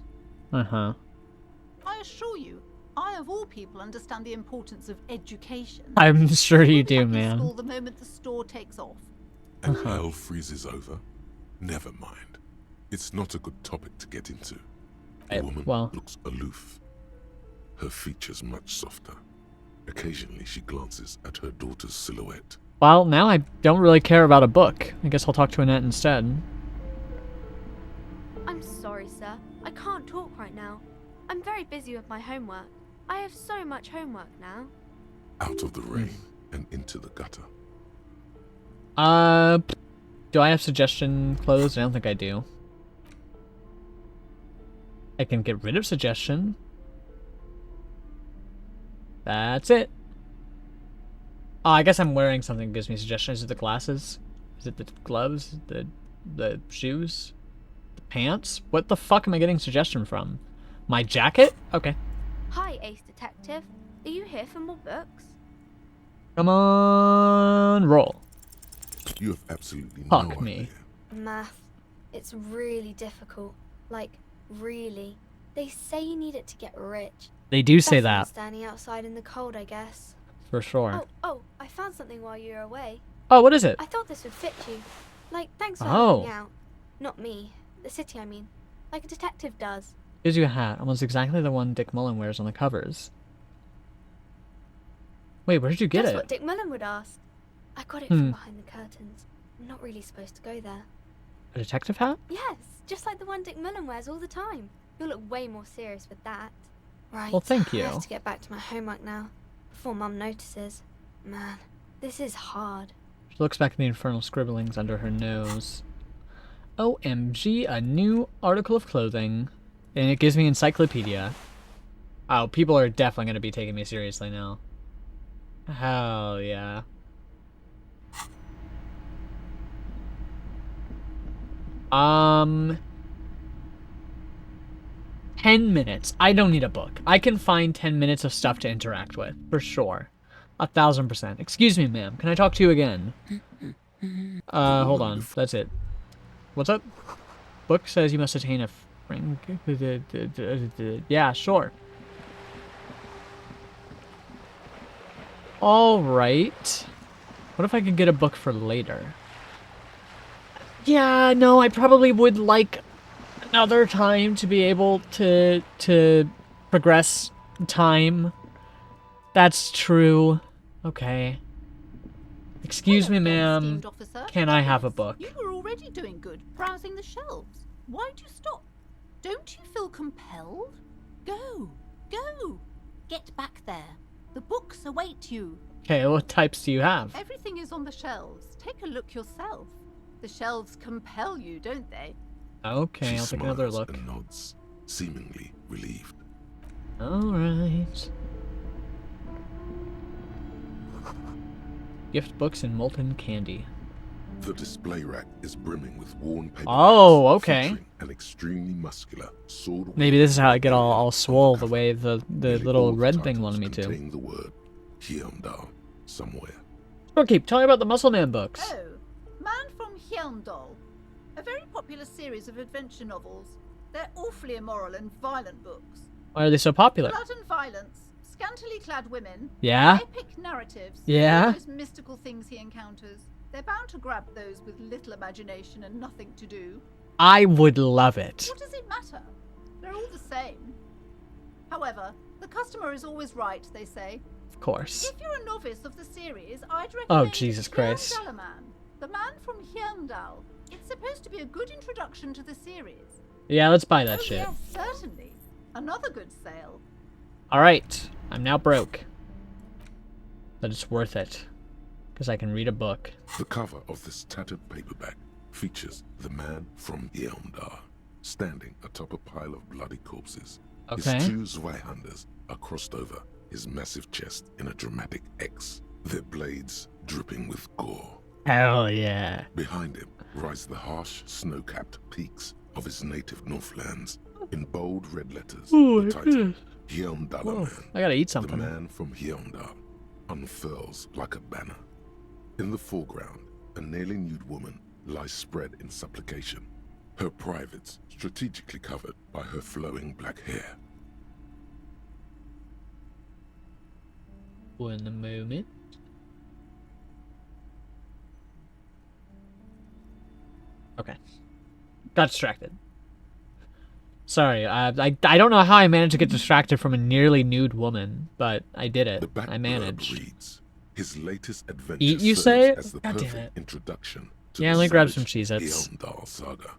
I assure you, I of all people understand the importance of education. I'm sure you do, man. School the moment the store takes off. And hell freezes over? Never mind. It's not a good topic to get into. The woman looks aloof. Her features much softer. Occasionally she glances at her daughter's silhouette. Well, now I don't really care about a book. I guess I'll talk to Annette instead. I'm sorry, sir. I can't talk right now. I'm very busy with my homework. I have so much homework now. Out of the rain and into the gutter. Do I have suggestion closed? I don't think I do. I can get rid of suggestion. That's it. Oh, I guess I'm wearing something that gives me suggestion. Is it the glasses? Is it the gloves? The shoes? The pants? What the fuck am I getting suggestion from? My jacket? Okay. Hi, Ace Detective. Are you here for more books? Come on, roll. You have absolutely Fuck no me. idea. Math. It's really difficult. Like, really. They say you need it to get rich. They do say Better than that. standing outside in the cold, I guess. For sure. Oh, I found something while you were away. Oh, what is it? I thought this would fit you. Like, thanks for Oh. helping me out. Not me. The city, I mean. Like a detective does. Gives you a hat, almost exactly the one Dick Mullen wears on the covers. Wait, where did you get That's it? what Dick Mullen would ask. I got it from behind the curtains. I'm not really supposed to go there. A detective hat? Yes, just like the one Dick Mullen wears all the time. You'll look way more serious with that. Right. Well, thank you. I have to get back to my homework now, before Mum notices. Man, this is hard. She looks back at the infernal scribblings under her nose. OMG, a new article of clothing. And it gives me encyclopedia. Oh, people are definitely going to be taking me seriously now. Hell yeah. Um... 10 minutes. I don't need a book. I can find 10 minutes of stuff to interact with, for sure. 1000%. Excuse me, ma'am. Can I talk to you again? Hold on. That's it. What's up? Book says you must attain a ring. Yeah, sure. Alright. What if I could get a book for later? Yeah, no, I probably would like another time to be able to progress time. That's true. Okay. Excuse me, ma'am. Can I have a book? You were already doing good, browsing the shelves. Why'd you stop? Don't you feel compelled? Go, go. Get back there. The books await you. Okay, what types do you have? Everything is on the shelves. Take a look yourself. The shelves compel you, don't they? Okay, She I'll take another smiles look. and nods, seemingly relieved. Alright. Gift books and molten candy. The display rack is brimming with worn paper. Oh, okay. An extremely muscular sword. Maybe this is how I get all swole the way the little red thing wanted me to. Contain the word Heimdall somewhere. Okay, tell me about the Muscle Man books. Oh, Man from Heimdall. A very popular series of adventure novels. They're awfully immoral and violent books. Why are they so popular? Blood and violence, scantily clad women. Yeah? Epic narratives. Yeah? All those mystical things he encounters. They're bound to grab those with little imagination and nothing to do. I would love it. What does it matter? They're all the same. However, the customer is always right, they say. Of course. If you're a novice of the series, I'd recommend Oh, Jesus Christ. Heimdall, the Man from Heimdall. It's supposed to be a good introduction to the series. Yeah, let's buy that Oh, shit. yes, certainly. Another good sale. Alright, I'm now broke. But it's worth it. Because I can read a book. The cover of this tattered paperback features the man from Heimdall standing atop a pile of bloody corpses. Okay. His two Zweihanders are crossed over his massive chest in a dramatic X, their blades dripping with gore. Hell yeah. Behind him rise the harsh, snow-capped peaks of his native Northlands. In bold red letters, Ooh, the title, Heimdall Man. I gotta eat something. The man from Heimdall unfurls like a banner. In the foreground, a nearly nude woman lies spread in supplication, her privates strategically covered by her flowing black hair. One moment. Okay. Got distracted. Sorry, I don't know how I managed to get distracted from a nearly nude woman, but I did it. I managed. Reads, his latest adventure Eat, you serves say? as the God damn perfect it. introduction to Yeah, the let me grab savage some Cheez-Its. Heimdall saga.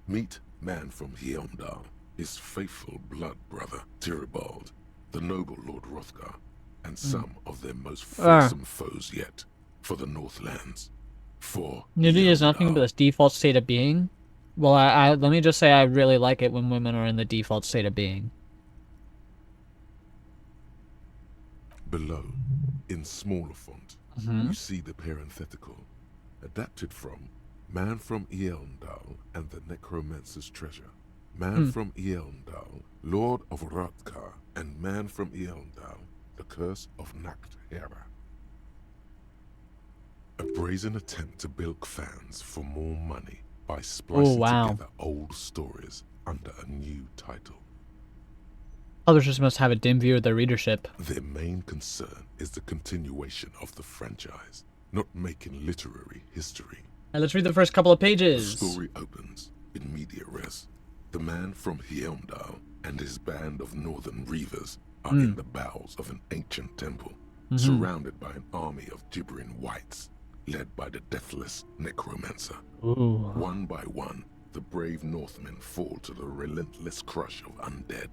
Meet Man from Heimdall, his faithful blood brother Tyribald, the noble Lord Hrothgar, and some of their most fearsome foes yet for the Northlands. For Nudity is nothing but its default state of being. Well, I let me just say I really like it when women are in the default state of being. Below, in smaller font, you see the parenthetical, adapted from Man from Heimdall and the Necromancer's Treasure. Man from Heimdall, Lord of Hrothgar, and Man from Heimdall, the Curse of Nacht Hera. A brazen attempt to bilk fans for more money by splicing wow. together old stories under a new title. Publishers must have a dim view of their readership. Their main concern is the continuation of the franchise, not making literary history. Right, let's read the first couple of pages. The story opens in media res. The man from Hjelmdal and his band of northern reavers are in the bowels of an ancient temple, surrounded by an army of gibbering whites, led by the deathless necromancer. Ooh. One by one, the brave Northmen fall to the relentless crush of undead,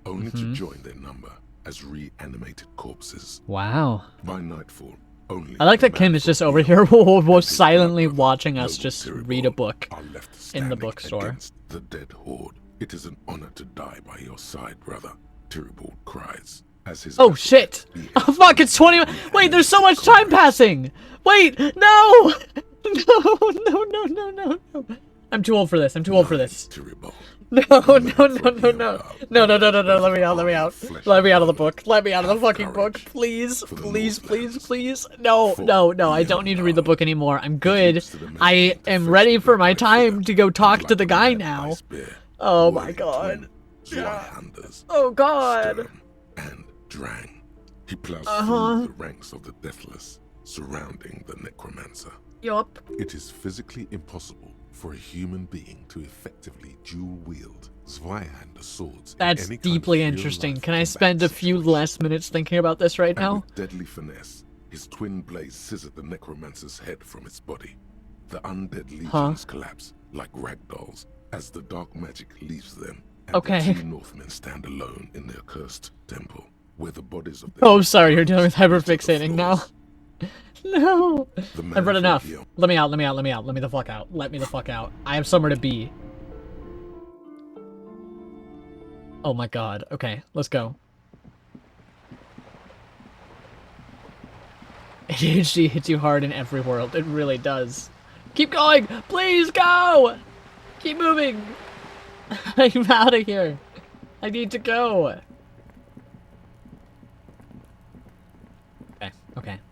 only to join their number as reanimated corpses. Wow. By nightfall, only I like that Kim is just over here silently watching us just read a book in the bookstore. The dead horde. It is an honor to die by your side, brother. Tyribald cries as his. Oh shit! Oh fuck! It's 20. Wait, there's so much time passing. Wait, no, no. I'm too old for this. I'm too old for this. No. Let me out. Let me out. Let me out of the book. Let me out of the fucking book. Please. No. I don't need to read the book anymore. I'm good. I am ready for my time to go talk to the guy now. Oh my god. Oh god. And Drang. He plows through the ranks of the deathless, surrounding the necromancer. Yup. It is physically impossible for a human being to effectively dual-wield Zweihander swords. That's deeply interesting. Can I spend a few less minutes thinking about this right now? With deadly finesse, his twin blades scissor the necromancer's head from its body. The undead legions collapse like ragdolls as the dark magic leaves them. And the two Northmen stand alone in their cursed temple, where the bodies of their sorry, you're dealing with hyperfixating now. No! I've read enough. Let me out. Let me the fuck out. Let me the fuck out. I have somewhere to be. Oh my god. Okay, let's go. ADHD hits you hard in every world. It really does. Keep going! Please go! Keep moving! I'm out of here. I need to go.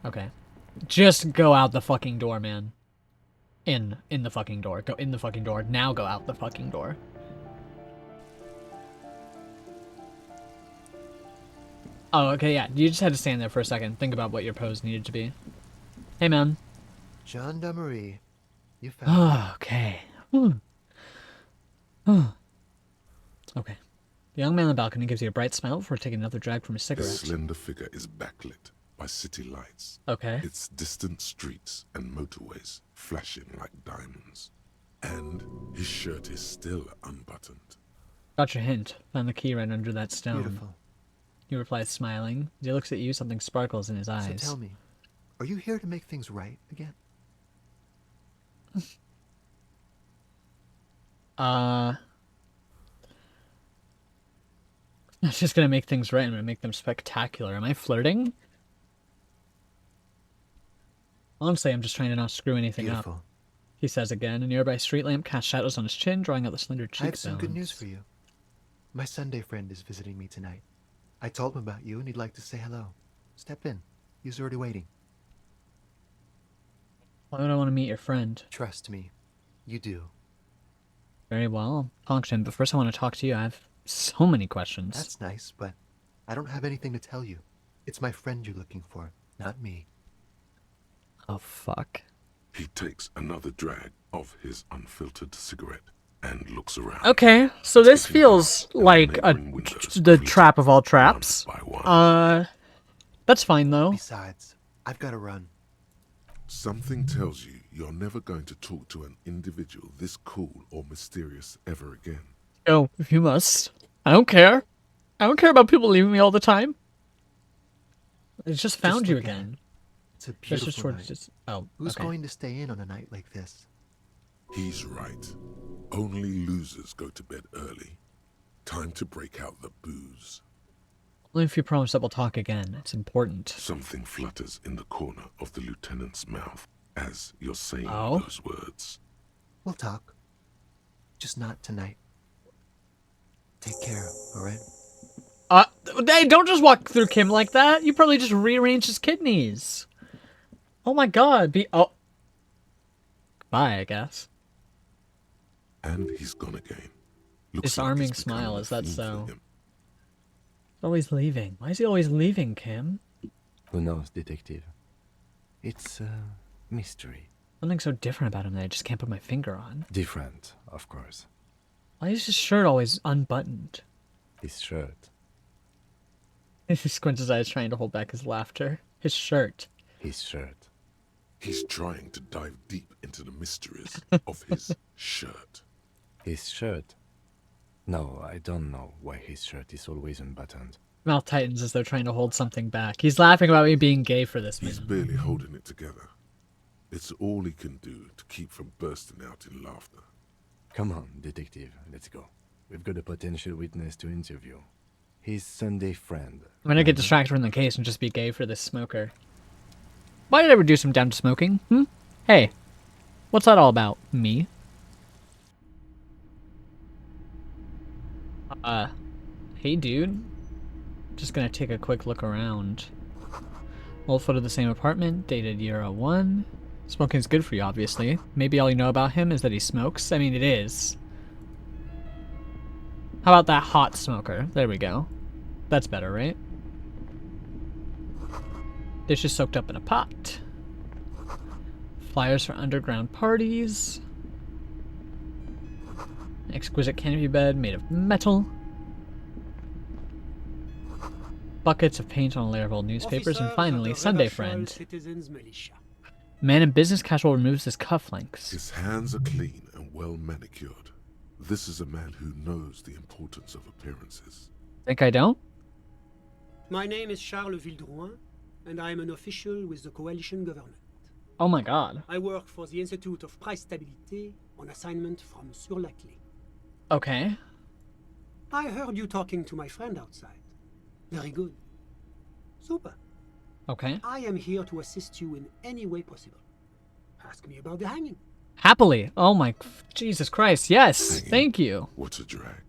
Okay. Just go out the fucking door, man. In the fucking door. Go in the fucking door. Now go out the fucking door. Oh, okay, yeah. You just had to stand there for a second. Think about what your pose needed to be. Hey, man. Gendarmerie. You found okay. Okay. The young man on the balcony gives you a bright smile before taking another drag from his cigarette. His slender figure is backlit by city lights. Okay. Its distant streets and motorways flashing like diamonds. And his shirt is still unbuttoned. Got your hint. Found the key right under that stone. Beautiful. He replies, smiling. As he looks at you, something sparkles in his eyes. So tell me, are you here to make things right again? I'm just gonna make things right. I'm gonna make them spectacular. Am I flirting? Honestly, I'm just trying to not screw anything up. He says again. A nearby street lamp casts shadows on his chin, drawing out the slender cheekbones. I have some good news for you. My Sunday friend is visiting me tonight. I told him about you and he'd like to say hello. Step in. He's already waiting. Why would I want to meet your friend? Trust me. You do. Very well. I'll talk to him, but first I want to talk to you. I have so many questions. That's nice, but I don't have anything to tell you. It's my friend you're looking for, not me. Oh, fuck. He takes another drag of his unfiltered cigarette and looks around. Okay, so this feels like the trap of all traps. That's fine, though. Besides, I've got to run. Something tells you you're never going to talk to an individual this cool or mysterious ever again. Oh, if you must. I don't care. I don't care about people leaving me all the time. I just found you again. It's a beautiful night. Oh, who's going to stay in on a night like this? He's right. Only losers go to bed early. Time to break out the booze. Only if you promise that we'll talk again. It's important. Something flutters in the corner of the lieutenant's mouth as you're saying those words. We'll talk. Just not tonight. Take care, alright? Hey, don't just walk through Kim like that. You probably just rearranged his kidneys. Oh my god. Bye, I guess. And he's gone again. Looks Disarming like he's becoming smile, a is that theme for so? him. Always leaving. Why is he always leaving, Kim? Who knows, detective? It's a mystery. Something so different about him that I just can't put my finger on. Different, of course. Why is his shirt always unbuttoned? His shirt. He squints his eyes trying to hold back his laughter. His shirt. His shirt. He's trying to dive deep into the mysteries of his shirt. His shirt? No, I don't know why his shirt is always unbuttoned. Mouth tightens as though trying to hold something back. He's laughing about me being gay for this man. He's barely holding it together. It's all he can do to keep from bursting out in laughter. Come on, detective, let's go. We've got a potential witness to interview. His Sunday friend. I'm gonna get distracted from the case and just be gay for this smoker. Why did I reduce him down to smoking? Hey, what's that all about? Me? Hey dude. Just gonna take a quick look around. Old photo of the same apartment, dated year 01. Smoking's good for you, obviously. Maybe all you know about him is that he smokes. I mean, it is. How about that hot smoker? There we go. That's better, right? Dishes soaked up in a pot. Flyers for underground parties. Exquisite canopy bed made of metal. Buckets of paint on a layer of old newspapers. And finally, Sunday friend. Man in business casual removes his cufflinks. His hands are clean and well manicured. This is a man who knows the importance of appearances. Think I don't? My name is Charles Vildrouin, and I am an official with the coalition government. Oh my god. I work for the Institute of Price Stabilité on assignment from Sur-la-Clé. Okay. I heard you talking to my friend outside. Very good. Super. Okay. I am here to assist you in any way possible. Ask me about the hanging. Happily. Oh my... Jesus Christ. Yes. Hanging. Thank you. What a drag.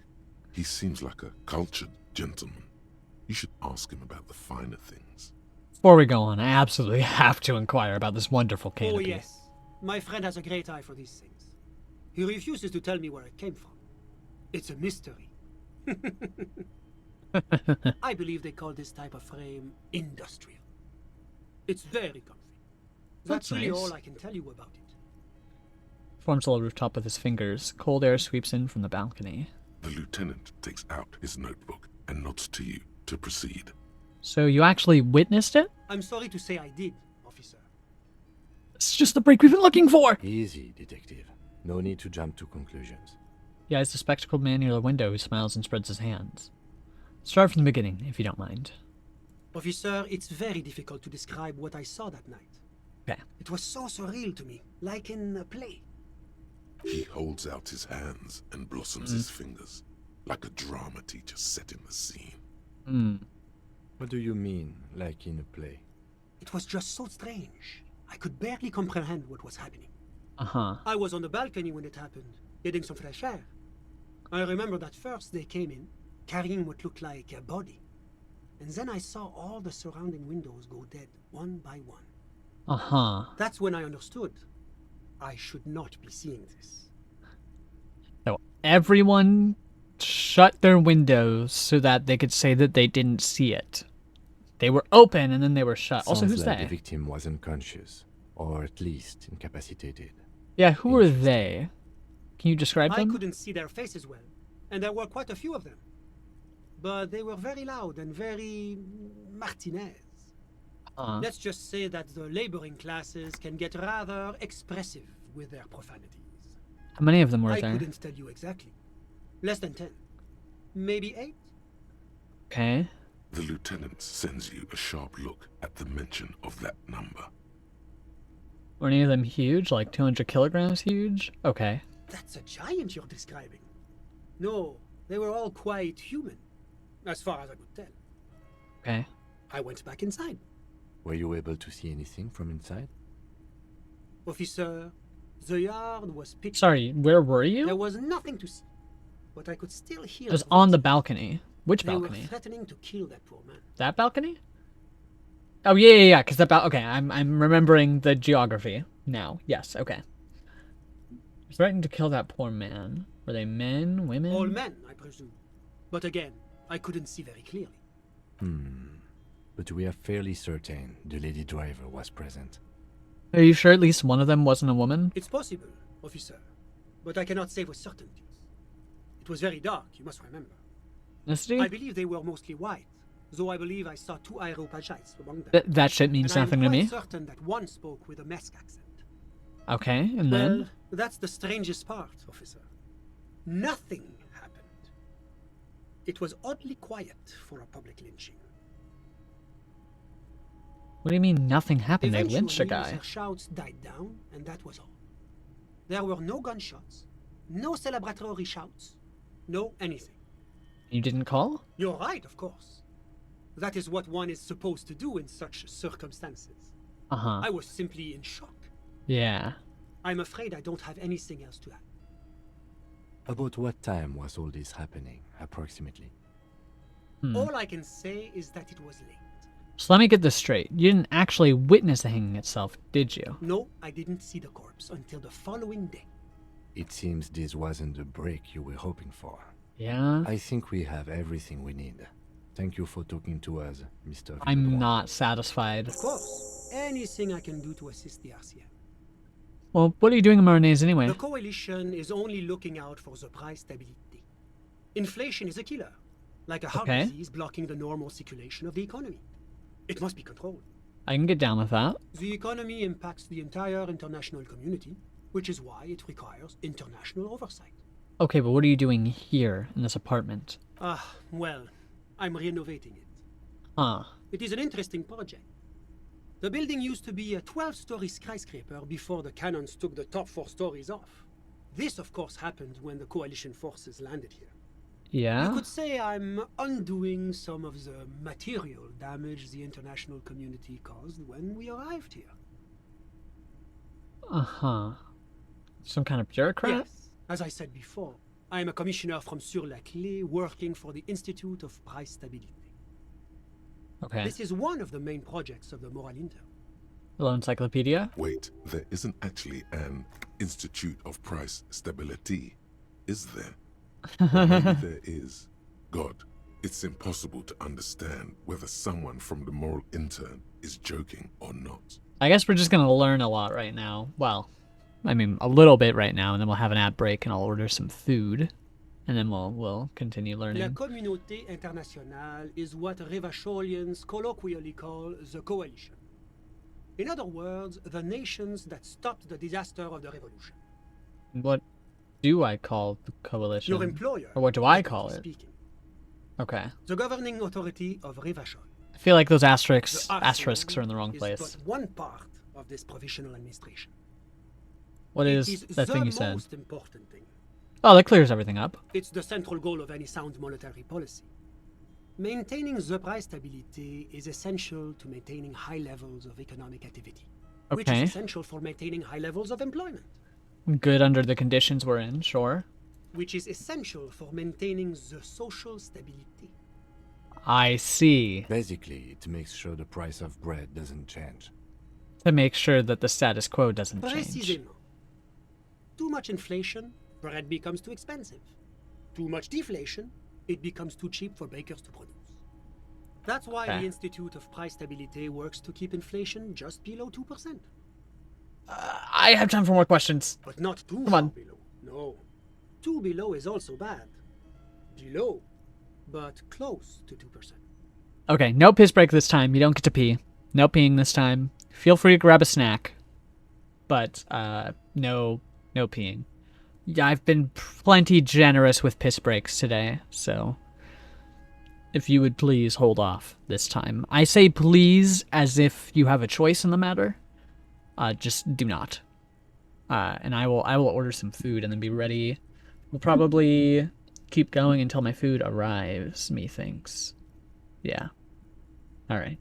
He seems like a cultured gentleman. You should ask him about the finer things. Before we go on, I absolutely have to inquire about this wonderful canopy. Oh yes. My friend has a great eye for these things. He refuses to tell me where it came from. It's a mystery. I believe they call this type of frame industrial. It's very comfy. That's really nice. all I can tell you about it. Forms a little rooftop with his fingers. Cold air sweeps in from the balcony. The lieutenant takes out his notebook and nods to you to proceed. So you actually witnessed it? I'm sorry to say I did, officer. It's just the break we've been looking for! Easy, detective. No need to jump to conclusions. Yeah, it's the spectacled man near the window who smiles and spreads his hands. Start from the beginning, if you don't mind. Officer, it's very difficult to describe what I saw that night. Okay. It was so surreal to me, like in a play. He holds out his hands and blossoms his fingers, like a drama teacher setting the scene. What do you mean, like in a play? It was just so strange. I could barely comprehend what was happening. Uh-huh. I was on the balcony when it happened, getting some fresh air. I remember that first they came in, carrying what looked like a body. And then I saw all the surrounding windows go dead, one by one. Uh-huh. That's when I understood. I should not be seeing this. So everyone shut their windows so that they could say that they didn't see it. They were open and then they were shut. Also, who's like they? The victim was unconscious, or at least incapacitated. Yeah, who were they? Can you describe I them? couldn't see their faces well, and there were quite a few of them. But they were very loud and very Martinez. Let's just say that the laboring classes can get rather expressive with their profanities. How many of them were I there? couldn't tell you exactly. Less than 10. Maybe 8? Okay. The lieutenant sends you a sharp look at the mention of that number. Were any of them huge? Like 200 kilograms huge? Okay. That's a giant you're describing. No, they were all quite human, as far as I could tell. Okay. I went back inside. Were you able to see anything from inside? Officer, the yard was pitched. Sorry, where were you? There was nothing to see, but I could still hear. I was on the balcony. Which they balcony? were threatening to kill that poor man. That balcony? Oh yeah, because that okay, I'm remembering the geography now. Yes, okay. Threatened to kill that poor man. Were they men, women? All men, I presume. But again, I couldn't see very clearly. But we are fairly certain the lady driver was present. Are you sure at least one of them wasn't a woman? It's possible, officer. But I cannot say with certainty. It was very dark, you must remember. Ethnicity? I believe they were mostly white, though I believe I saw 2 Aeropagites among them. That shit means nothing to me. I'm quite certain that one spoke with a Mesk accent. Okay, and then? Well, that's the strangest part, officer. Nothing happened. It was oddly quiet for a public lynching. What do you mean nothing happened? They lynched a Eventually, guy. their shouts died down, and that was all. There were no gunshots, no celebratory shouts, no anything. You didn't call? You're right, of course. That is what one is supposed to do in such circumstances. Uh-huh. I was simply in shock. Yeah. I'm afraid I don't have anything else to add. About what time was all this happening, approximately? All I can say is that it was late. So let me get this straight. You didn't actually witness the hanging itself, did you? No, I didn't see the corpse until the following day. It seems this wasn't the break you were hoping for. Yeah? I think we have everything we need. Thank you for talking to us, Mr. I'm not satisfied. Of course. Anything I can do to assist the RCM. Well, what are you doing in Marinaise anyway? The coalition is only looking out for the price stability. Inflation is a killer, like a heart disease blocking the normal circulation of the economy. It must be controlled. I can get down with that. The economy impacts the entire international community, which is why it requires international oversight. Okay, but what are you doing here in this apartment? Well, I'm renovating it. Ah. It is an interesting project. The building used to be a 12-story skyscraper before the cannons took the top 4 stories off. This, of course, happened when the coalition forces landed here. Yeah? You could say I'm undoing some of the material damage the international community caused when we arrived here. Uh-huh. Some kind of bureaucrat? Yes. As I said before, I am a commissioner from Sur-la-Clé working for the Institute of Price Stability. Okay. This is one of the main projects of the Moral Inter. Hello, Encyclopedia? Wait, there isn't actually an Institute of Price Stability, is there? Or maybe there is. God, it's impossible to understand whether someone from the Moral Intern is joking or not. I guess we're just gonna learn a lot right now. Well, I mean, a little bit right now, and then we'll have an ad break, and I'll order some food, and then we'll continue learning. La Communauté Internationale is what Revacholians colloquially call the coalition. In other words, the nations that stopped the disaster of the revolution. What do I call the coalition? Your employer. Or what do I call it? Speaking. Okay. The governing authority of Revachol. I feel like those asterisks are in the wrong place. Is but one part of this provisional administration. What is that thing you said? It is the most important thing. Oh, that clears everything up. It's the central goal of any sound monetary policy. Maintaining the price stability is essential to maintaining high levels of economic activity, which is essential for maintaining high levels of employment. Good under the conditions we're in, sure. Which is essential for maintaining the social stability. I see. Basically, it makes sure the price of bread doesn't change. To make sure that the status quo doesn't change. Précisément. Too much inflation, bread becomes too expensive. Too much deflation, it becomes too cheap for bakers to produce. That's why the Institute of Price Stability works to keep inflation just below 2%. I have time for more questions. But not too far below. No. Too below is also bad. Below, but close to 2%. Okay, no piss break this time. You don't get to pee. No peeing this time. Feel free to grab a snack. But, no peeing. Yeah, I've been plenty generous with piss breaks today, so if you would please hold off this time. I say please as if you have a choice in the matter. Just do not. And I will order some food and then be ready. We'll probably keep going until my food arrives, methinks. Yeah. All right.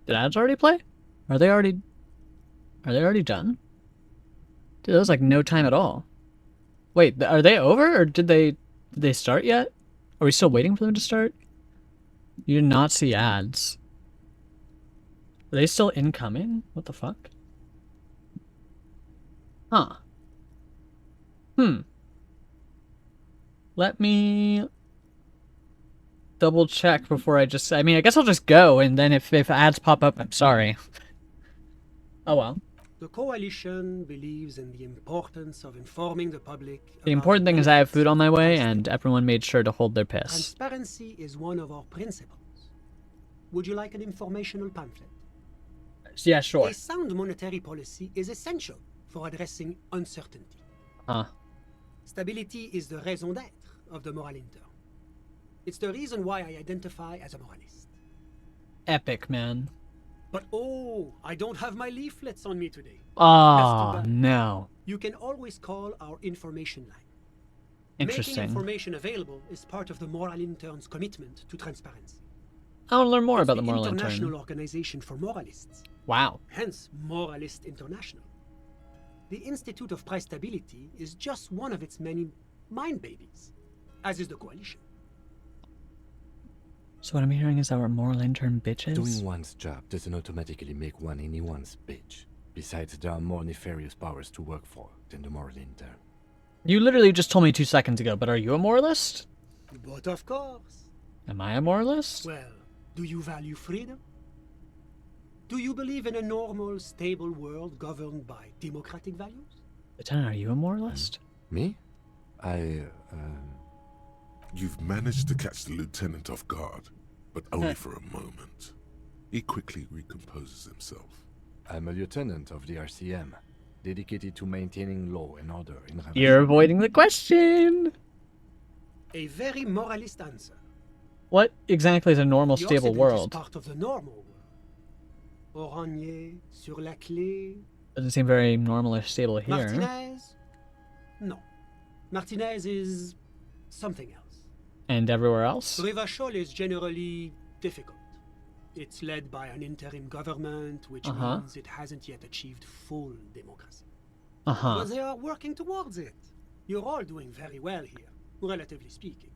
Did ads already play? Are they already done? Dude, that was like no time at all. Wait, are they over or did they start yet? Are we still waiting for them to start? You did not see ads. Are they still incoming? What the fuck? Huh. Let me double check before I guess I'll just go, and then if ads pop up, I'm sorry. Oh well. The coalition believes in the importance of informing the public. The important thing is I have food on my way, and everyone made sure to hold their piss. Transparency is one of our principles. Would you like an informational pamphlet? Yeah, sure. A sound monetary policy is essential for addressing uncertainty. Stability is the raison d'être of the moral intern. It's the reason why I identify as a moralist. Epic, man. But oh, I don't have my leaflets on me today. Oh, no. You can always call our information line. Interesting. Making information available is part of the moral intern's commitment to transparency. I want to learn more about the It's moral International intern. Organization for Moralists. Wow. Hence, Moralist International. The Institute of Price Stability is just one of its many mind babies, as is the coalition. So what I'm hearing is our moral intern bitches? Doing one's job doesn't automatically make one anyone's bitch. Besides, there are more nefarious powers to work for than the moral intern. You literally just told me 2 seconds ago, but are you a moralist? But of course. Am I a moralist? Well, do you value freedom? Do you believe in a normal, stable world governed by democratic values? Lieutenant, are you a moralist? Me? You've managed to catch the lieutenant off guard, but only for a moment. He quickly recomposes himself. I'm a lieutenant of the RCM, dedicated to maintaining law and order in Ravage. You're avoiding the question! A very moralist answer. What exactly is a normal, The stable Occident world? is part of the normal world. Oranje, sur la clé. Doesn't seem very normal or stable here. Martinez? No. Martinez is something else. And everywhere else? Rivachol is generally difficult. It's led by an interim government, which means it hasn't yet achieved full democracy. But they are working towards it. You're all doing very well here, relatively speaking.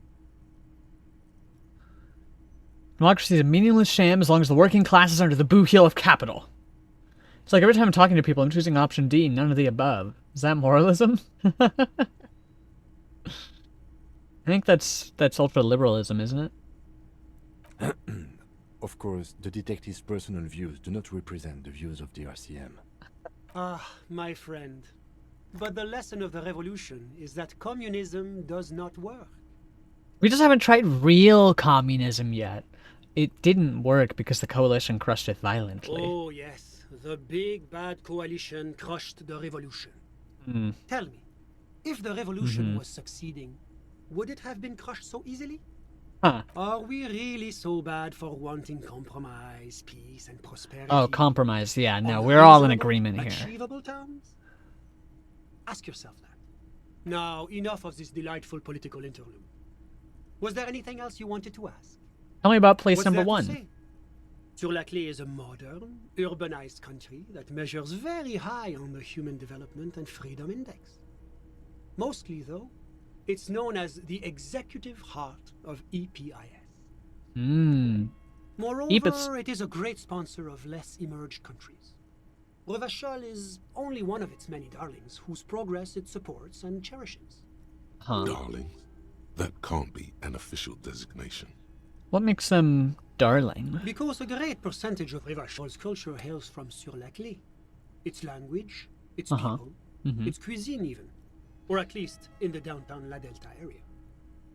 Democracy is a meaningless sham as long as the working class is under the boot heel of capital. It's like every time I'm talking to people, I'm choosing option D, none of the above. Is that moralism? I think that's ultra-liberalism, isn't it? Of course, the detective's personal views do not represent the views of the RCM. Ah, my friend. But the lesson of the revolution is that communism does not work. We just haven't tried real communism yet. It didn't work because the coalition crushed it violently. Oh, yes. The big bad coalition crushed the revolution. Tell me, if the revolution was succeeding, would it have been crushed so easily? Are we really so bad for wanting compromise, peace, and prosperity? Oh, compromise. Yeah, no, we're all in agreement here. Achievable terms? Ask yourself that. Now, enough of this delightful political interlude. Was there anything else you wanted to ask? Tell me about place What's number there to 1. say? Sur-la-Clé is a modern, urbanized country that measures very high on the Human Development and Freedom Index. Mostly, though, it's known as the executive heart of EPIS. Moreover, it is a great sponsor of less emerged countries. Revachol is only one of its many darlings whose progress it supports and cherishes. Darlings? That can't be an official designation. What makes them darling? Because a great percentage of Revachol's culture hails from Sur-la-Clé. Its language, its people, its cuisine even. Or at least in the downtown La Delta area.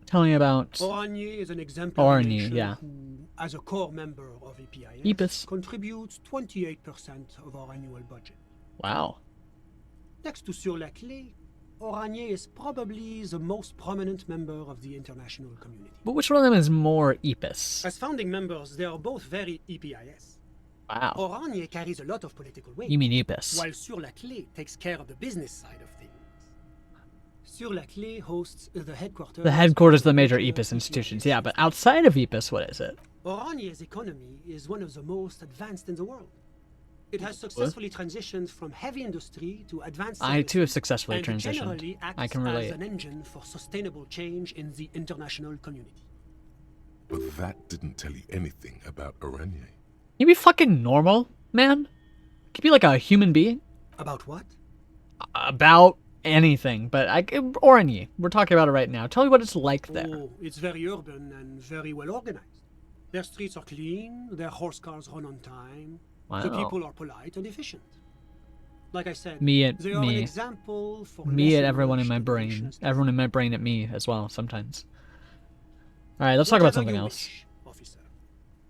Tell me about... Oranje is an exemplary nation yeah. who, as a core member of EPIS, EPIS contributes 28% of our annual budget. Wow. Next to Sur-la-Clé, Oranje is probably the most prominent member of the international community. But which one of them is more EPIS? As founding members, they are both very EPIS. Wow. Oranje carries a lot of political weight. You mean EPIS? While Sur-la-Clé takes care of the business side of things. Sur la Clé hosts the headquarters. The headquarters of the major EPIS institutions. Yeah, but outside of EPIS, what is it? Oranien's economy is one of the most advanced in the world. It has successfully transitioned from heavy industry to advanced I too have successfully and transitioned. generally acts I can relate. as an engine for sustainable change in the international community. But that didn't tell you anything about Oranie. You be fucking normal, man? Could be like a human being? About what? About anything, but Oranie. We're talking about it right now. Tell me what it's like there. Oh, it's very urban and very well organized. Their streets are clean, their horse cars run on time. Wow. The people are polite and efficient. Like I said, Me at they are an me. example for Me at less everyone in my brain. Everyone in my brain at me as well, sometimes. Alright, let's talk about something else.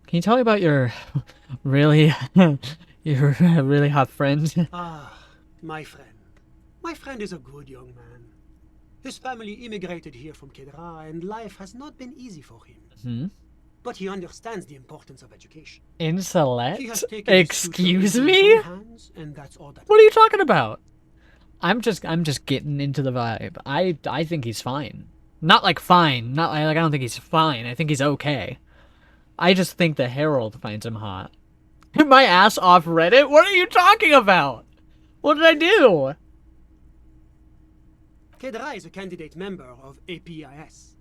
Can you tell me about your really your really hot friend? Ah, my friend. My friend is a good young man. His family immigrated here from Kedra, and life has not been easy for him. Hmm? But he understands the importance of education. Intellect? He has taken his Excuse future in me? his own hands, and that's all that What are you talking about? I'm just getting into the vibe. I think he's fine. Not like fine. Not like I don't think he's fine. I think he's okay. I just think the Herald finds him hot. My ass off Reddit? What are you talking about? What did I do? Kedra is a candidate member of APIS.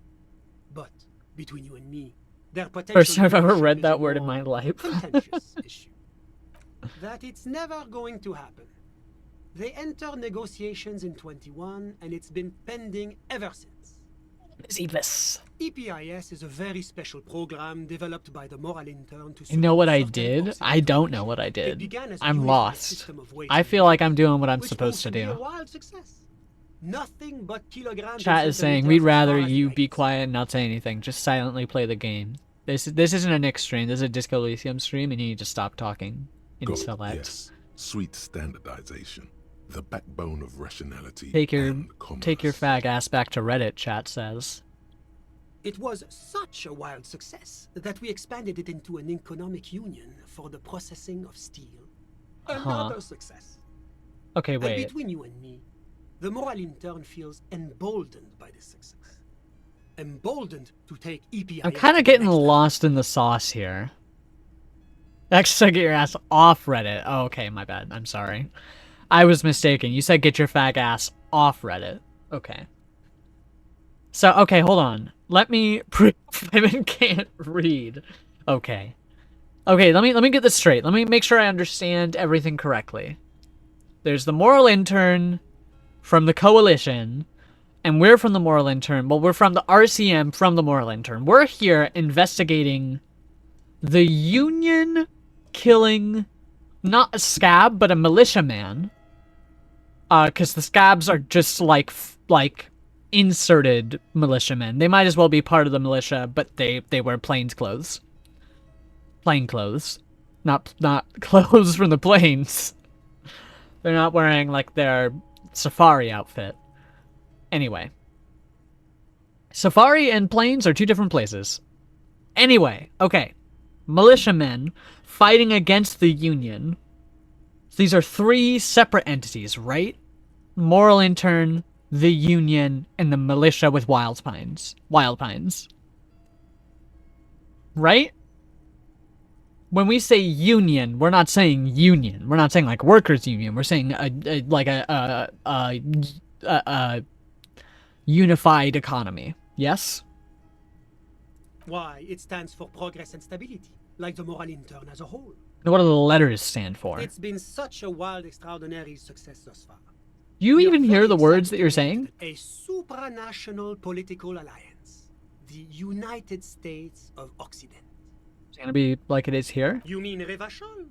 But between you and me, their potential First time I've ever leadership read is that a word in more my life. contentious issue. That it's never going to happen. They entered negotiations in 21, and it's been pending ever since. Zeebus. EPIS is a very special program developed by the Moral Intern to You know what I support did? I don't know what I did. began as a I'm unified lost. system of I feel like I'm doing what I'm which supposed to proved be a do. wild success. Nothing but kilograms Chat and is saying centimeters we'd as rather far as you the be quiet and not say anything. Just silently play the game. This isn't a Nick stream. This is a Disco Elysium stream, and you need to stop talking. Intellect. Yes, sweet standardization, the backbone of rationality. Take your and commerce. fag ass back to Reddit. Chat says. It was such a wild success that we expanded it into an economic union for the processing of steel. Another success. Okay, And wait. between you and me, the Moral Intern feels emboldened by this success. Emboldened to take EPIS. I'm kind of getting lost in the sauce here. Extra, get your ass off Reddit. Oh, okay, my bad. I'm sorry. I was mistaken. You said get your fag ass off Reddit. Okay. So, okay, hold on. Let me prove Women can't read. Okay. Okay, let me get this straight. Let me make sure I understand everything correctly. There's the Moral Intern from the Coalition, and we're from the Moral Intern. Well, we're from the RCM from the Moral Intern. We're here investigating the Union killing not a scab, but a militiaman. Because the scabs are just like inserted militiamen. They might as well be part of the militia, but they wear plain clothes. Plain clothes. Not clothes from the planes. They're not wearing like their safari outfit. Anyway. Safari and planes are two different places. Anyway, okay. Militiamen fighting against the Union. So these are three separate entities, right? Moral Intern, the Union, and the militia with Wild Pines. Right? When we say union, we're not saying union. We're not saying like workers' union. We're saying a unified economy. Yes? Why, it stands for progress and stability, like the Moral Intern as a whole. What do the letters stand for? It's been such a wild, extraordinary success thus far. Do you even hear the words that you're saying? A supranational political alliance. The United States of Occident. It's gonna be like it is here? You mean Revachol?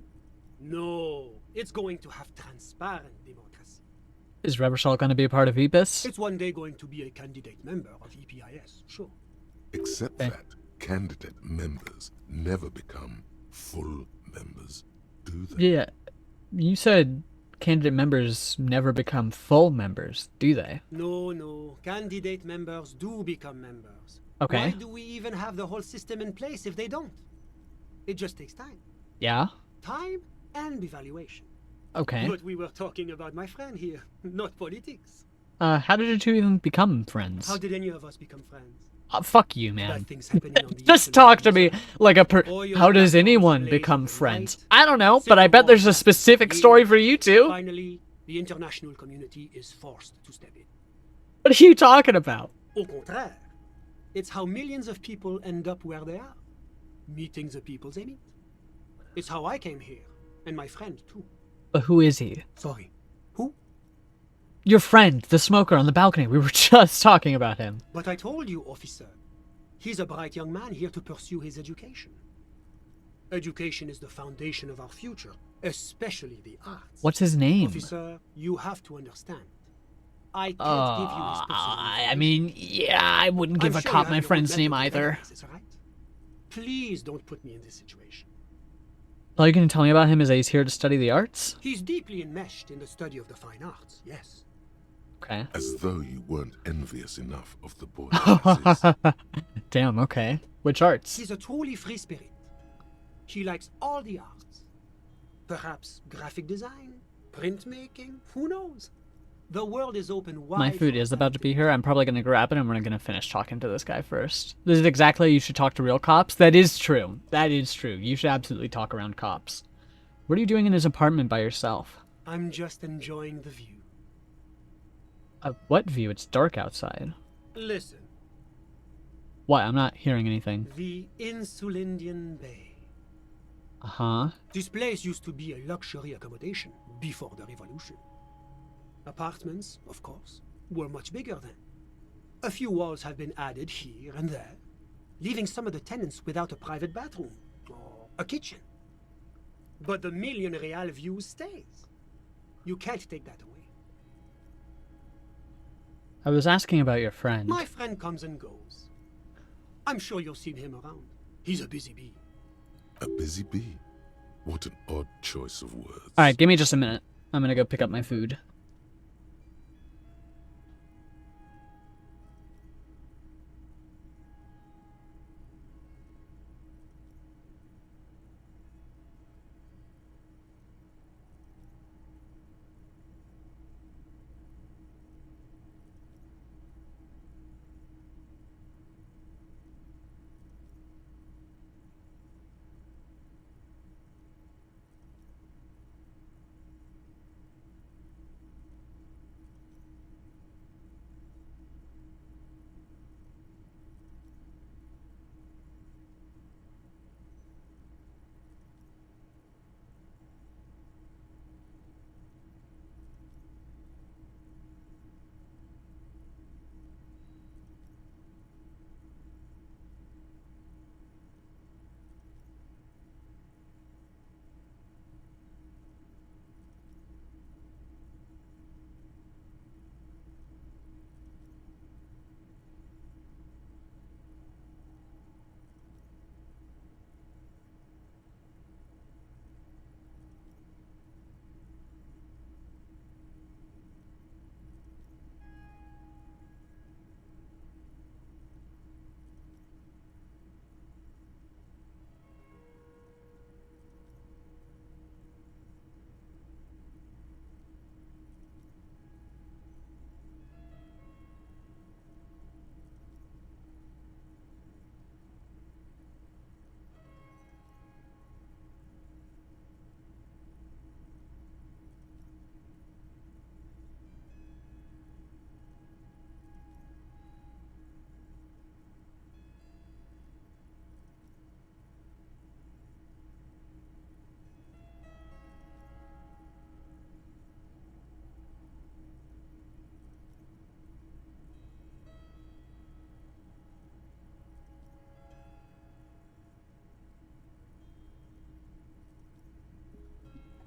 No, it's going to have transparent democracy. Is Revachol gonna be a part of EPIS? It's one day going to be a candidate member of EPIS, sure. Except that candidate members never become full members, do they? Yeah. You said candidate members never become full members, do they? No. Candidate members do become members. Okay. Why do we even have the whole system in place if they don't? It just takes time. Yeah? Time and evaluation. Okay. But we were talking about my friend here, not politics. How did you two even become friends? How did any of us become friends? Fuck you, man. On Just talk to me like a How does anyone become friends? I don't know, but I bet there's a specific story for you two. Finally, the international community is forced to step in. What are you talking about? Au contraire, it's how millions of people end up where they are, meeting the people they meet. It's how I came here, and my friend too. But who is he? Sorry, who? Your friend, the smoker on the balcony. We were just talking about him. But I told you, officer. He's a bright young man here to pursue his education. Education is the foundation of our future, especially the arts. What's his name? Officer, you have to understand. I can't give you his personal I mean, yeah, I wouldn't give a cop my friend's name either. Right? Please don't put me in this situation. All you can tell me about him is that he's here to study the arts? He's deeply enmeshed in the study of the fine arts, yes. Okay. As though you weren't envious enough of the boy. Damn, okay. Which arts? He's a truly free spirit. He likes all the arts. Perhaps graphic design, printmaking, who knows? The world is open wide. My food is about to be here. I'm probably going to grab it and we're going to finish talking to this guy first. This is exactly how you should talk to real cops. That is true. That is true. You should absolutely talk around cops. What are you doing in his apartment by yourself? I'm just enjoying the view. What view? It's dark outside. Listen. What? I'm not hearing anything. The Insulindian Bay. Uh-huh. This place used to be a luxury accommodation before the revolution. Apartments, of course, were much bigger then. A few walls have been added here and there, leaving some of the tenants without a private bathroom or a kitchen. But the million real view stays. You can't take that away. I was asking about your friend. My friend comes and goes. I'm sure you'll see him around. He's a busy bee. A busy bee? What an odd choice of words. Alright, give me just a minute. I'm gonna go pick up my food.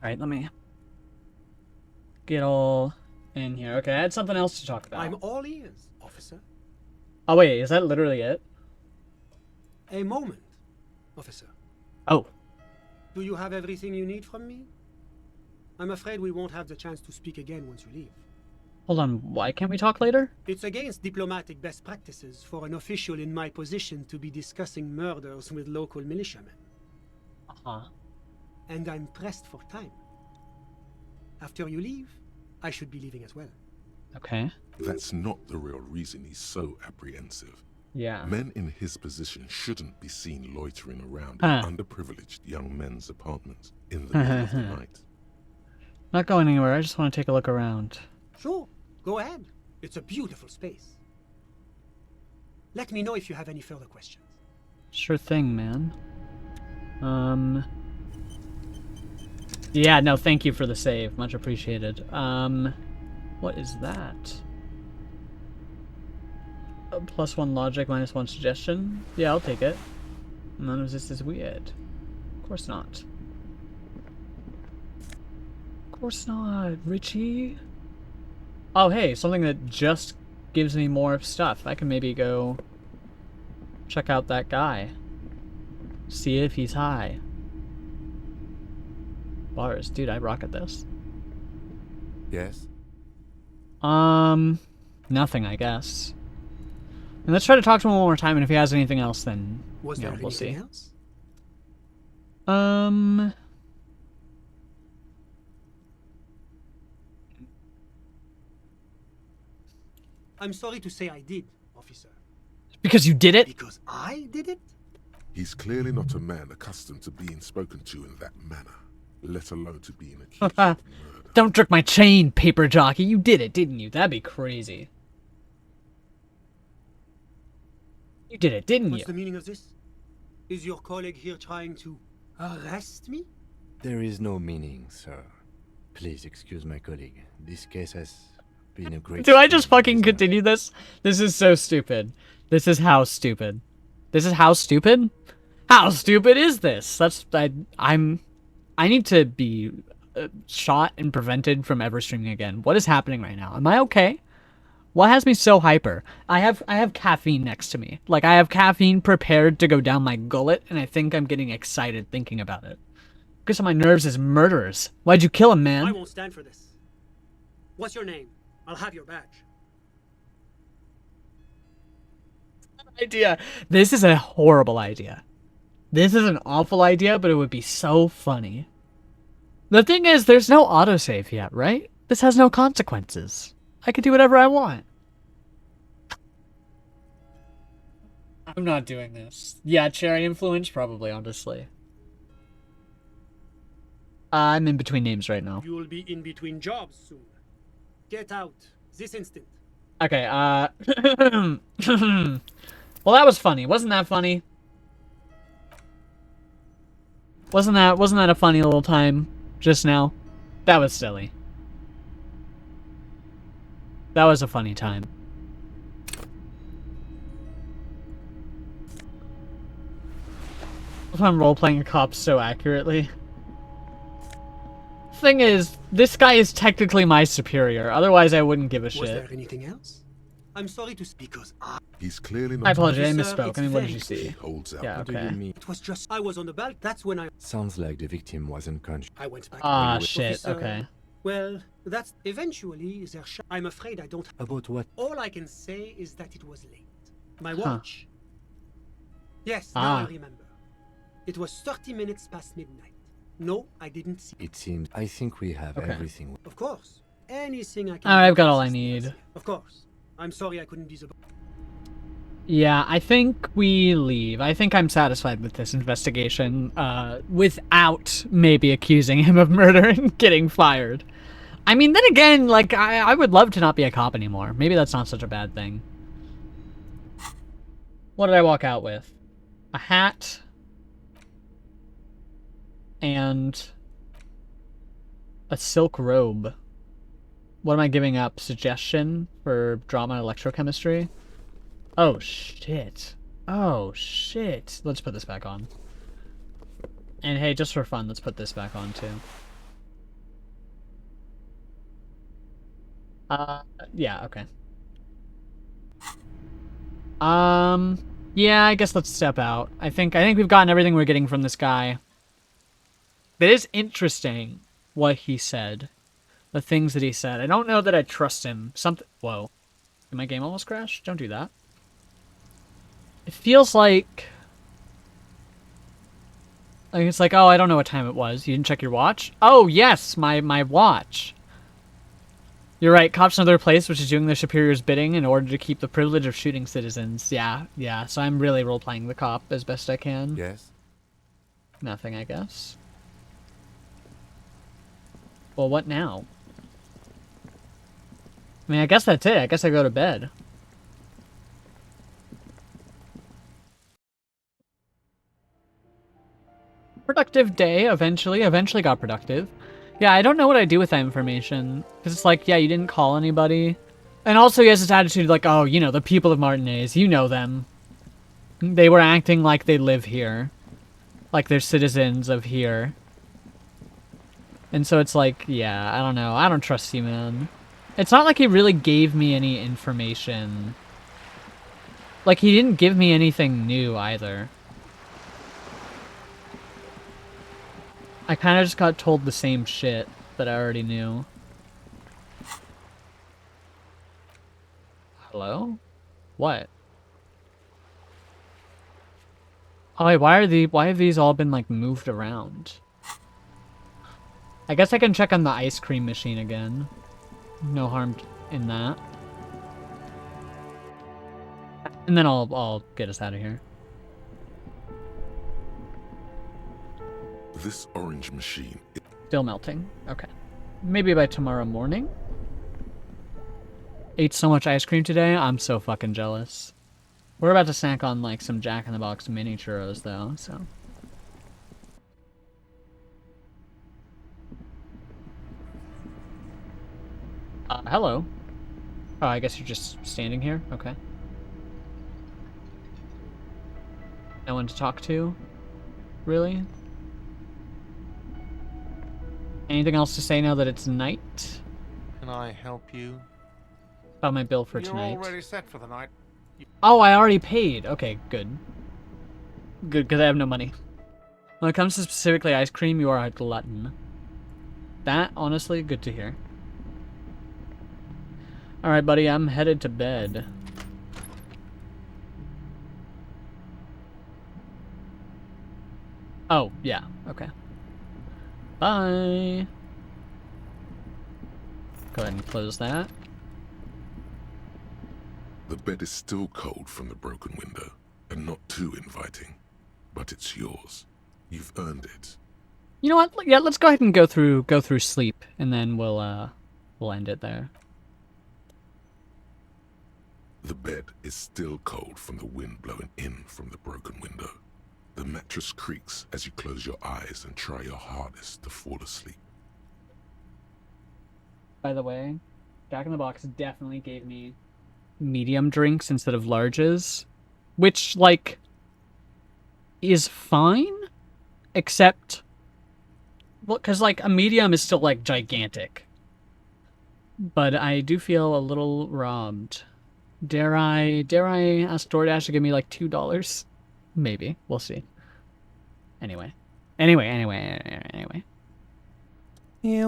Alright, let me get all in here. Okay, I had something else to talk about. I'm all ears, officer. Oh wait, is that literally it? A moment, officer. Oh. Do you have everything you need from me? I'm afraid we won't have the chance to speak again once you leave. Hold on, why can't we talk later? It's against diplomatic best practices for an official in my position to be discussing murders with local militiamen. Uh-huh. And I'm pressed for time. After you leave, I should be leaving as well. Okay. That's not the real reason he's so apprehensive. Yeah. Men in his position shouldn't be seen loitering around in underprivileged young men's apartments in the middle of the night. Not going anywhere, I just want to take a look around. Sure, go ahead. It's a beautiful space. Let me know if you have any further questions. Sure thing, man. Yeah, no, thank you for the save. Much appreciated. What is that? +1 logic, -1 suggestion? Yeah, I'll take it. None of this is weird. Of course not. Of course not, Richie. Oh, hey, something that just gives me more stuff. I can maybe go check out that guy. See if he's high. Bars, dude, I rock at this. Yes? Nothing, I guess. And let's try to talk to him one more time, and if he has anything else, then Was there we'll see. anything else? I'm sorry to say I did, officer. Because you did it? Because I did it? He's clearly not a man accustomed to being spoken to in that manner, let alone to being accused of murder. Don't jerk my chain, paper jockey. You did it, didn't you? That'd be crazy. You did it, didn't you? What's the meaning of this? Is your colleague here trying to arrest me? There is no meaning, sir. Please excuse my colleague. This case has been a great... Do I just fucking continue this? This is so stupid. This is how stupid. This is how stupid? How stupid is this? I need to be shot and prevented from ever streaming again. What is happening right now? Am I okay? What has me so hyper? I have caffeine next to me. Like, I have caffeine prepared to go down my gullet, and I think I'm getting excited thinking about it. Because my nerves is murderers. Why'd you kill him, man? I won't stand for this. What's your name? I'll have your badge. Idea. This is a horrible idea. This is an awful idea, but it would be so funny. The thing is, there's no autosave yet, right? This has no consequences. I can do whatever I want. I'm not doing this. Yeah, cherry influence, probably, honestly. I'm in between names right now. You will be in between jobs soon. Get out this instant. Okay, well, that was funny. Wasn't that funny? Wasn't that a funny little time just now? That was silly. That was a funny time. If I'm role-playing a cop so accurately. Thing is, this guy is technically my superior. Otherwise, I wouldn't give a shit. Was there anything else? I'm sorry to speak because He's clearly not... I apologize, I misspoke. I mean, what did you see? Holds out. Yeah, What do you mean? it was just I was on the belt. That's when I... Sounds like the victim was unconscious. I went back. Ah, shit. Officer, Okay. Well, that's eventually their I'm afraid I don't... About what? All I can say is that it was late. My watch. Yes, now Ah. I remember. It was 30 minutes past midnight. No, I didn't see. It seems... I think we have Okay. everything. Of course. Anything I can... Alright, I've do got to all I assist need. Elysium. Of course. I'm sorry I couldn't be so... Yeah, I think we leave. I think I'm satisfied with this investigation, without maybe accusing him of murder and getting fired. I mean, then again, like, I would love to not be a cop anymore. Maybe that's not such a bad thing. What did I walk out with? A hat. And a silk robe. What am I giving up? Suggestion for drama and electrochemistry? Oh, shit. Oh, shit. Let's put this back on. And hey, just for fun, let's put this back on, too. Yeah, okay. Yeah, I guess let's step out. I think we've gotten everything we're getting from this guy. It is interesting what he said. The things that he said. I don't know that I trust him. Whoa. Did my game almost crash? Don't do that. It feels like it's like, oh, I don't know what time it was. You didn't check your watch? Oh, yes, my watch. You're right. Cops in another place, which is doing their superior's bidding in order to keep the privilege of shooting citizens. Yeah, yeah. So I'm really role-playing the cop as best I can. Yes? Nothing, I guess. Well, what now? I mean, I guess that's it. I guess I go to bed. Productive day, eventually got productive. Yeah, I don't know what I do with that information. Because it's like, yeah, you didn't call anybody. And also he has this attitude like, oh, you know, the people of Martinez, you know them. They were acting like they live here. Like they're citizens of here. And so it's like, yeah, I don't know. I don't trust you, man. It's not like he really gave me any information. Like, he didn't give me anything new either. I kind of just got told the same shit that I already knew. Hello? What? Oh wait, why have these all been like moved around? I guess I can check on the ice cream machine again. No harm in that. And then I'll get us out of here. This orange machine. Still melting. Okay. Maybe by tomorrow morning? Ate so much ice cream today, I'm so fucking jealous. We're about to snack on like some Jack in the Box mini churros though, so. Hello. Oh, I guess you're just standing here? Okay. No one to talk to? Really? Anything else to say now that it's night? Can I help you? About my bill for tonight. You're already set for the night. Oh, I already paid. Okay, good. Good, because I have no money. When it comes to specifically ice cream, you are a glutton. That, honestly, good to hear. Alright, buddy, I'm headed to bed. Oh, yeah, okay. Bye! Go ahead and close that. The bed is still cold from the broken window, and not too inviting. But it's yours. You've earned it. You know what? Yeah, let's go ahead and go through sleep, and then we'll end it there. The bed is still cold from the wind blowing in from the broken window. The mattress creaks as you close your eyes and try your hardest to fall asleep. By the way, Jack in the Box definitely gave me medium drinks instead of larges, which, like, is fine, except, well, because, like, a medium is still, like, gigantic. But I do feel a little robbed. Dare I ask DoorDash to give me, like, $2? Maybe. We'll see. Anyway. Here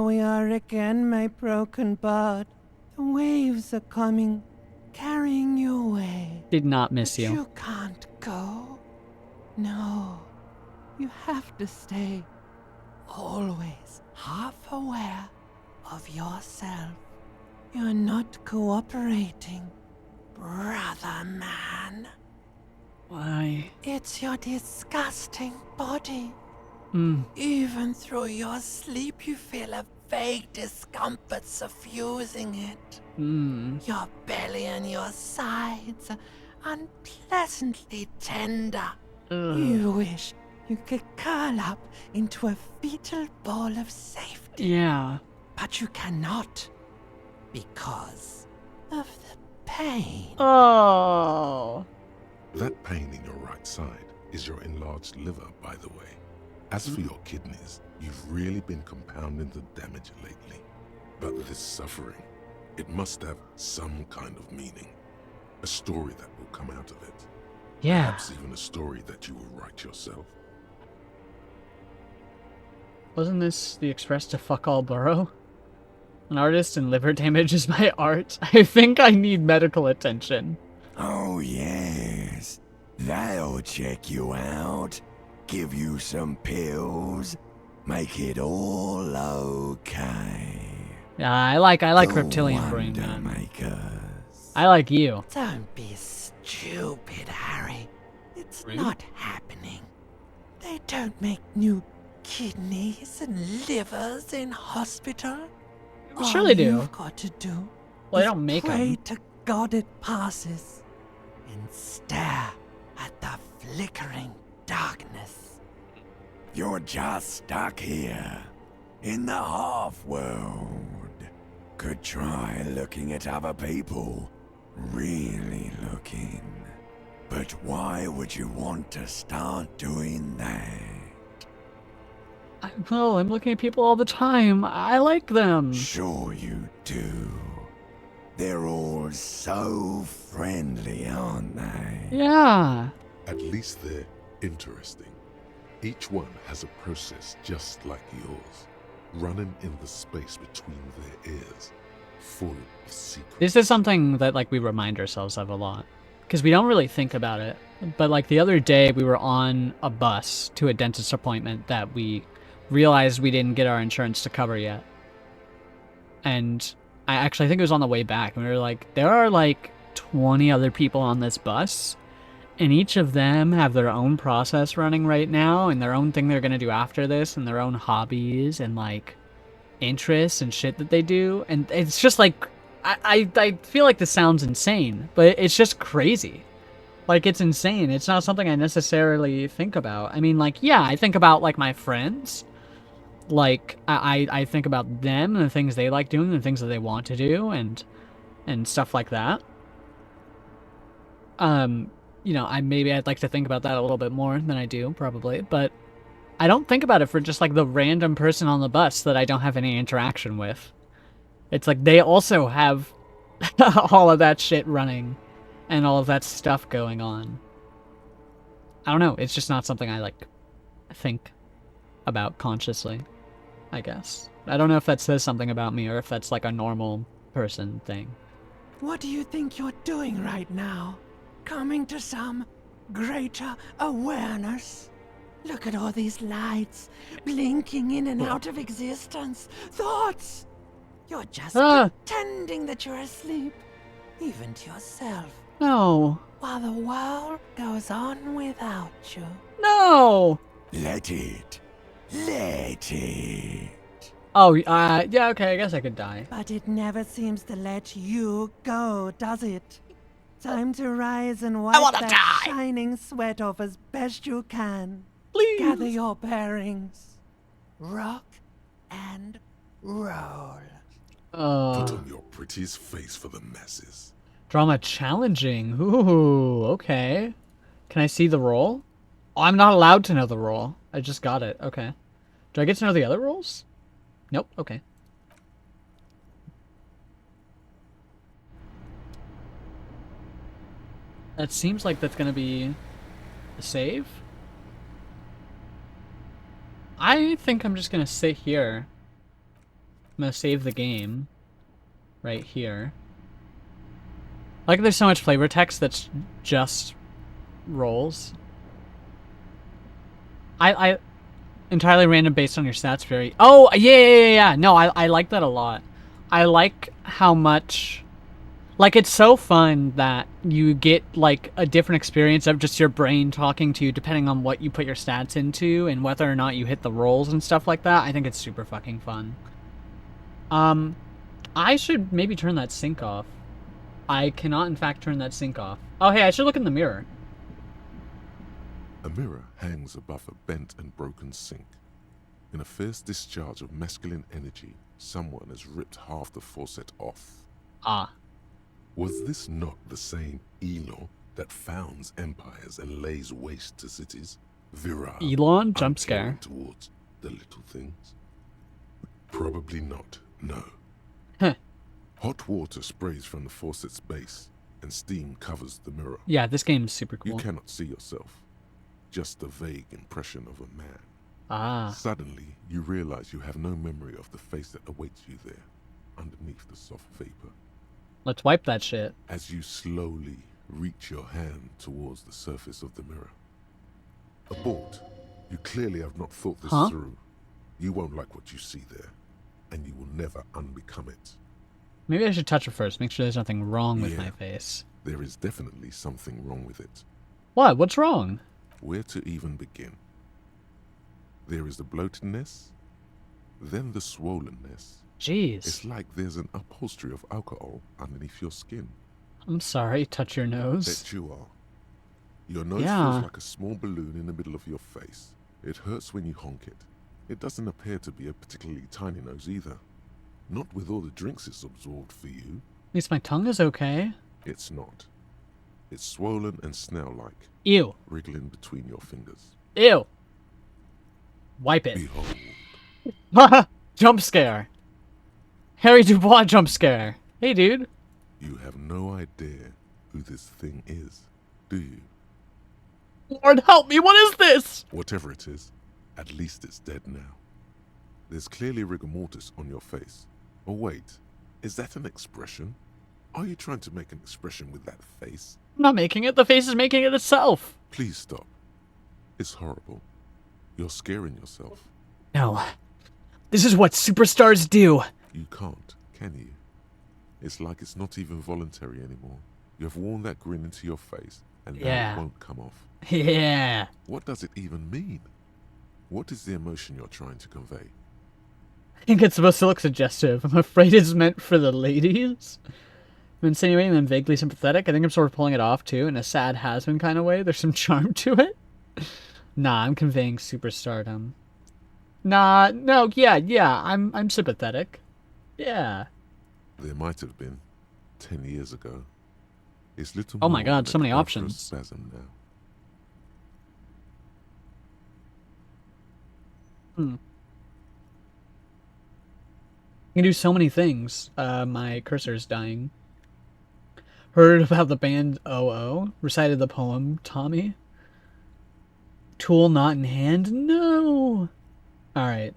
we are again, my broken bud. The waves are coming, carrying you away. Did not miss you. You can't go. No. You have to stay. Always half aware of yourself. You're not cooperating, brother man. Why? It's your disgusting body. Mm. Even through your sleep, you feel a vague discomfort suffusing it. Mm. Your belly and your sides are unpleasantly tender. Ugh. You wish you could curl up into a fetal ball of safety. Yeah. But you cannot, because of the pain. Oh. That pain in your right side is your enlarged liver, by the way. As for your kidneys, you've really been compounding the damage lately. But this suffering, it must have some kind of meaning. A story that will come out of it. Yeah. Perhaps even a story that you will write yourself. Wasn't this the express to fuck all borough? An artist and liver damage is my art. I think I need medical attention. Oh, yes. That'll check you out. Give you some pills. Make it all okay. Yeah, I like reptilian brain, man. I like you. Don't be stupid, Harry. It's Rude. not happening. They don't make new kidneys and livers in hospital. Sure they do. All you've got to do Well, they is don't make pray them. to God it passes and stare at the flickering darkness. You're just stuck here, in the half-world. Could try looking at other people. Really looking. But why would you want to start doing that? Well, I'm looking at people all the time. I like them. Sure you do. They're all so friendly, aren't they? Yeah. At least they're interesting. Each one has a process just like yours, running in the space between their ears, full of secrets. This is something that like we remind ourselves of a lot, because we don't really think about it. But like the other day, we were on a bus to a dentist appointment that we realized we didn't get our insurance to cover yet. And I actually think it was on the way back, and we were like, there are like 20 other people on this bus, and each of them have their own process running right now, and their own thing they're gonna do after this, and their own hobbies and like interests and shit that they do. And it's just like, I feel like this sounds insane, but it's just crazy. Like, it's insane. It's not something I necessarily think about. I mean, like, yeah, I think about like my friends. Like, I think about them and the things they like doing, and the things that they want to do, and stuff like that. You know, I'd like to think about that a little bit more than I do, probably, but I don't think about it for just like the random person on the bus that I don't have any interaction with. It's like they also have all of that shit running and all of that stuff going on. I don't know, it's just not something I like think about consciously, I guess. I don't know if that says something about me or if that's like a normal person thing. What do you think you're doing right now? Coming to some greater awareness? Look at all these lights blinking in and out of existence. Thoughts! You're just pretending that you're asleep, even to yourself. No. While the world goes on without you. No! Let it. Let it. Oh, yeah, okay, I guess I could die. But it never seems to let you go, does it? Time to rise and wipe that shining sweat off as best you can. Please. Gather your bearings. Rock and roll. Put on your prettiest face for the masses. Drama challenging. Ooh, okay. Can I see the roll? Oh, I'm not allowed to know the roll. I just got it. Okay. Do I get to know the other rolls? Nope. Okay. That seems like that's gonna be a save. I think I'm just gonna sit here. I'm gonna save the game right here. Like, there's so much flavor text that's just rolls. I entirely random based on your stats. Very. Oh yeah. No, I like that a lot. I like how much. Like, it's so fun that you get, like, a different experience of just your brain talking to you depending on what you put your stats into and whether or not you hit the rolls and stuff like that. I think it's super fucking fun. I should maybe turn that sync off. I cannot, in fact, turn that sync off. Oh, hey, I should look in the mirror. A mirror hangs above a bent and broken sink. In a fierce discharge of masculine energy, someone has ripped half the faucet off. Ah. Was this not the same Elon that founds empires and lays waste to cities? Virile, Elon? Jump scare. Towards the little things? Probably not, no. Huh. Hot water sprays from the faucet's base, and steam covers the mirror. Yeah, this game's super cool. You cannot see yourself, just a vague impression of a man. Ah. Suddenly, you realize you have no memory of the face that awaits you there, underneath the soft vapor. Let's wipe that shit. As you slowly reach your hand towards the surface of the mirror. Abort. You clearly have not thought this through. You won't like what you see there. and you will never unbecome it. Maybe I should touch it first, make sure there's nothing wrong with my face. There is definitely something wrong with it. What? What's wrong? Where to even begin? There is the bloatedness, then the swollenness. Jeez. It's like there's an upholstery of alcohol underneath your skin. I'm sorry, touch your nose. Bet you are. Your nose feels like a small balloon in the middle of your face. It hurts when you honk it. It doesn't appear to be a particularly tiny nose either. Not with all the drinks it's absorbed for you. At least my tongue is okay. It's not. It's swollen and snail-like. Ew. Wriggling between your fingers. Ew. Wipe it. Behold. Jump scare. Harry Dubois jump scare. Hey, dude. You have no idea who this thing is, do you? Lord help me, what is this? Whatever it is, at least it's dead now. There's clearly rigor mortis on your face. Oh wait, is that an expression? Are you trying to make an expression with that face? I'm not making it, the face is making it itself. Please stop. It's horrible. You're scaring yourself. No. This is what superstars do. You can't, can you? It's like it's not even voluntary anymore. You have worn that grin into your face, and now it won't come off. Yeah. What does it even mean? What is the emotion you're trying to convey? I think it's supposed to look suggestive. I'm afraid it's meant for the ladies. I'm insinuating I'm vaguely sympathetic. I think I'm sort of pulling it off, too, in a sad has-been kind of way. There's some charm to it. Nah, I'm conveying superstardom. Nah, no, yeah, I'm sympathetic. Yeah. There might have been 10 years ago. It's little oh my more god, than so many a options. spasm now. You can do so many things. My cursor's dying. Heard about the band OO? Recited the poem, Tommy? Tool not in hand? No! Alright.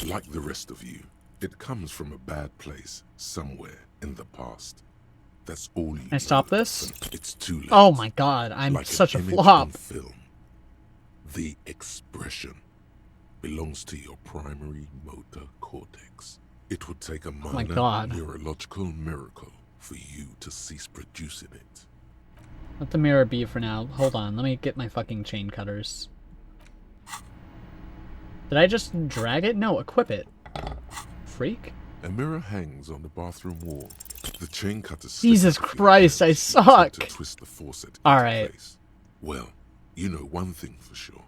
Like the rest of you, it comes from a bad place, somewhere in the past. That's all you Can I stop this? It's too late. Oh my god, I'm like such a an image flop. on film. The expression belongs to your primary motor cortex. It would take a minor neurological miracle for you to cease producing it. Let the mirror be for now. Hold on, let me get my fucking chain cutters. Did I just drag it? No, equip it. Freak. A mirror hangs on the bathroom wall. The chain cutter. Jesus Christ, I suck. To twist the faucet All into right. place. Well, you know one thing for sure.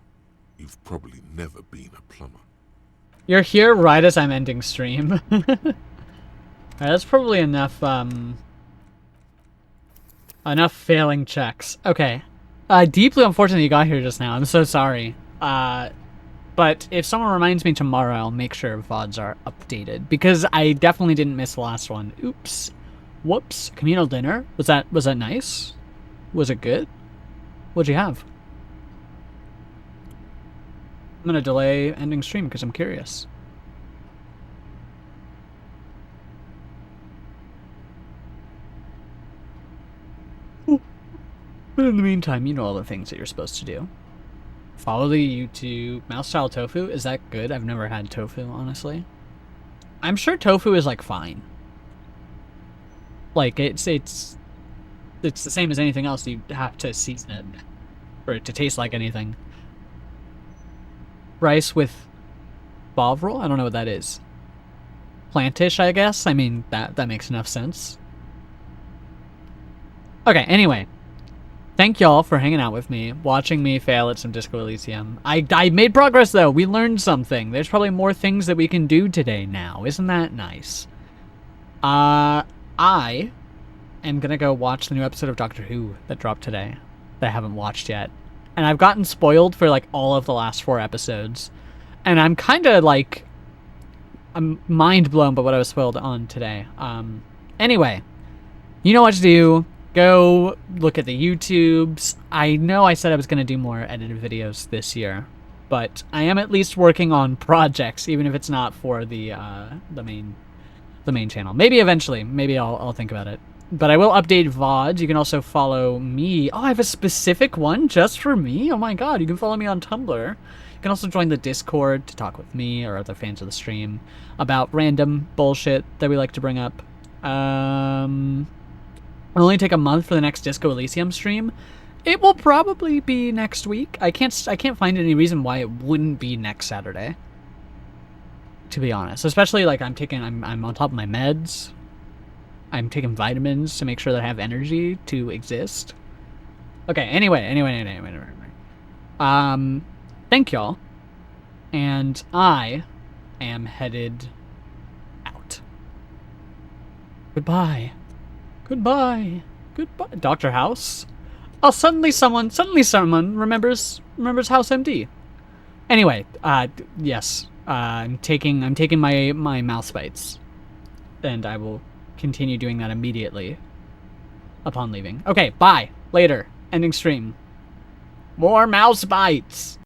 You've probably never been a plumber. You're here right as I'm ending stream. Alright, that's probably enough, enough failing checks. Okay. Deeply unfortunate you got here just now. I'm so sorry. But if someone reminds me tomorrow, I'll make sure VODs are updated. Because I definitely didn't miss the last one. Oops. Whoops. Communal dinner? Was that nice? Was it good? What'd you have? I'm gonna delay ending stream because I'm curious. But in the meantime, you know all the things that you're supposed to do. Follow the YouTube. Mouse style tofu? Is that good? I've never had tofu, honestly. I'm sure tofu is, like, fine. Like, it's the same as anything else. You have to season it for it to taste like anything. Rice with bovril? I don't know what that is. Plantish, I guess? I mean, that makes enough sense. Okay, anyway. Thank y'all for hanging out with me, watching me fail at some Disco Elysium. I made progress, though. We learned something. There's probably more things that we can do today now. Isn't that nice? I am gonna go watch the new episode of Doctor Who that dropped today that I haven't watched yet. And I've gotten spoiled for, like, all of the last 4 episodes. And I'm kind of, like, I'm mind blown by what I was spoiled on today. Anyway, you know what to do. Go look at the YouTubes. I know I said I was going to do more edited videos this year, but I am at least working on projects, even if it's not for the main channel. Maybe eventually. Maybe I'll think about it. But I will update VODs. You can also follow me. Oh, I have a specific one just for me? Oh my god, you can follow me on Tumblr. You can also join the Discord to talk with me or other fans of the stream about random bullshit that we like to bring up. It'll only take a month for the next Disco Elysium stream. It will probably be next week. I can't find any reason why it wouldn't be next Saturday, to be honest. Especially, like, I'm on top of my meds. I'm taking vitamins to make sure that I have energy to exist. Okay, anyway. Thank y'all. And I am headed out. Goodbye. Dr. House? Oh, suddenly someone remembers House MD. Anyway, yes. I'm taking my mouse bites. And I will continue doing that immediately upon leaving. Okay, bye. Later. Ending stream. More mouse bites.